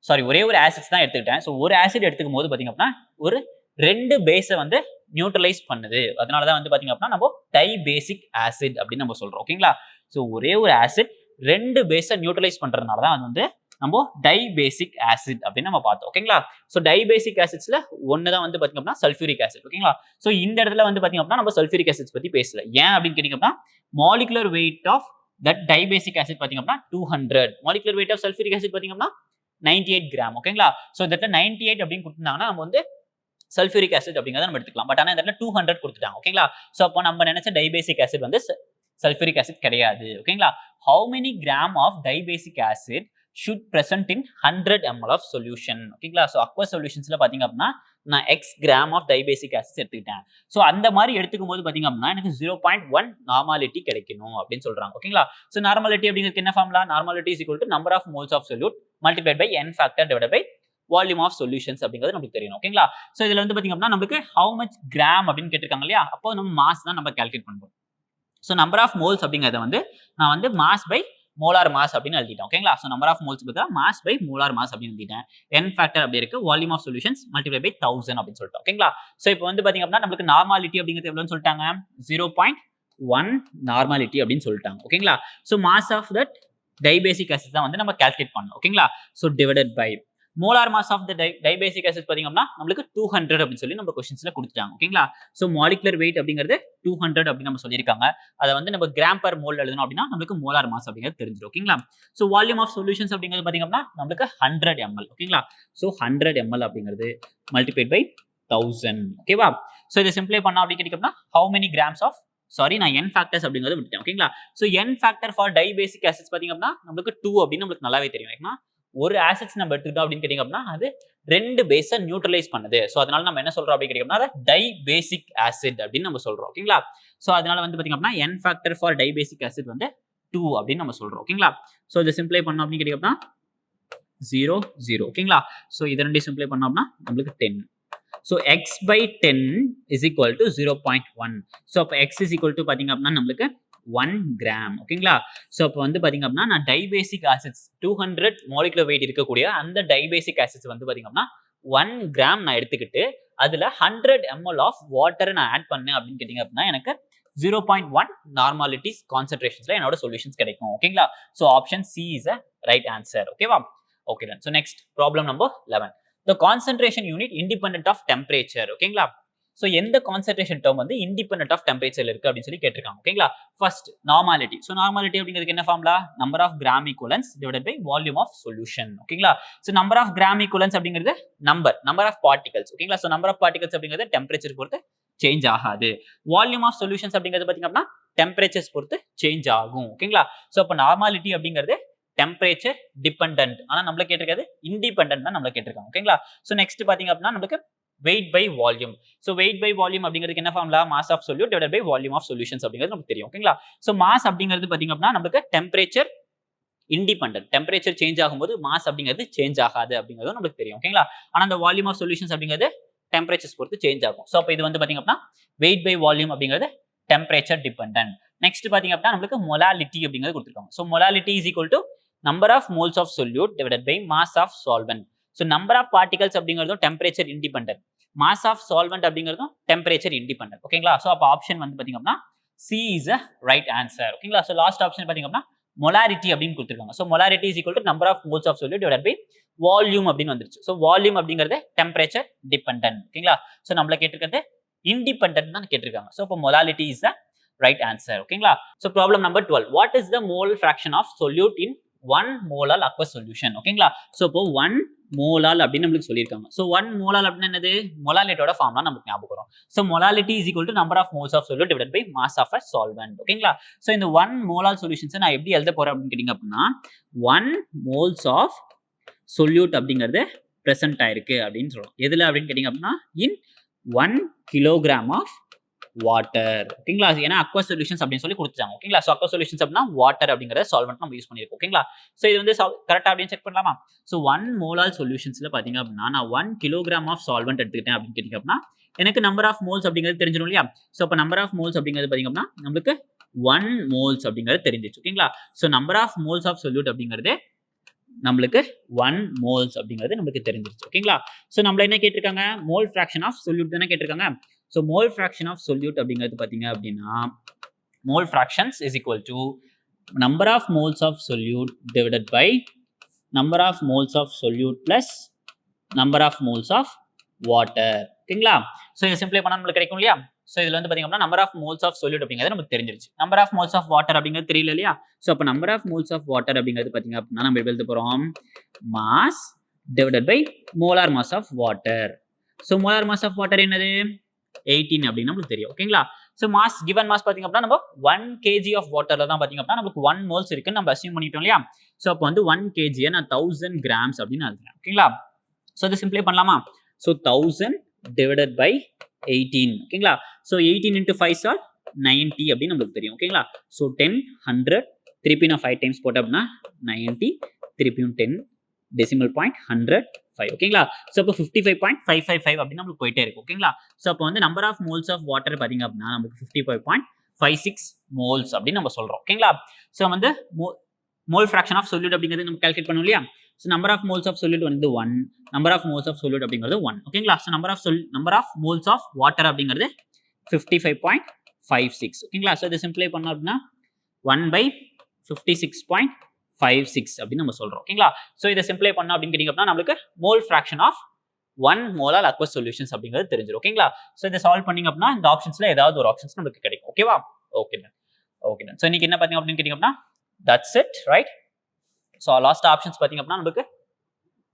சாரி ஒரே ஒரு ஆசிட்ஸ் தான் எடுத்துக்கிட்டேன். ஸோ ஒரு ஆசிட் எடுத்துக்கும் போது பார்த்தீங்க அப்படின்னா ஒரு 2 பேஸை வந்து நியூட்ரலைஸ் பண்ணுது. அதனால தான் வந்து பார்த்தீங்க அப்படின்னா நம்ம டைபேசிக் ஆசிட் அப்படின்னு நம்ம சொல்றோம். ஓகேங்களா? ஸோ ஒரே ஒரு ஆசிட் 2 பேஸை நியூட்ரலைஸ் பண்றதுனால தான் அது வந்து நம்ம டைபேசிக் ஆசிட் அப்படின்னு நம்ம பார்த்தோம். ஓகேங்களா? ஸோ டைபேசிக் ஆசிட்ஸ்ல ஒன்று தான் வந்து பார்த்தீங்க அப்படின்னா சல்ஃபியூரிக் ஆசிட். ஓகேங்களா? ஸோ இந்த இடத்துல வந்து பார்த்தீங்க அப்படின்னா நம்ம சல்ஃபியூரிக் ஆசிட்ஸ் பத்தி பேசல. ஏன் அப்படின்னு கேட்டீங்க அப்படின்னா molecular weight of that dibasic acid பார்த்தீங்க அப்படின்னா 200, molecular weight of sulphuric acid பார்த்தீங்க அப்படின்னா 98 கிராம். ஓகேங்களா? ஸோ இந்த இடத்துல 98 அப்படின்னு கொடுத்துருந்தாங்கன்னா நம்ம வந்து சல்ஃபியூரிக் ஆசிட் அப்படிங்கிறத நம்ம எடுத்துக்கலாம். பட் ஆனால் இந்த இடத்துல 200 கொடுத்துட்டாங்க. ஓகேங்களா? ஸோ அப்போ நம்ம நினைச்ச டைபேசிக் ஆசிட் வந்து சல்ஃபியூரிக் ஆசிட் கிடையாது. ஓகேங்களா? How many gram of dibasic acid should present in 100 ml of solution. ஓகேங்களா? ஸோ aqueous solutionsல பார்த்தீங்க அப்படின்னா நான் x gram of dibasic acid எடுத்துக்கிட்டேன். ஸோ அந்த மாதிரி எடுத்துக்கும் போது பார்த்தீங்க அப்படின்னா எனக்கு 0.1 நார்மாலிட்டி கிடைக்கணும் அப்படின்னு சொல்றாங்க. ஓகேங்களா? ஸோ நார்மாலிட்டி அப்படிங்கிறது என்ன formula? Normality is equal to number of moles of solute multiplied by n factor divided by volume of solutions அப்படிங்கிறது நமக்கு தெரியணும். ஓகேங்களா? ஸோ இதுல வந்து பார்த்தீங்க அப்படின்னா நமக்கு ஹவு மச் கிராம் அப்படின்னு கேட்டிருக்காங்க இல்லையா? அப்போ நம்ம மாஸ் தான் நம்ம கால்குலேட் பண்ணுவோம். ஸோ நம்பர் ஆஃப் மோல்ஸ் அப்படிங்கிறத வந்து நான் வந்து மாஸ் பை மோலார் மாஸ் அப்படின்னு எழுதிட்டேன். ஓகேங்களா? ஸோ நம்பர் ஆஃப் மோல்ஸ் பார்த்தா மாஸ் பை மோலார் மாஸ் அப்படின்னு எழுதிட்டேன். n ஃபேக்டர் அப்படி இருக்கு, volume of solutions multiply by 1000 அப்படின்னு சொல்லிட்டோம். ஓகேங்களா? ஸோ இப்போ வந்து பாத்தீங்க அப்படின்னா நமக்கு நார்மாலிட்டி அப்படிங்கிறது எவ்வளவுன்னு சொல்லிட்டாங்க, 0.1 நார்மாலிட்டி அப்படின்னு சொல்லிட்டாங்க. ஓகேங்களா? So mass of that dibasic acid தான் வந்து நம்ம கால்குலேட் பண்ணணும். ஓகேங்களா? So divided by molar mass of the dibasic acid பாத்தீங்க அப்படின்னா நம்மளுக்கு 200 அப்படின்னு சொல்லி நம்ம क्वेश्चंसல கொடுத்துட்டாங்க. ஓகேங்களா? சோ மாலிகுலர் வெயிட் அப்படிங்கிறது 200 அப்படி நம்ம சொல்லியிருக்காங்க. அதை வந்து நம்ம கிராம் பர் மோல் எழுதணும் அப்படின்னா நமக்கு மோலார் மாஸ் அப்படிங்கிறது தெரிஞ்சிடும். ஓகேங்களா? சோ வால்யூம் ஆஃப் சொல்யூஷன்ஸ் அப்படிங்கிறது பாத்தீங்க அப்படின்னா நமக்கு 100 ml. ஓகேங்களா? சோ 100 ml அப்படிங்கிறது மல்டிப்ளைட் பை 1000. ஓகேவா? சோ இதை சிம்பிளை பண்ணா அப்படி கேட்டிங்கன்னா how many grams of sorry நான் n ஃபேக்டர்ஸ் அப்படிங்கறத விட்டுட்டேன். ஓகேங்களா? So n factor for dibasic acids பாத்தீங்க அப்படின்னா நமக்கு 2 அப்படின்னு நமக்கு நல்லாவே தெரியும். ஏன்னா ஒரு ஆசிட்ஸ் நம்ம எடுத்துக்கிட்டோம் அப்படின்னு கேட்டிங்க அப்படின்னா அது 2 பேஸை நியூட்ரலைஸ் பண்ணுது. ஸோ அதனால நம்ம என்ன சொல்றோம் அப்படின்னு கேட்டிங்கன்னா டைபேசிக் ஆசிட் அப்படின்னு நம்ம சொல்றோம். ஓகேங்களா? ஸோ அதனால வந்து பாத்தீங்க அப்படின்னா n factor for dibasic acid வந்து 2 அப்படின்னு நம்ம சொல்றோம். ஓகேங்களா? ஸோ இதை சிம்பிளை பண்ணோம் அப்படின்னு கேட்டிங்க அப்படின்னா 0 0. ஓகேங்களா? ஸோ இதை ரெண்டையும் சிம்பிளை பண்ணோம்னா நம்மளுக்கு 10. So x by 10 is equal to 0.1. So அப்போ x is equal to பாத்தீங்க அப்படின்னா நம்மளுக்கு 1 கிராம். ஓகேங்களா? ஸோ அப்போ வந்து பாத்தீங்க அப்படின்னா நான் டைபேசிக் ஆசிட்ஸ் 200 மாலிகுலர் வெயிட் இருக்கக்கூடிய அந்த டைபேசிக் ஆசிட்ஸ் வந்து பாத்தீங்க அப்படின்னா 1 கிராம் நான் எடுத்துக்கிட்டு அதுல 100 ml ஆஃப் வாட்டர் நான் ஆட் பண்ணேன் அப்படின்னு கேட்டீங்க அப்படின்னா எனக்கு 0.1 நார்மாலிட்டிஸ் கான்சென்ட்ரேஷன்ஸ்ல என்னோட சொல்யூஷன்ஸ் கிடைக்கும். ஓகேங்களா? So option C is a right answer. ஓகேவா? Okay then. So next problem number 11. The concentration unit independent of temperature. ஓகேங்களா? ஸோ எந்த கான்சென்ட்ரேஷன் டேர்ம் வந்து இண்டிபெண்டன்ட் ஆஃப் டெம்பரேச்சர்ல இருக்கு அப்படின்னு சொல்லி கேட்டிருக்காங்க. ஓகேங்களா? First normality. ஸோ நார்மாலிட்டி அப்படிங்கிறதுக்கு என்ன formula, number of gram equivalents divided by volume of solution. ஓகேங்களா? So number of gram equivalents அப்படிங்கிறது நம்பர் ஆஃப் பார்ட்டிகல்ஸ். ஓகேங்களா? ஸோ நம்பர் ஆஃப் பார்ட்டிகல்ஸ் அப்படிங்கிறது டெம்பரேச்சர் பொறுத்து சேஞ்ச் ஆகாது. வால்யூம் ஆஃப் சொல்யூஷன்ஸ் அப்படிங்கிறது பாத்தீங்க அப்படின்னா டெம்பரேச்சர்ஸ் பொறுத்து சேஞ்ச் ஆகும். ஓகேங்களா? ஸோ அப்போ நார்மாலிட்டி அப்படிங்கிறது டெம்பரேச்சர் டிபெண்டன்ட், ஆனா நம்மள கேட்டிருக்காது இண்டிபெண்டன்ட் தான் நம்மள கேட்டிருக்காங்க. ஓகேங்களா? ஸோ நெக்ஸ்ட் பாத்தீங்க அப்படின்னா நமக்கு weight by volume. So weight by volume அப்படிங்கிறதுக்கு என்ன formula, mass of solute divided by volume of solutions அப்படிங்கிறது நமக்கு தெரியும். ஓகேங்களா? ஸோ மாஸ் அப்படிங்கிறது பாத்தீங்க அப்படின்னா நமக்கு டெம்பரேச்சர் இண்டிபெண்டன்ட், டெம்பரேச்சர் சேஞ்ச் ஆகும்போது மாஸ் அப்படிங்கிறது சேஞ்ச் ஆகாது அப்படிங்கிறது நமக்கு தெரியும். ஓகேங்களா? ஆனா அந்த வால்யூம் ஆஃப் சொல்யூஷன்ஸ் அப்படிங்கிறது டெம்பரேச்சர்ஸ் பொறுத்து சேஞ்ச் ஆகும். ஸோ அப்போ இது வந்து பாத்தீங்க அப்படின்னா weight by volume அப்படிங்கிறது டெம்பரேச்சர் டிபெண்டன்ட். நெக்ஸ்ட் பாத்தீங்க அப்படின்னா நமக்கு மொலாலிட்டி அப்படிங்கிறது கொடுத்துருக்காங்க. So molality is equal to number of moles of solute divided by mass of solvent. So number of particles அப்படிங்கிறதும் temperature independent, mass of solvent அப்படிங்கிறதும் temperature independent. ஓகேங்களா? So அப்போ option வந்து பாத்தீங்க அப்படின்னா C is a right answer. ஓகேங்களா? So last option பாத்தீங்க அப்படின்னா மொலாரிட்டி அப்படின்னு கொடுத்துருக்காங்க. So molarity is equal to number of moles of solute divided by volume அப்படின்னு வந்துருச்சு. ஸோ வால்யூம் அப்படிங்கிறது டெம்பரேச்சர் டிபெண்டன்ட். ஓகேங்களா? ஸோ நம்மள கேட்டிருக்கிறது இண்டிபெண்டன்ட் தான் கேட்டிருக்காங்க. ஸோ இப்போ molality is the right answer. ஓகேங்களா? So problem number 12. What is the mole fraction of solute in 1 மோலால் aqueous solution. ஓகேங்களா? ஸோ இப்போ 1 மோலால் அப்படின்னு நம்மளுக்கு சொல்லியிருக்காங்க. ஸோ 1 மோலால் அப்படின்னா என்னது, மொலாலிட்டியோட ஃபார்ம்லாம் நமக்கு ஞாபகம் வரும். So molality is equal to number of moles of solute divided by mass of a solvent. ஓகேங்களா? ஸோ இந்த 1 மோலால் சொல்யூஷன்ஸை நான் எப்படி எழுத போறேன் அப்படின்னு கேட்டிங்க அப்படின்னா 1 மோல்ஸ் ஆஃப் சொல்யூட் அப்படிங்கிறது பிரசன்ட் ஆயிருக்கு அப்படின்னு சொல்றோம். எதுல அப்படின்னு கேட்டிங்க அப்படின்னா இன் 1 கிலோகிராம் ஆஃப் வாட்டர். ஓகேங்களா? ஏன்னா அக்வா சொல்யூஷன்ஸ் அப்படின்னு சொல்லி கொடுத்துட்டாங்க. ஓகேங்களா? ஸோ அக்வா சொல்யூஷன்ஸ் அப்படின்னா வாட்டர் அப்படிங்கிற சால்வெண்ட் நம்ம யூஸ் பண்ணியிருக்கோம். ஓகேங்களா? ஸோ இது வந்து கரெக்டாக அப்படின்னு செக் பண்ணலாமா? ஸோ 1 மோலார் சொல்யூஷன்ஸ்ல பார்த்தீங்க அப்படின்னா நான் 1 கிலோகிராம் ஆஃப் சால்வெண்ட் எடுத்துக்கிட்டேன் அப்படின்னு கேட்டீங்க அப்படின்னா எனக்கு நம்பர் ஆஃப் மோல்ஸ் அப்படிங்கிறது தெரிஞ்சிடும் இல்லையா? ஸோ அப்போ நம்பர் ஆஃப் மோல்ஸ் அப்படிங்கிறது பார்த்தீங்க அப்படின்னா நம்மளுக்கு 1 மோல்ஸ் அப்படிங்கிறது தெரிஞ்சிச்சு. ஓகேங்களா? So number of moles of solute அப்படிங்கிறது நம்மளுக்கு 1 மோல்ஸ் அப்படிங்கிறது நமக்கு தெரிஞ்சிருச்சு. ஓகேங்களா? ஸோ நம்மள என்ன கேட்டிருக்காங்க? மோல் ஃபிராக்ஷன் ஆஃப் சொல்யூட் தானே கேட்டிருக்காங்க. So mole fraction of solute அப்படிங்கிறது பார்த்தீங்க அப்படின்னா mole fractions is equal to number of moles of solute divided by number of moles of solute plus number of moles of water. ஓகேங்களா? So இதை சிம்பிளை பண்ணா நம்மளுக்கு கிடைக்கும் இல்லையா? ஸோ இதுல வந்து பாத்தீங்க அப்படின்னா number of moles of solute அப்படிங்கிறது நமக்கு தெரிஞ்சிருச்சு. Number of moles of water அப்படிங்கிறது தெரியல இல்லையா? ஸோ அப்போ number of moles of water அப்படிங்கிறது பாத்தீங்க அப்படின்னா நம்ம எழுத போறோம் mass divided by molar mass of water. So molar mass of water என்னது 18 அப்படின்னு நம்மளுக்கு தெரியும். ஓகேங்களா? ஸோ மாஸ் கிவன் மாஸ் பாத்தீங்க அப்படின்னா நம்ம 1 kg ஆஃப் வாட்டர்ல தான் பாத்தீங்க அப்படின்னா நமக்கு 1 மோல்ஸ் இருக்குன்னு நம்ம அசியூம் பண்ணிட்டோம் இல்லையா? ஸோ அப்போ வந்து 1 kg நான் 1000 கிராம்ஸ் அப்படின்னு எழுதுறேன். ஓகேங்களா? ஸோ இதை சிம்பிளை பண்ணலாமா? So 1000 divided by 18. ஓகேங்களா? ஸோ 18 into 5 ஆர் 90 அப்படின்னு நம்மளுக்கு தெரியும். ஓகேங்களா? ஸோ 10 100 திருப்பி நான் 5 டைம்ஸ் போட்டேன் அப்படின்னா 90 திருப்பியும் 10 டெசிமல் பாயிண்ட் 105. ஓகேங்களா? ஸோ அப்போ 55.555 அப்படின்னு நம்மளுக்கு போயிட்டே இருக்கும். ஓகேங்களா? ஸோ அப்போ வந்து number of moles of water பார்த்தீங்க அப்படின்னா நமக்கு 55.56 மோல்ஸ் அப்படின்னு நம்ம சொல்றோம். ஓகேங்களா? ஸோ வந்து மோல் ஃபிராக்ஷன் ஆஃப் சொல்யூட் அப்படிங்கிறது நம்ம கால்குலேட் பண்ணோம் இல்லையா? So number of moles of solute வந்து 1, number of moles of solute அப்படிங்கிறது 1. ஓகேங்களா? So number of moles of water அப்படிங்கிறது 55.56. ஓகேங்களா? ஸோ இதை சிம்பிளை பண்ணோம் அப்படின்னா 1/56.56 அப்படின்னு நம்ம சொல்றோம். ஓகேங்களா? ஸோ இதை சிம்பிளை பண்ணோம் அப்படின்னு கேட்டீங்க அப்படின்னா நம்மளுக்கு mole fraction of 1 molar aqueous solutions அப்படிங்கிறது தெரிஞ்சிடும். ஓகேங்களா? ஸோ இதை சால்வ் பண்ணீங்க அப்படின்னா இந்த ஆப்ஷன்ஸ்ல ஏதாவது ஒரு ஆப்ஷன்ஸ் நமக்கு கிடைக்கும். ஓகேவா? Okay done. Okay done. So இன்னைக்கு என்ன பார்த்தீங்க அப்படின்னு கேட்டீங்க அப்படின்னா that's it right. So last options பார்த்தீங்க அப்படின்னா நமக்கு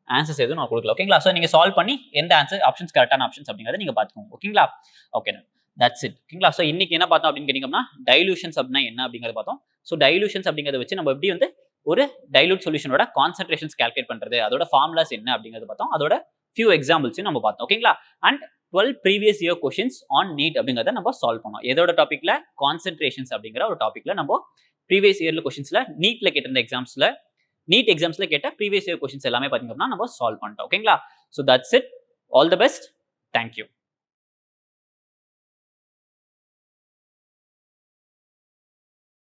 ஆன்சர்ஸ் எதுவும் நான் கொடுக்கல. ஓகேங்களா? ஸோ நீங்க சால்வ் பண்ணி எந்த ஆன்சர் ஆப்ஷன்ஸ் கரெக்டான ஆப்ஷன்ஸ் அப்படிங்கிறத நீங்க பார்த்துக்கோங்க. ஓகேங்களா? Okay that's it. ஓகேங்களா? ஸோ இன்னைக்கு என்ன பார்த்தோம் அப்படின்னு கேட்டீங்கன்னா டைலூஷன்ஸ் அப்படின்னா என்ன அப்படிங்கிறத பார்த்தோம். ஸோ டைலூஷன்ஸ் அப்படிங்கிறத வச்சு நம்ம எப்படி வந்து ஒரு டைலூட் சொல்யூஷனோட கான்சன்ட்ரேஷன்ஸ் கால்குலேட் பண்றது, அதோட ஃபார்முலாஸ் என்ன அப்படிங்கிறத பார்த்தோம். அதோட ஃபியூ எக்ஸாம்பிள்ஸையும் நம்ம பார்த்தோம். ஓகேங்களா? And 12 previous year questions on NEET அப்படிங்கிறத நம்ம சால்வ் பண்ணோம். எதோட டாபிக்ல கான்சன்ட்ரேஷன்ஸ் அப்படிங்கிற ஒரு டாபிக்ல நம்ம ப்ரீவியஸ் இயர்ல கொஸ்டின்ஸ்ல நீட்ல கேட்டிருந்த எக்ஸாம்ஸ்ல நீட் எக்ஸாம்ஸ்ல கேட்ட ப்ரீவியஸ் இயர் கொஸ்டின்ஸ் எல்லாமே பாத்தீங்கன்னா நம்ம சால்வ் பண்ணிட்டோம். ஓகேங்களா? So that's it. All the best. Thank you.